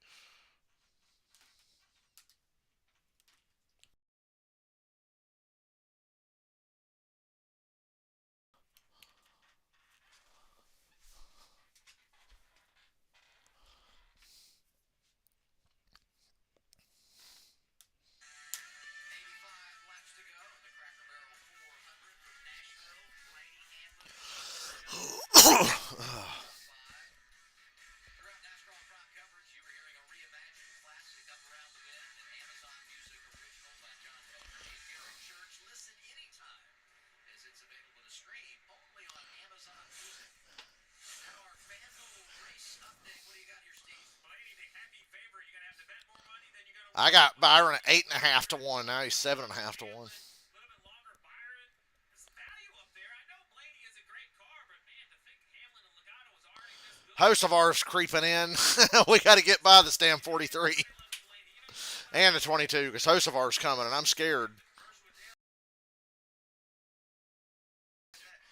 I got Byron at 8.5 to 1. Now he's 7.5 to 1. A little bit longer, Byron. There's value up there. I know Blaney is a great car, but man, to think Hamlin and Logano was already this good. Host of ours creeping in. We got to get by the damn 43 and the 22 because host of ours coming, and I'm scared.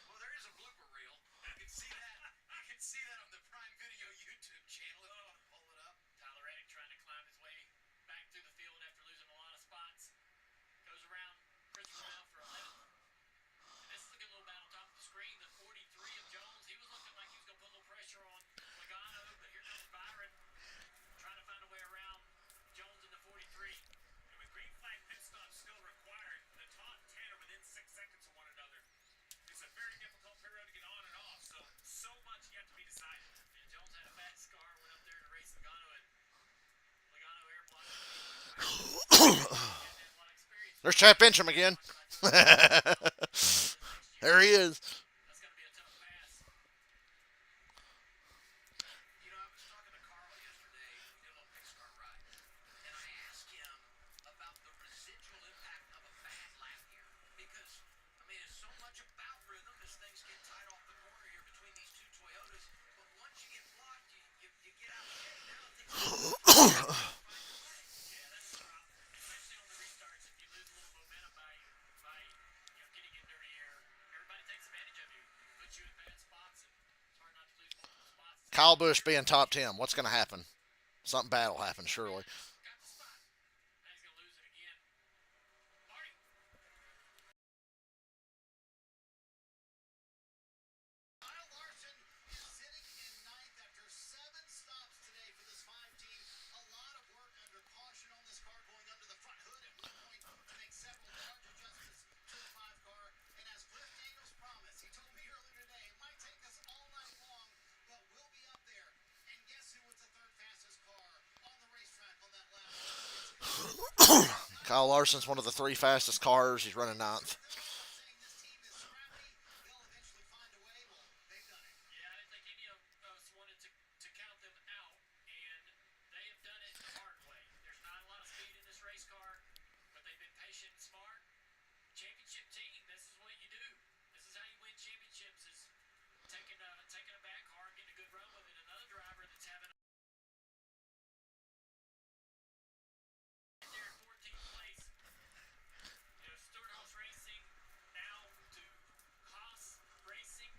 Well, there is a blooper reel. You can see that. You can see that on the Prime Video YouTube channel. If you want to pull it up. Tyler Reddick trying to climb his way back through the field after losing a lot of spots. Goes around Christopher Bell for 11th. And this is a good little battle top of the screen. The 43 of Jones. He was looking like he was going to put a little pressure on Logano, but here comes Byron trying to find a way around Jones in the 43. And with green flag pit stops still required, the top 10 are within 6 seconds of one another. It's a very difficult period to get on and off, so much yet to be decided. And Jones had a bad scar, went up there to race Logano, and Logano air blocked. There's Chad Bencham again. There he is. That's going to be a tough pass. You know, I was talking to Carl yesterday. We did a little pick car ride, and I asked him about the residual impact of a bad lap here because I mean, it's so much about rhythm as things get tight off the corner here between these two Toyotas. But once you get blocked, you get out of shape. Now it takes. Yeah, that's the problem. Especially on the restarts, if you lose a little momentum by getting in dirty air, everybody takes advantage of you, puts you in bad spots, and it's hard not to lose multiple spots. Kyle Busch being top 10. What's going to happen? Something bad will happen, surely. Got the spot. Now he's going to lose it again. Marty. Kyle Larson is sitting in ninth after 7 stops today for this 5-team. A lot of work under caution on this car going under the front hood at one point to make several large adjustments to the 5 car. And as Cliff Daniels promised, he told me earlier today, it might take us all night long, but we'll be up there. And guess who was the third fastest car on the racetrack on that last lap? Kyle Larson's one of the 3 fastest cars. He's running 9th. Saying this team is scrappy, they'll eventually find a way. Well, they've done it. Yeah, I didn't think any of us wanted to count them out, and they have done it the hard way. There's not a lot of speed in this race car, but they've been patient and smart. Championship team, this is what you do. This is how you win championships, is taking a bad car and getting a good run with it. Another driver that's having there in 14th place. You know, Stewart Haas Racing now to Haas Racing.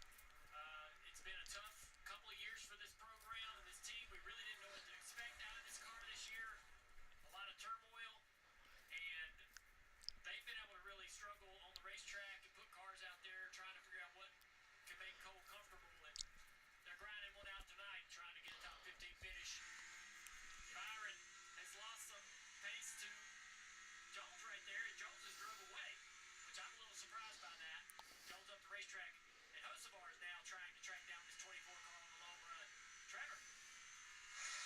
It's been a tough couple of years for this program and this team. We really didn't know what to expect out of this car this year. A lot of turmoil, and they've been able to really struggle on the racetrack and put cars out there trying to figure out what can make Cole comfortable. And they're grinding one out tonight, trying to get a top 15 finish. Byron has lost some pace to Jones right there, and Jones has drove away, which I'm a little surprised by that. Jones up the racetrack, and Hocevar is now trying to track down this 24 car on the long run. Trevor.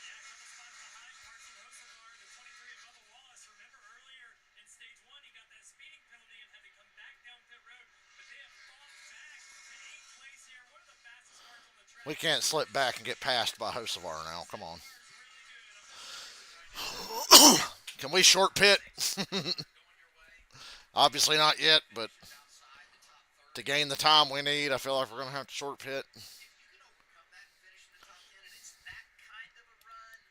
Yeah, a couple spots behind Carson Hocevar, the 23 of Bubba Wallace. Remember earlier in stage 1, he got that speeding penalty and had to come back down pit road, but they have fought back to 8th place here. One of the fastest cars on the track. We can't slip back and get passed by Hocevar now. Come on. Can we short pit? Obviously not yet, but to gain the time we need, I feel like we're going to have to short pit. If you can overcome that and finish in the top 10, and it's that kind of a run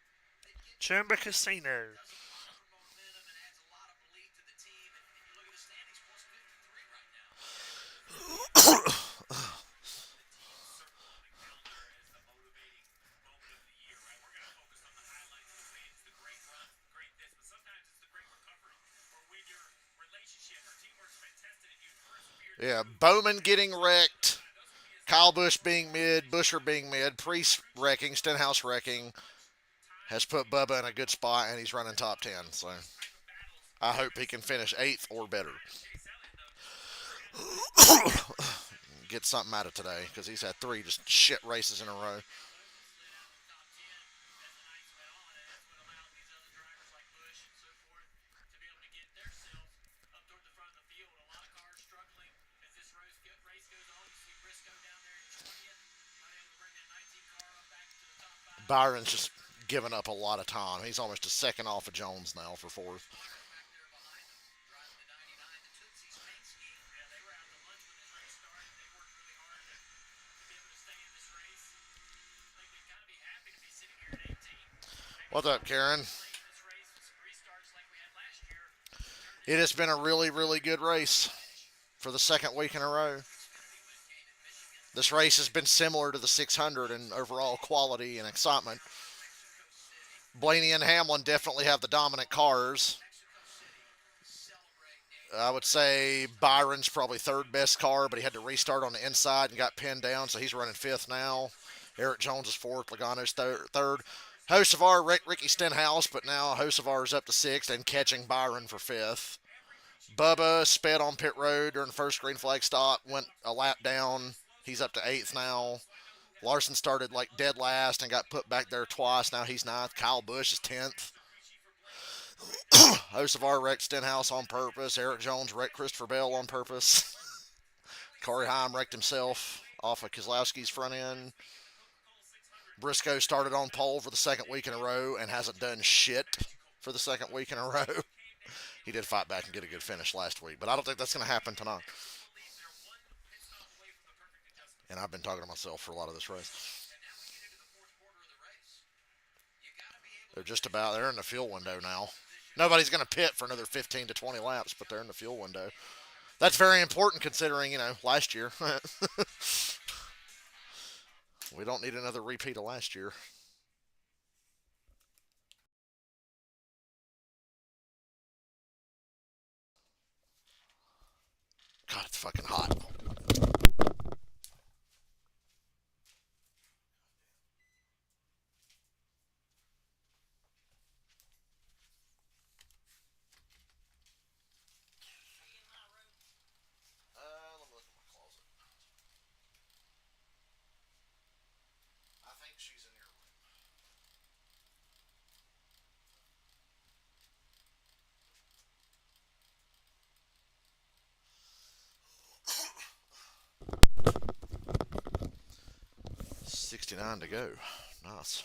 that gets Chumba Casino. doesn't offer momentum and adds a lot of belief to the team. And you look at the standings, plus 53 right now. The team circle on the calendar as the motivating moment of the year, right? We're going to focus on the highlights, the wins, the great run, great this, but sometimes it's the great recovery, or when your relationship or teamwork's been tested and you persevere. Yeah, Bowman getting wrecked. Kyle Busch being mid, Busher being mid, Priest wrecking, Stenhouse wrecking, has put Bubba in a good spot, and he's running top 10. So I hope he can finish 8th or better. Get something out of today, because he's had 3 just shit races in a row. Byron's just giving up a lot of time. He's almost a second off of Jones now for fourth. What's up, Karen? It has been a really, really good race for the second week in a row. This race has been similar to the 600 in overall quality and excitement. Blaney and Hamlin definitely have the dominant cars. I would say Byron's probably third best car, but he had to restart on the inside and got pinned down, so he's running fifth now. Eric Jones is fourth, Logano's third. Hocevar wrecked Ricky Stenhouse, but now Hocevar is up to sixth and catching Byron for fifth. Bubba sped on pit road during the first green flag stop, went a lap down. He's up to eighth now. Larson started like dead last and got put back there twice. Now he's ninth. Kyle Busch is 10th. Hocevar wrecked Stenhouse on purpose. Eric Jones wrecked Christopher Bell on purpose. Corey Heim wrecked himself off of Keselowski's front end. Briscoe started on pole for the second week in a row and hasn't done shit for the second week in a row. He did fight back and get a good finish last week, but I don't think that's going to happen tonight. And I've been talking to myself for a lot of this race. They're in the fuel window now. Nobody's going to pit for another 15 to 20 laps, but they're in the fuel window. That's very important considering, last year. We don't need another repeat of last year. God, it's fucking hot. Let me look in my closet. I think she's in your room. $69 to go. Nice.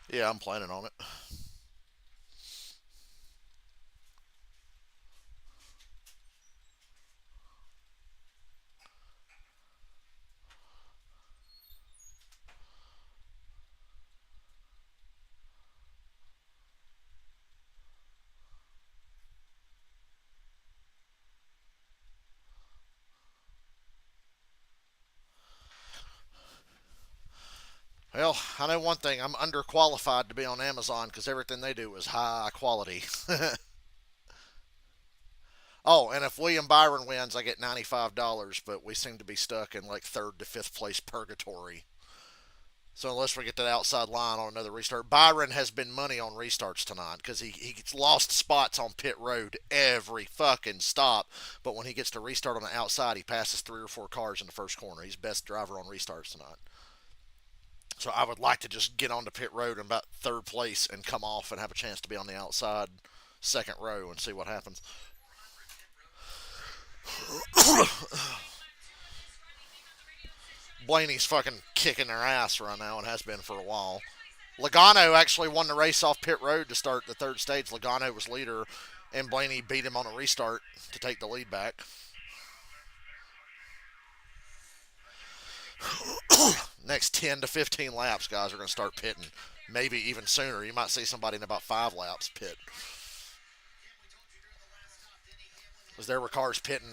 Yeah, I'm planning on it. Well, I know one thing. I'm underqualified to be on Amazon because everything they do is high quality. Oh, and if William Byron wins, I get $95, but we seem to be stuck in like third to fifth place purgatory. So unless we get that outside line on another restart, Byron has been money on restarts tonight because he lost spots on pit road every fucking stop. But when he gets to restart on the outside, he passes 3 or 4 cars in the first corner. He's best driver on restarts tonight. So I would like to just get onto pit road in about third place and come off and have a chance to be on the outside second row and see what happens. Blaney's fucking kicking their ass right now and has been for a while. Logano actually won the race off pit road to start the third stage. Logano was leader, and Blaney beat him on a restart to take the lead back. Next 10 to 15 laps, guys are going to start pitting. Maybe even sooner. You might see somebody in about 5 laps pit. Because there were cars pitting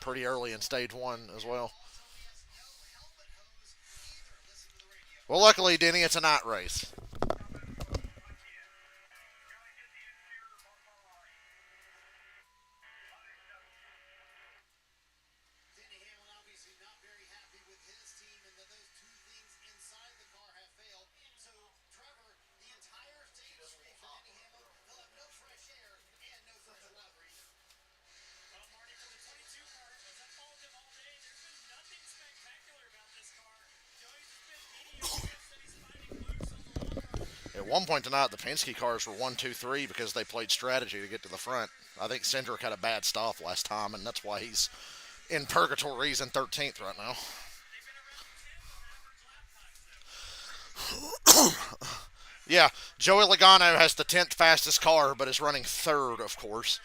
pretty early in stage 1 as well. Well, luckily, Denny, it's a night race. At one point tonight, the Penske cars were 1, 2, 3 because they played strategy to get to the front. I think Cindric had a bad stop last time, and that's why he's in purgatory. He's in 13th right now. Yeah, Joey Logano has the 10th fastest car, but is running third, of course.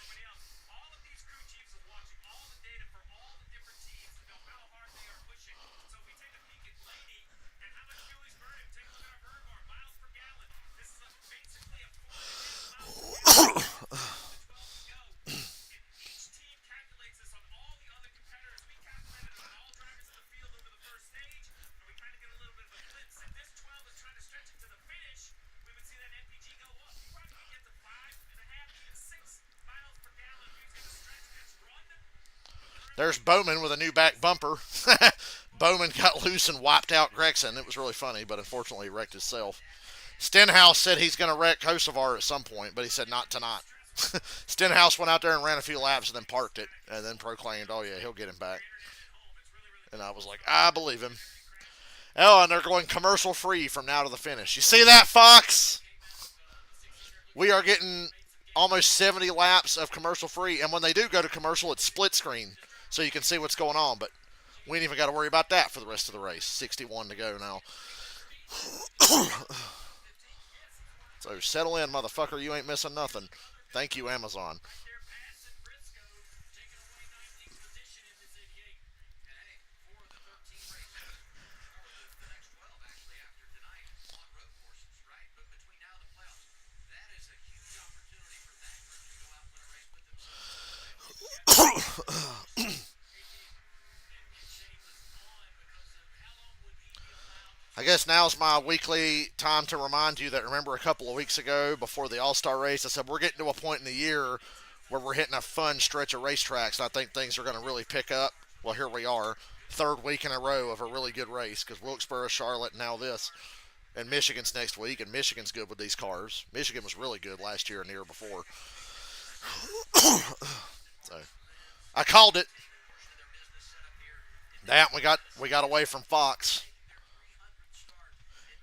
All of these crew chiefs are watching all the data for all the different teams to know how hard they are pushing. So if we take a peek at Blaney and how much fuel he's burning, take a look at our burn bar, miles per gallon. This is basically a 4.5 miles per gallon. 12 to go. And each team calculates this on all the other competitors. We calculated it on all drivers in the field over the first stage, and we kind of get a little bit of a glimpse. If this 12 is trying to stretch it to the finish, we would see that MPG go up. You probably could get to 5.5, even 6 miles per gallon if he's going to stretch this run. There's Bowman with a new back bumper. Bowman got loose and wiped out Gregson. It was really funny, but unfortunately he wrecked himself. Stenhouse said he's going to wreck Hocevar at some point, but he said not tonight. Stenhouse went out there and ran a few laps and then parked it and then proclaimed, oh yeah, he'll get him back. And I was like, I believe him. Oh, and they're going commercial free from now to the finish. You see that, Fox? We are getting almost 70 laps of commercial free, and when they do go to commercial, it's split screen, so you can see what's going on, but we ain't even got to worry about that for the rest of the race. 61 to go now. So settle in, motherfucker. You ain't missing nothing. Thank you, Amazon. They're passing Briscoe, taking away 19th position in this 88. And hey, 4 of the 13 races, or the next 12 actually after tonight, on road courses, right? But between now and the playoffs, that is a huge opportunity for that group to go out and win a race with themselves. I guess now's my weekly time to remind you that remember a couple of weeks ago before the All-Star race, I said we're getting to a point in the year where we're hitting a fun stretch of racetracks, and I think things are going to really pick up. Well, here we are, third week in a row of a really good race because Wilkesboro, Charlotte, and now this. And Michigan's next week, and Michigan's good with these cars. Michigan was really good last year and the year before. So, I called it. Damn, we got away from Fox.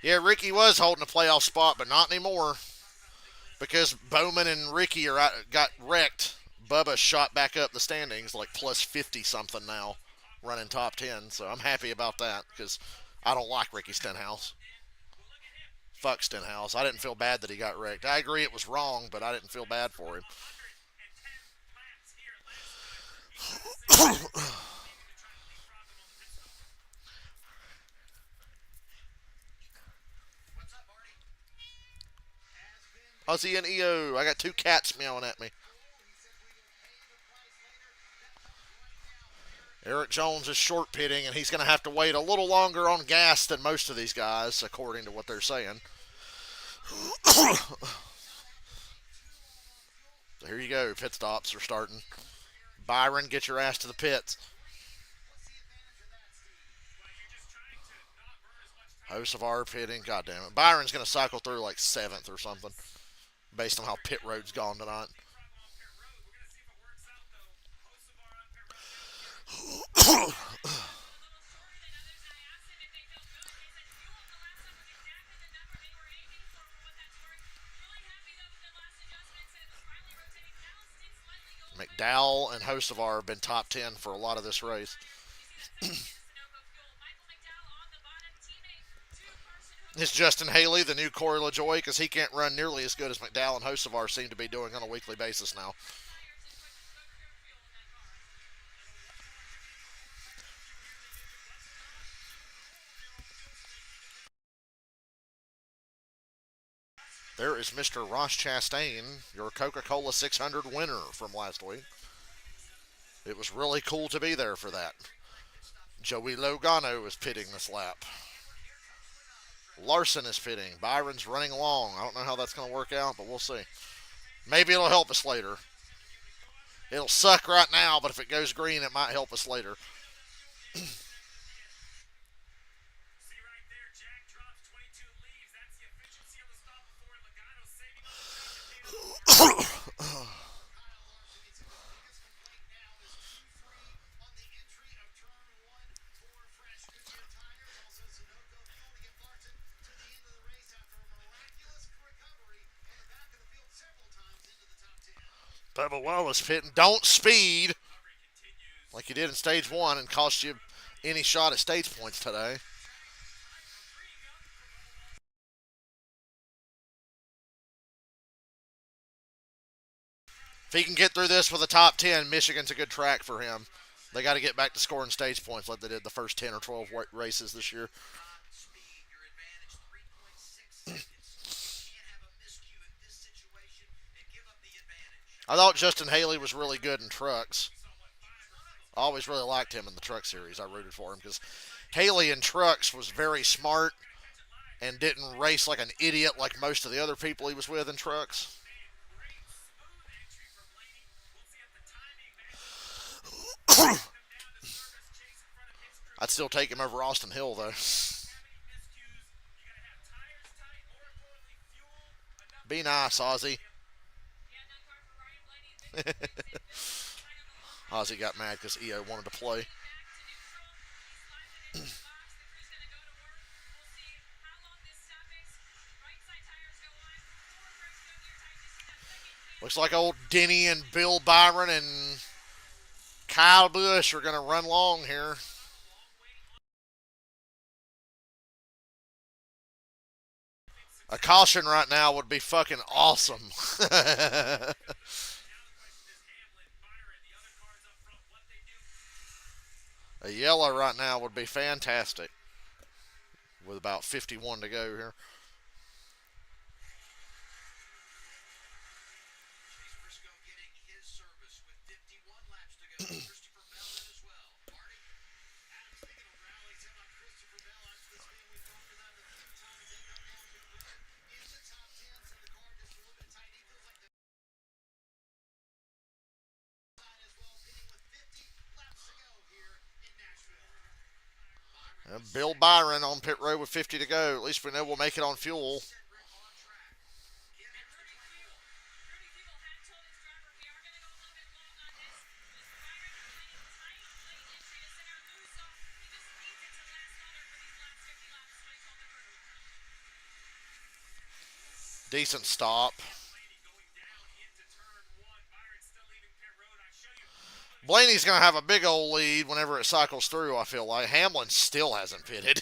Yeah, Ricky was holding a playoff spot, but not anymore. Because Bowman and Ricky got wrecked. Bubba shot back up the standings like plus 50 something now, running top 10. So I'm happy about that because I don't like Ricky Stenhouse. Fuck Stenhouse. I didn't feel bad that he got wrecked. I agree it was wrong, but I didn't feel bad for him. Ozzy and EO. I got two cats meowing at me. Eric Jones is short pitting, and he's going to have to wait a little longer on gas than most of these guys, according to what they're saying. So here you go. Pit stops are starting. Byron, get your ass to the pits. Hocevar pitting. God damn it. Byron's going to cycle through like 7th or something, based on how pit road's gone tonight. McDowell and Hocevar have been top 10 for a lot of this race. Is Justin Haley the new Corey LaJoie? Because he can't run nearly as good as McDowell and Hocevar seem to be doing on a weekly basis now. There is Mr. Ross Chastain, your Coca-Cola 600 winner from last week. It was really cool to be there for that. Joey Logano is pitting this lap. Larson is pitting. Byron's running long. I don't know how that's going to work out, but we'll see. Maybe it'll help us later. It'll suck right now, but if it goes green, it might help us later. Bubba Wallace pitting. Don't speed like you did in stage one and cost you any shot at stage points today. If he can get through this with a top 10, Michigan's a good track for him. They got to get back to scoring stage points like they did the first 10 or 12 races this year. Speed, your advantage, 3.6 seconds. You can't have a miscue in this situation and give up the advantage. I thought Justin Haley was really good in trucks. I always really liked him in the truck series. I rooted for him because Haley in trucks was very smart and didn't race like an idiot like most of the other people he was with in trucks. I'd still take him over Austin Hill, though. Be nice, Ozzy. Ozzy got mad because EO wanted to play. Looks like old Denny and Bill Byron and Kyle Busch are going to run long here. A caution right now would be fucking awesome. A yellow right now would be fantastic. With about 51 to go here. Chase Briscoe getting his service with 51 laps to go. Christopher Bell in as well. Marty? Adam, speaking of rallies, how about Christopher Bell? That's this man we've talked about a few times. They come down to in the top 10, so the car just a little bit tight. He feels like the side as well, pitting with 50 laps to go here in Nashville. Bill Byron on pit road with 50 to go. At least we know we'll make it on fuel. Decent stop. Blaney's going to have a big old lead whenever it cycles through, I feel like. Hamlin still hasn't pitted.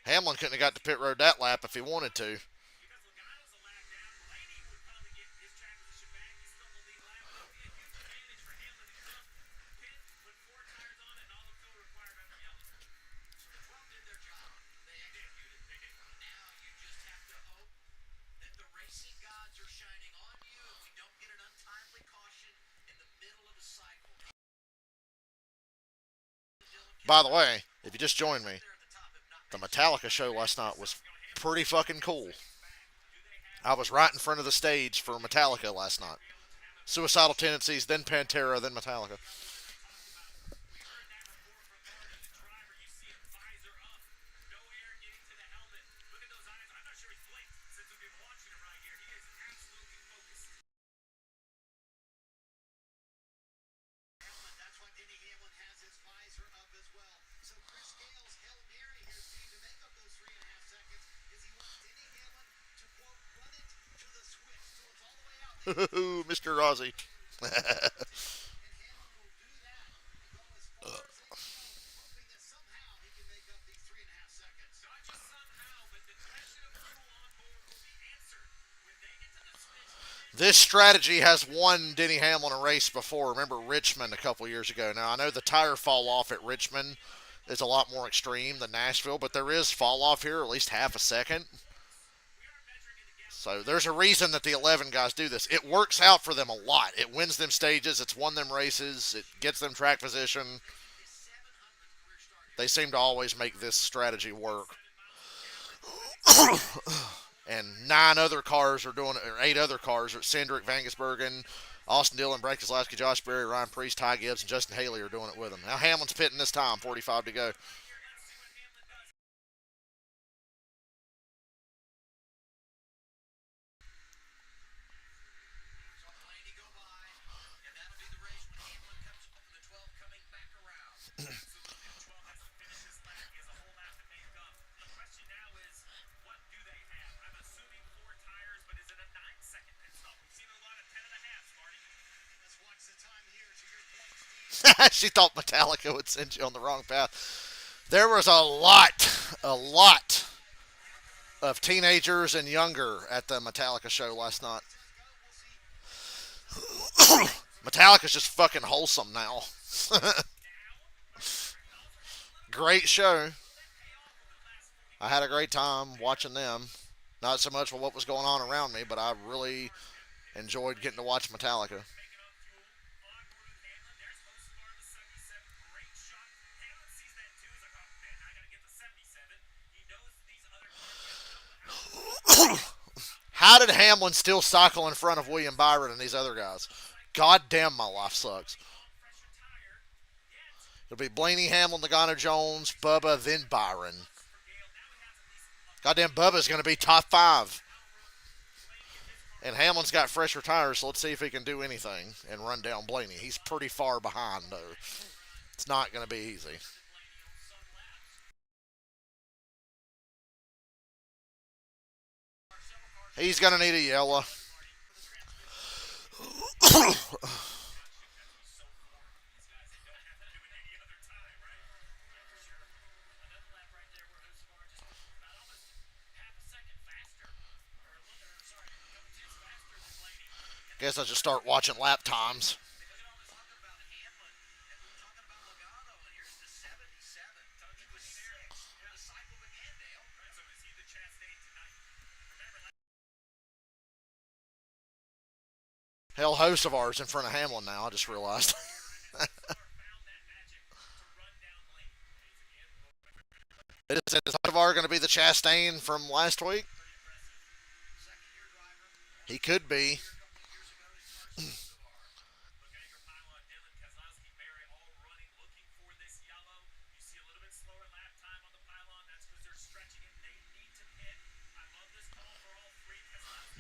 Hamlin couldn't have got to pit road that lap if he wanted to. By the way, if you just joined me, the Metallica show last night was pretty fucking cool. I was right in front of the stage for Metallica last night. Suicidal Tendencies, then Pantera, then Metallica. Mr. Rossi. This strategy has won Denny Hamlin a race before. Remember Richmond a couple years ago. Now, I know the tire fall off at Richmond is a lot more extreme than Nashville, but there is fall off here, at least half a second. So there's a reason that the 11 guys do this. It works out for them a lot. It wins them stages. It's won them races. It gets them track position. They seem to always make this strategy work. And 9 other cars are doing it, or 8 other cars. Cindric, Van Gisbergen, Austin Dillon, Brad Keselowski, Josh Berry, Ryan Preece, Ty Gibbs, and Justin Haley are doing it with him. Now Hamlin's pitting this time, 45 to go. She thought Metallica would send you on the wrong path. There was a lot of teenagers and younger at the Metallica show last night. Metallica's just fucking wholesome now. Great show. I had a great time watching them. Not so much for what was going on around me, but I really enjoyed getting to watch Metallica. How did Hamlin still cycle in front of William Byron and these other guys? God damn, my life sucks. It'll be Blaney, Hamlin, Logano, Jones, Bubba, then Byron. Goddamn, Bubba's going to be top five. And Hamlin's got fresher tires, so let's see if he can do anything and run down Blaney. He's pretty far behind, though. It's not going to be easy. He's going to need a yellow. Guess I should start watching lap times. Hell, host of ours in front of Hamlin now. I just realized. Is host of ours going to be the Chastain from last week? He could be.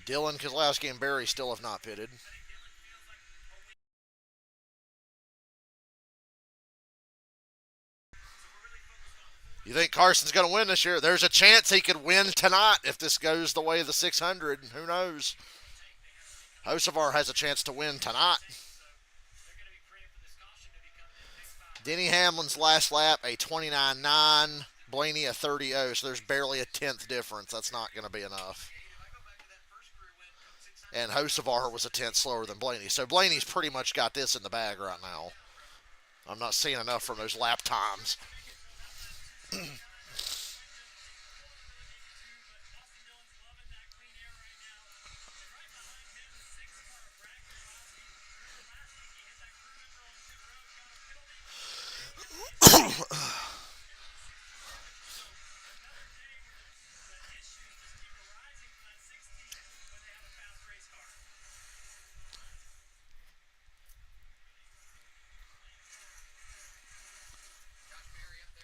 Dylan Kozlowski and Barry still have not pitted. You think Carson's going to win this year? There's a chance he could win tonight if this goes the way of the 600. Who knows? Hocevar has a chance to win tonight. Denny Hamlin's last lap, a 29.9. Blaney, a 30.0. So there's barely a tenth difference. That's not going to be enough. And Hocevar was a tenth slower than Blaney. So Blaney's pretty much got this in the bag right now. I'm not seeing enough from those lap times.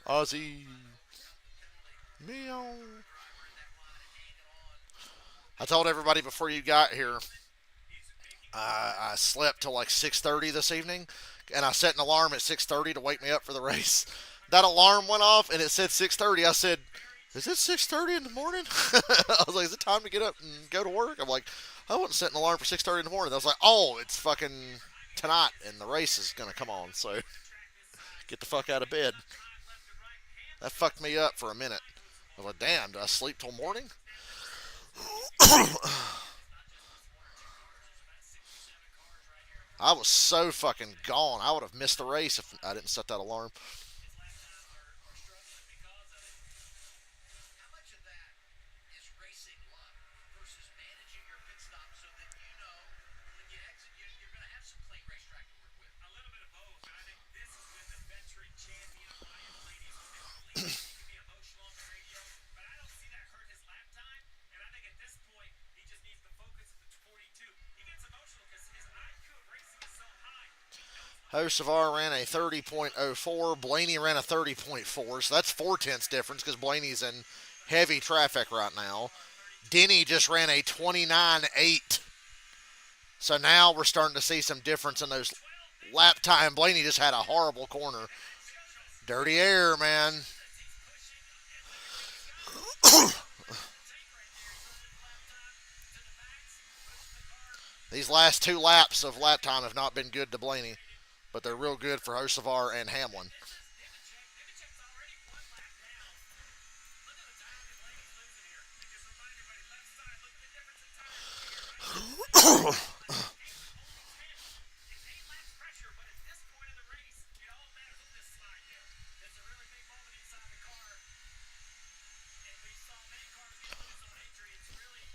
Ozzy. Meow. I told everybody before you got here, I slept till like 6:30 this evening, and I set an alarm at 6:30 to wake me up for the race. That alarm went off, and it said 6:30. I said, "Is it 6:30 in the morning?" I was like, "Is it time to get up and go to work?" I'm like, "I wasn't setting an alarm for 6:30 in the morning." I was like, "Oh, it's fucking tonight, and the race is gonna come on." So get the fuck out of bed. That fucked me up for a minute. I was like, "Damn, did I sleep till morning?" I was so fucking gone. I would have missed the race if I didn't set that alarm. How much of that is racing luck versus managing your pit stop so that you know when you exit, you're going to have some clean racetrack to work with? A little bit of both, and I think this is when the veteran champion Ryan Blaney's when they believe he can be emotional on the radio, but I don't see that hurt his lap time, and I think at this point he just needs to focus at the 42. He gets emotional because his IQ of racing is so high. Hocevar ran a 30.04. Blaney ran a 30.4. So that's 4 tenths difference because Blaney's in heavy traffic right now. Denny just ran a 29.8. So now we're starting to see some difference in those lap time. Blaney just had a horrible corner. Dirty air, man. These last two laps of lap time have not been good to Blaney. but they're real good for Hocevar and Hamlin. Nemechek's already one lap down. Look at the time that Blaney's losing here. And just remind everybody, left side, look at the difference in time here, right? It's 8 laps pressure, but at this point in the race, it all matters with this slide there. It's a really big moment inside the car. And we saw many cars get loose on entry. It's really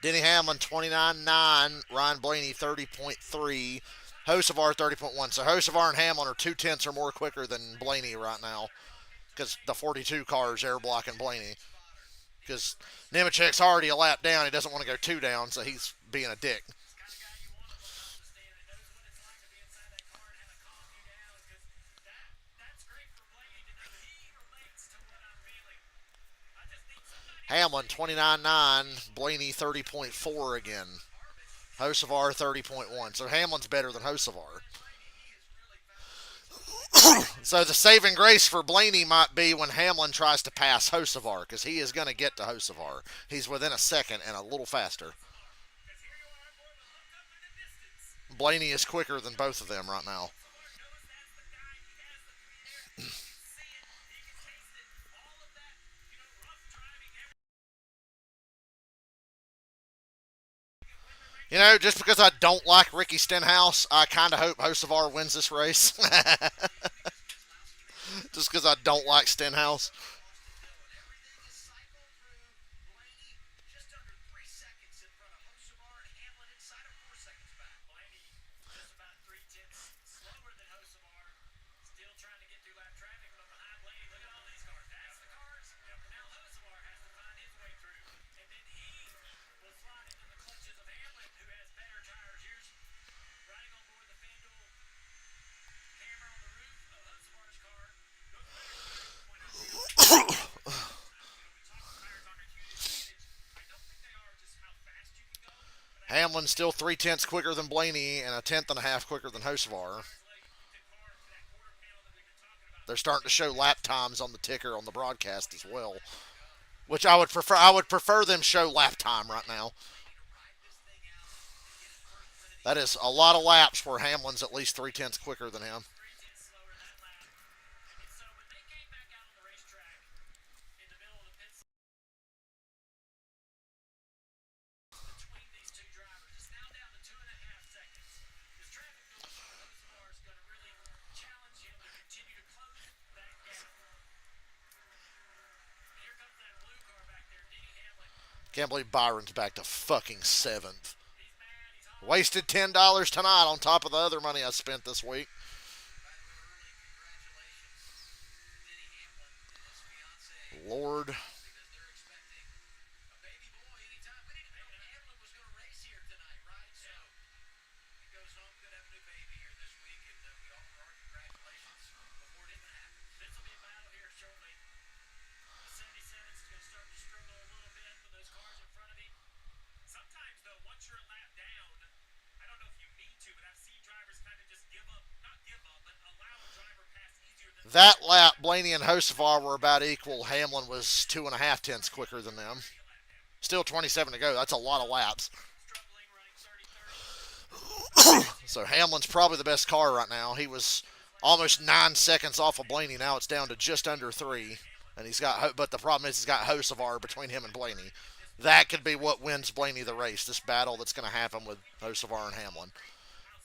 Denny Hamlin 29.9, Ryan Blaney 30.3, Hocevar 30.1. So Hocevar and Hamlin are 2 tenths or more quicker than Blaney right now because the 42 car is air blocking Blaney. Because Nemechek's already a lap down. He doesn't want to go 2 down, so he's being a dick. kind of guy you want on the front of the stand that knows what it's like to be inside that car and how to calm you down. Because that's great for Blaney to know that he relates to what I'm feeling. I just need somebody. Hamlin 29.9, Blaney 30.4 again. Hocevar 30.1. So Hamlin's better than Hocevar. So the saving grace for Blaney might be when Hamlin tries to pass Hocevar, because he is going to get to Hocevar. He's within a second and a little faster. Because here you are, more of a look up in the distance. Blaney is quicker than both of them right now. Knows that's the guy. He has the clear. He can see it. He can taste it. All of that, rough driving. Just because I don't like Ricky Stenhouse, I kind of hope Hocevar wins this race. Just because I don't like Stenhouse. Everything is cycled through. Blaney just under 3 seconds in front of Hocevar and Hamlin inside of 4 seconds back. Blaney just about 3 tenths slower than Hocevar. Still trying to get through lap traffic, but behind Blaney, look at all these cars. That's the cars. Now Hocevar has to find his way through. And then he will slide into the clutches of Hamlin, who has better tires. Here's riding on board the FanDuel camera on the roof of Hocevar's car. Those better tires to point out to you. We talk about tires aren't a huge advantage. I don't think they are just how fast you can go. But Hamlin's still 3 tenths quicker than Blaney and a tenth and a half quicker than Hocevar. They're starting to show lap times on the ticker on the broadcast as well, which I would prefer. I would prefer them show lap time right now. That is a lot of laps where Hamlin's at least 3 tenths quicker than him. 3 tenths slower that lap. And so when they came back out on the racetrack in the middle of the pit between these two drivers, it's now down to 2.5 seconds. This traffic buildup on Hocevar is going to really challenge him to continue to close that gap. And here comes that blue car back there, Denny Hamlin. Can't believe Byron's back to fucking 7th. He's mad. He's hot. Wasted $10 tonight on top of the other money I spent this week. By the way, early congratulations to Denny Hamlin and his fiancee. Lord. Because they're expecting a baby boy anytime. We didn't know Hamlin was going to race here tonight, right? So he goes home, could have a new baby here this week, and we offer our congratulations before it even happened. This will be a battle here shortly. The 77's going to start to struggle a little bit with those cars in front of him. Sometimes, though, once you're a lap down, I don't know if you mean to, but I've seen drivers kind of just give up, not give up, but allow a driver pass easier than That lap, Blaney and Hocevar were about equal. Hamlin was 2.5 tenths quicker than them. Still 27 to go. That's a lot of laps. struggling running 30-30. So Hamlin's probably the best car right now. He was almost 9 seconds off of Blaney. Now it's down to just under 3. And but the problem is he's got Hocevar between him and Blaney. That could be what wins Blaney the race. This battle that's going to happen with Hocevar and Hamlin.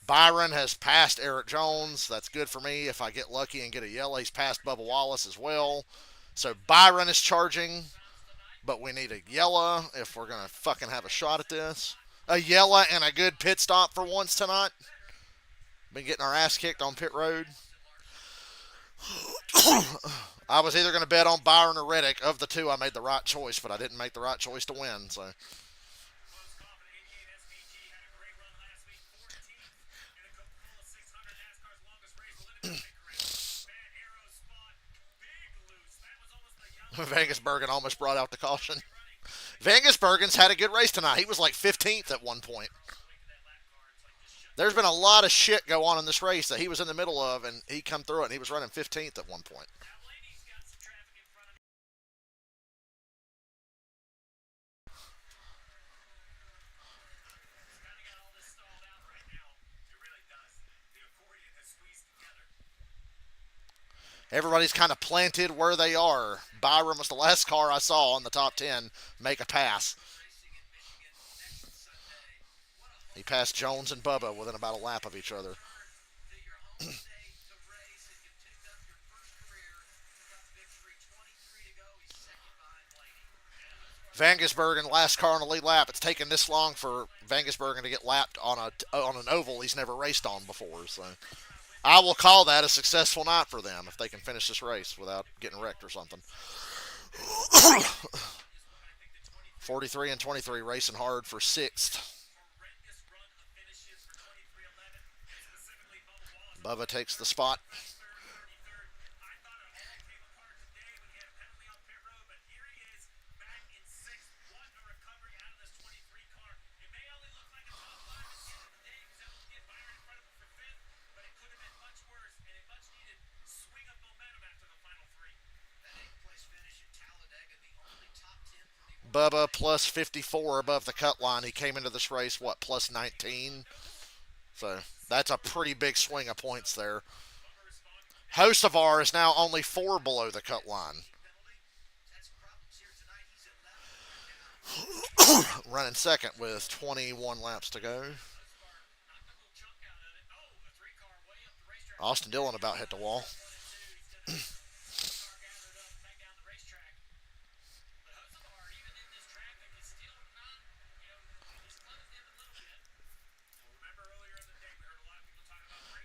Byron has passed Eric Jones. That's good for me. If I get lucky and get a yellow, he's passed Bubba Wallace as well. So Byron is charging, but we need a yellow if we're going to fucking have a shot at this. A yellow and a good pit stop for once tonight. Been getting our ass kicked on pit road. I was either going to bet on Byron or Reddick. Of the two, I made the right choice, but I didn't make the right choice to win. So Close call for the 88 SVG. Had a great run last week. 14th in the Coca-Cola 600, NASCAR's longest race. Limited race. Bad arrow spot. Big loose. That was almost the yellow. Vegas Bergen almost brought out the caution. Running. Vegas Bergen's had a good race tonight. He was like 15th at one point. Look at that lap car. It's like just shut. There's been a lot of shit go on in this race that he was in the middle of, and he come through it, and he was running 15th at one point. Everybody's kind of planted where they are. Byron was the last car I saw in the top 10 make a pass. He passed Jones and Bubba within about a lap of each other. Vangisbergen, last car on the lead lap. It's taken this long for Vangisbergen to get lapped on an oval he's never raced on before. So I will call that a successful night for them if they can finish this race without getting wrecked or something. 43 and 23 racing hard for sixth. Bubba takes the spot. Bubba plus 54 above the cut line. He came into this race, what, plus 19? So that's a pretty big swing of points there. Hocevar is now only 4 below the cut line. Running second with 21 laps to go. Austin Dillon about hit the wall.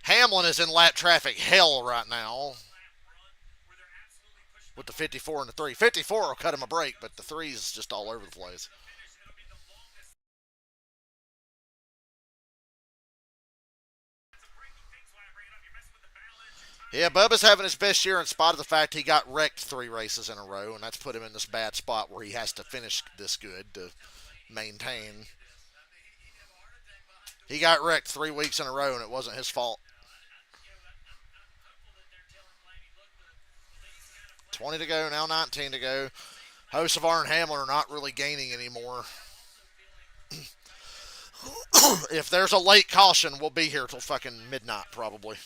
Hamlin is in lap traffic hell right now with the 54 and the 3. 54 will cut him a break, but the 3 is just all over the place. Yeah, Bubba's having his best year in spite of the fact he got wrecked 3 races in a row, and that's put him in this bad spot where he has to finish this good to maintain. He got wrecked 3 weeks in a row, and it wasn't his fault. 20 to go, now 19 to go. Hocevar and Hamlin are not really gaining anymore. If there's a late caution, we'll be here till fucking midnight probably.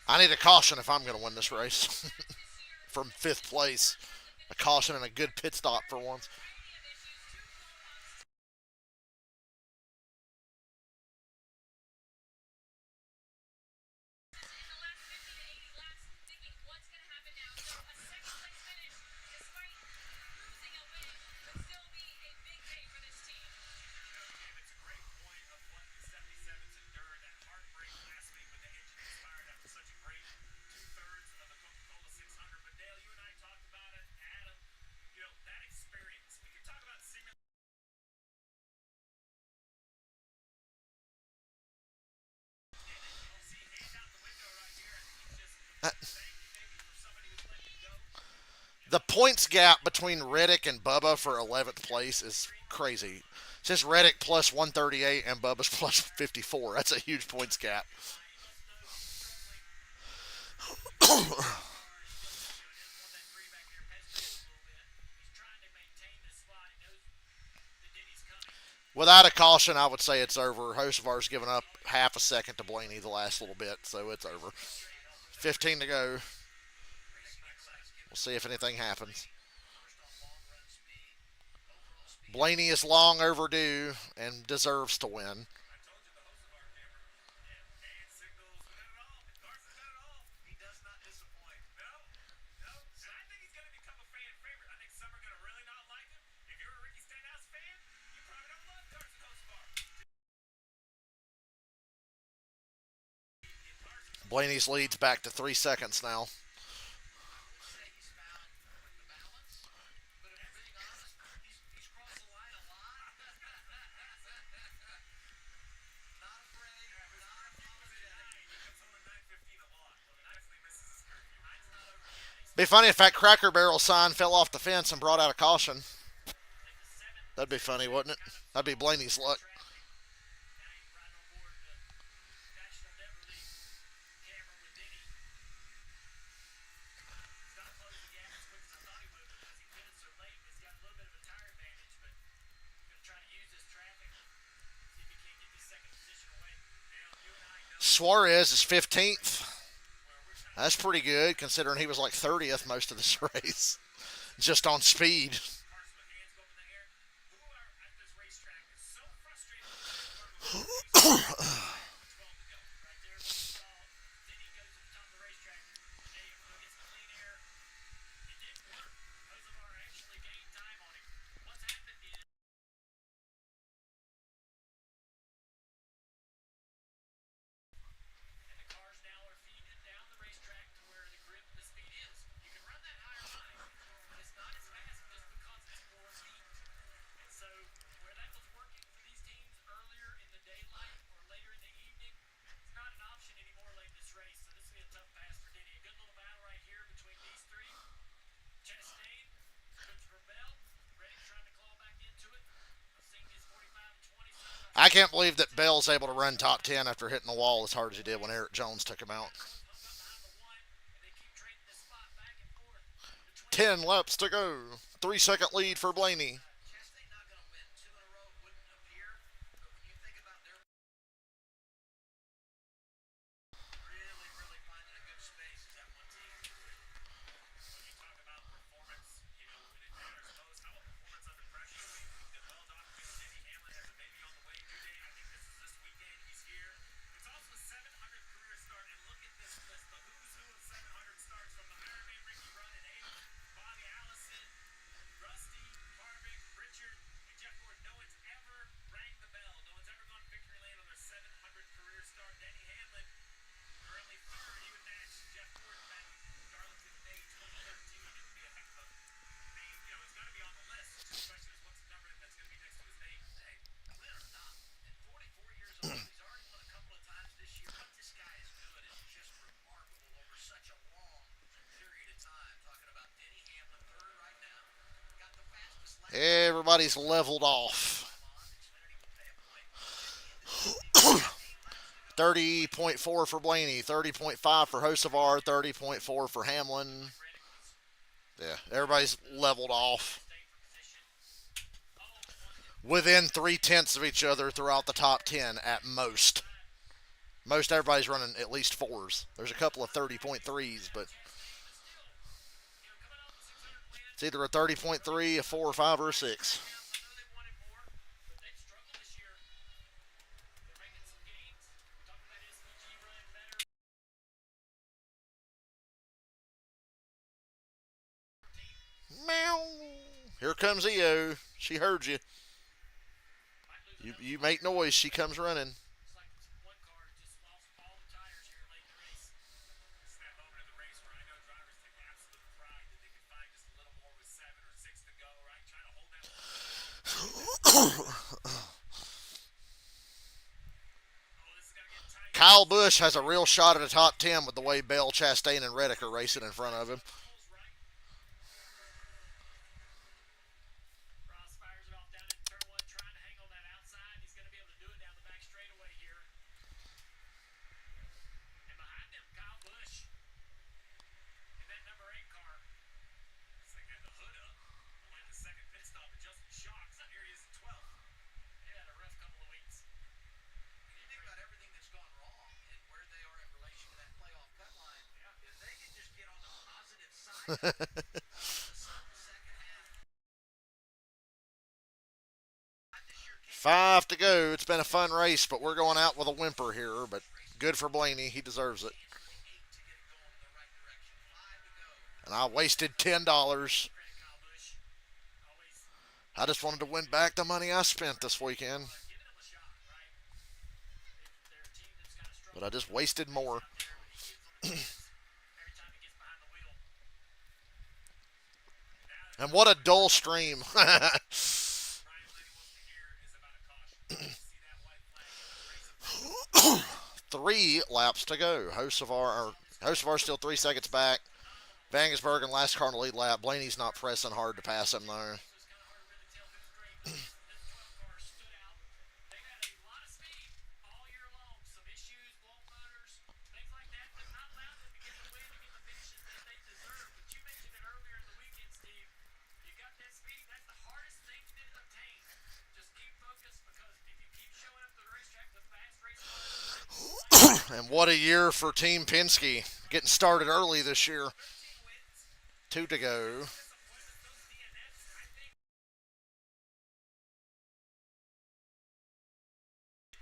I need a caution if I'm going to win this race. From 5th place. A caution and a good pit stop for once. The points gap between Reddick and Bubba for 11th place is crazy. It's just Reddick plus 138 and Bubba's plus 54. That's a huge points gap. Without a caution, I would say it's over. Hocevar's given up half a second to Blaney the last little bit, so it's over. 15 to go. We'll see if anything happens. Blaney is long overdue and deserves to win. Blaney's lead's back to 3 seconds now. Say he's found the balance, but if I'm being honest, he's crossed the line a lot. Not afraid, not apologetic. He comes home at 9:15 a lot, but nicely misses his curfew. Mine's not over yet. Be funny if that Cracker Barrel sign fell off the fence and brought out a caution. Take the seventh That'd be funny, wouldn't it? That'd be Blaney's luck. traffic. Now you can ride on board the National Debt Relief camera with Denny. He's not closed the gap as quick as I thought he would because he pitted so late. He's got a little bit of a tire advantage, but going to try to use this traffic. See if he can't get this second position away. Dale, you and I know Suarez is 15th. That's pretty good considering he was like 30th most of this race. Just on speed. cars with hands go up in the air. Who are at this racetrack is so frustrated with 12 to go. Right there, we saw Denny goes to the top of the racetrack. Hey, we'll get some clean air. It didn't work. Kosovar actually gained time on him. What's happened is and the cars now are feeding down the racetrack to where the grip and the speed is. You can run that higher line, but it's not as fast just because it's more heat. And so where that was working for these teams earlier in the daylight or later in the evening, it's not an option anymore late in this race. So this will be a tough pass for Denny. A good little battle right here between these three. Chastain, Christopher Bell, ready trying to claw back into it. I've seen his 45-20 side by I can't believe that Bell's able to run top 10 after hitting the wall as hard as he did when Eric Jones took him out. hung up behind the one, and they keep trading this spot back and forth between 10 laps to go. 3-second lead for Blaney. Chastain not going to win two in a row, it wouldn't appear. But when you think about their really finding a good space is that one team. when you talk about performance, you know, when it matters most, how about performance under pressure? We've been well documented. Denny Hamlin has a baby on the way due date. I think this is this weekend. He's here. It's also a 700 career start, and look at this list. The who's who of 700 starts from the Ironman Ricky Run in 8, Bobby Allison, Rusty, Harvick, Richard, and Jeff Gordon. No one's ever rang the bell. No one's ever gone victory lane on their 700 career start. Denny Hamlin currently third. He would match Jeff Gordon back in Darlington Day 2013. It would be a heck of a name. You know, it's got to be on the list. Just the question is, what's the number that's going to be next to his name? Hey, win or not, at 44 years old, he's already won a couple of times this year. What this guy is doing is just remarkable over such a long period of time. Talking about Denny Hamlin, third right now. Got the fastest lap Everybody's leveled off. on. Xfinity will pay a point. 30.4 for Blaney, 30.5 for Hocevar, 30.4 for Hamlin. Yeah, everybody's leveled off. Within 3/10 of each other throughout the top 10 at most. Most everybody's running at least 4s. There's a couple of 30.3s, but it's either a 30.3, a 4, 5, or a 6. I know they wanted more, but they've struggled this year. They're making some gains. Talking about SVG running better. Meow. Here comes EO. She heard you. You make noise. She comes running. Looks like one car just lost all the tires here late in the race. This is that moment in the race where I know drivers take absolute pride that they can find just a little more with 7 or 6 to go, right? Trying to hold that. Oh, this is going to get tight. Kyle Busch has a real shot at a top 10 with the way Bell, Chastain, and Reddick are racing in front of him. Ross fires it off down into turn one, trying to hang on that outside. He's going to be able to do it down the back straightaway here. And behind him, Kyle Busch in that number 8 car. This thing had the hood up. Went the second pit stop and Justin shocks. And here he is in 12th. He had a rough couple of weeks. When you think about everything that's gone wrong and where they are in relation to that playoff cut line, if they could just get on the positive side of it, all of a sudden the second half. This year came 5 to go. It's been a fun race, but we're going out with a whimper here. But good for Blaney. He deserves it. 8 to get it going in the right direction. 5 to go. And I wasted $10. Credit Kyle Busch. Always I just wanted to win back the money I spent this weekend. giving him a shot, right? They're a team that's kind of struggled But I just wasted more. out there, but he's every time he gets behind the wheel. And what a dull stream. Ryan Blaney wants to hear is about a caution. See that white flag and the race. 3 laps to go. Hocevar still 3 seconds back. Vangersberg in last car in the lead lap. Blaney's not pressing hard to pass him though. So it's kind of hard to really tell who's great. This 12 car stood out. They've had a lot of speed all year long. Some issues, blown motors, things like that. They've not allowed them to get the win, to get the finishes that they deserve. But you mentioned it earlier in the weekend, Steve. You got that speed. That's the hardest thing to obtain. Just keep focused because if you keep showing up to the racetrack with fast race cars, And what a year for Team Penske. Getting started early this year. 13 wins. 2 to go. Disappointment, those DNFs, I think,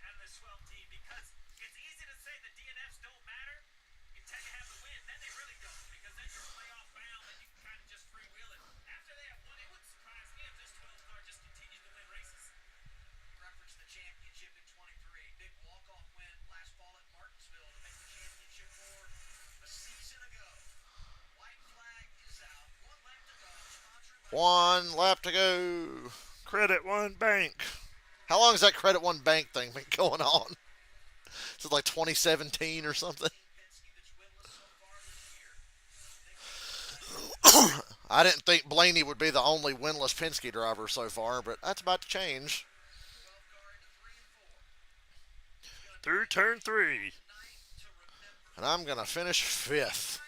out of this 12 team because it's easy to say the DNFs don't matter until you have the win. Then they really don't because then you're playoff bound and you can kind of just freewheel it. After they have won, it wouldn't surprise me if this 12 car just continues to win races. Reference the championship in 23. Big walk-off win last fall at Martinsville to make the championship for a season ago. White flag is out. 1 lap to go. Sponsored by 1 lap to go. Credit One Bank. How long has that Credit One Bank thing been going on? Is it like 2017 or something? Penske that's winless so far this year. I didn't think Blaney would be the only winless Penske driver so far, but that's about to change. 12 car into 3 and 4. Through turn 3. Night to remember. And I'm going to finish 5th.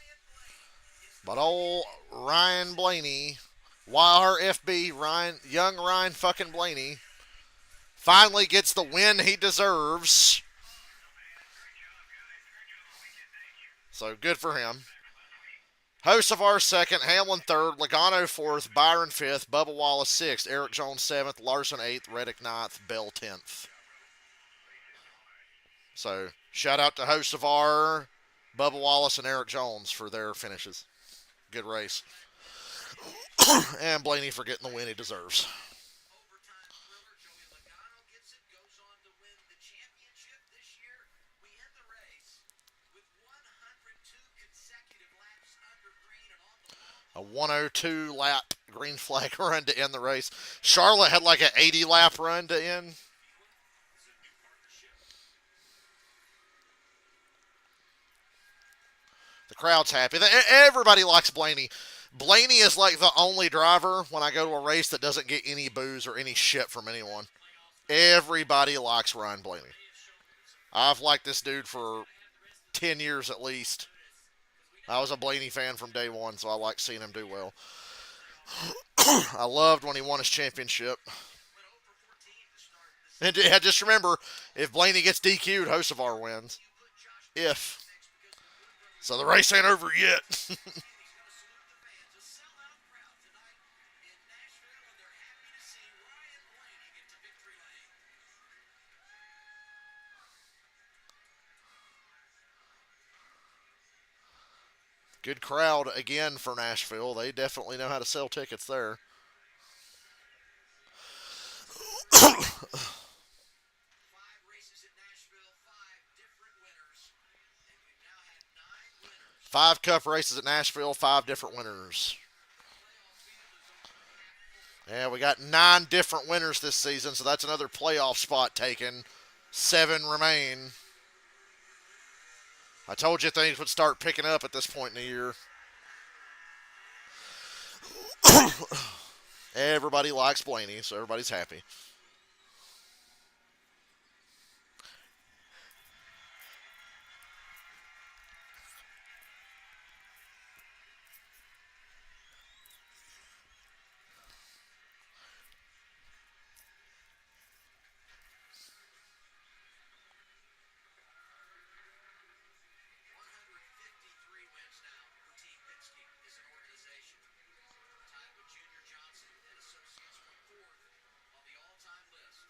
But old Ryan Blaney, YRFB, young Ryan fucking Blaney, finally gets the win he deserves. So good for him. Hocevar 2nd, Hamlin 3rd, Logano 4th, Byron 5th, Bubba Wallace 6th, Eric Jones 7th, Larson 8th, Reddick 9th, Bell 10th. So shout out to Hocevar, Bubba Wallace, and Eric Jones for their finishes. Good race. And Blaney for getting the win he deserves. Overtime thriller. Joey Logano gets it, goes on to win the championship this year. We end the race with 102 consecutive laps under green and on the wall. A 102 lap green flag run to end the race. Charlotte had like an 80 lap run to end. The crowd's happy. Everybody likes Blaney. Blaney is like the only driver when I go to a race that doesn't get any boos or any shit from anyone. Everybody likes Ryan Blaney. I've liked this dude for 10 years at least. I was a Blaney fan from day one, so I like seeing him do well. I loved when he won his championship. And just remember, if Blaney gets DQ'd, Hocevar wins. If. So the race ain't over yet. He's going to salute the fans. A sellout crowd tonight in Nashville, and they're happy to see Ryan Blaney get to victory lane. Good crowd again for Nashville. They definitely know how to sell tickets there. 5 races in Nashville, 5 different winners. And we've now had 9 winners. 5 cup races at Nashville, 5 different winners. Yeah, we got 9 different winners this season, so that's another playoff spot taken. 7 remain. I told you things would start picking up at this point in the year. Everybody likes Blaney, so everybody's happy. Wins now for Team Penske as an organization. Tied with Junior Johnson and Associates for 4th on the all-time list.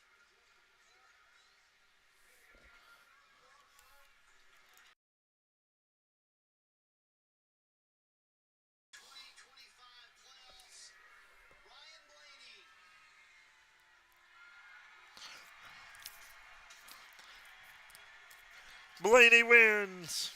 Playoffs. Ryan Blaney. Blaney wins.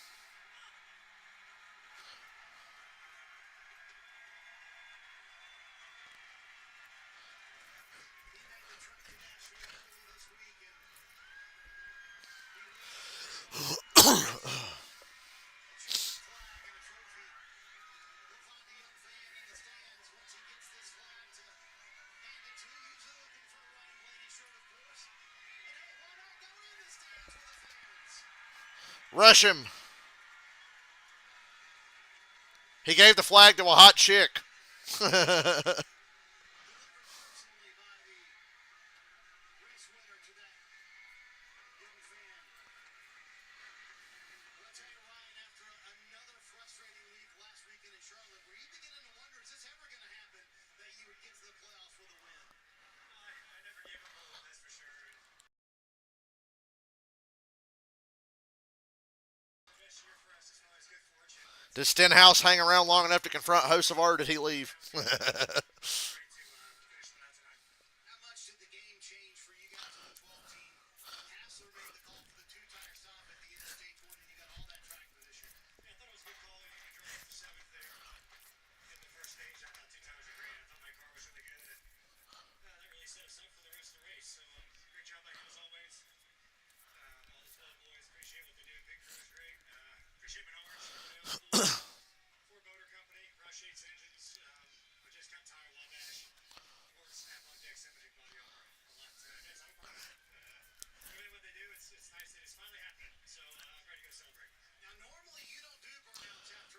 Rush him. He gave the flag to a hot chick. Did Stenhouse hang around long enough to confront Hocevar, or did he leave?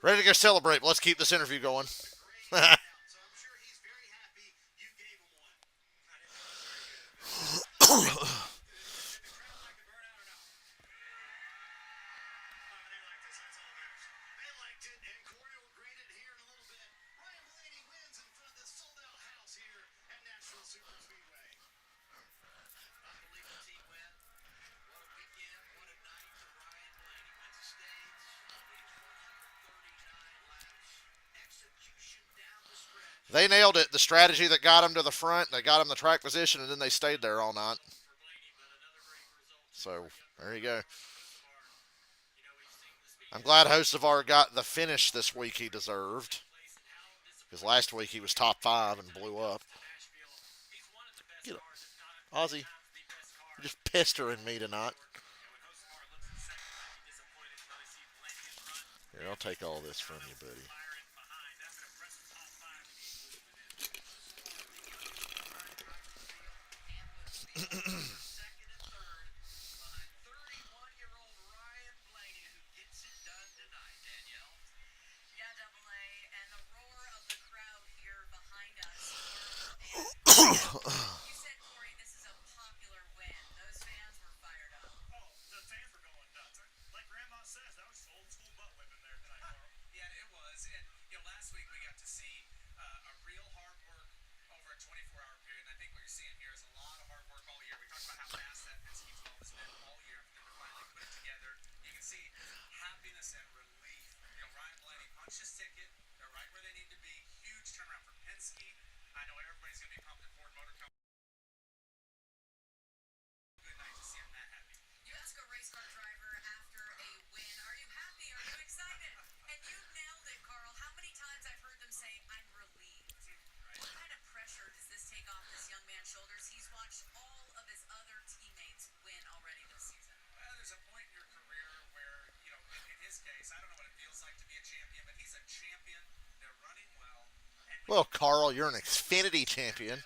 Ready to go celebrate, but let's keep this interview going. They nailed it. The strategy that got them to the front, that got them the track position, and then they stayed there all night. So, there you go. I'm glad Hocevar got the finish this week he deserved. Because last week he was top 5 and blew up. Get up. Ozzy, you're just pestering me tonight. Here, I'll take all this from you, buddy. Well, Carl, you're an Xfinity champion.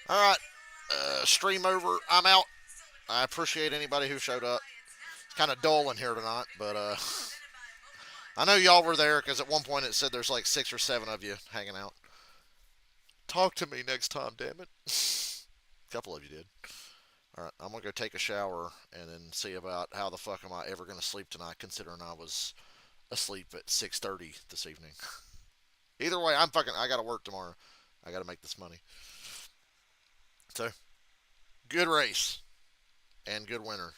All right, stream over. I'm out. I appreciate anybody who showed up. It's kind of dull in here tonight, but I know y'all were there because at one point it said there's like 6 or 7 of you hanging out. Talk to me next time, damn it. A couple of you did. All right, I'm gonna go take a shower and then see about how the fuck am I ever gonna sleep tonight, considering I was asleep at 6:30 this evening. Either way, I gotta work tomorrow. I gotta make this money. So, Good race and good winner.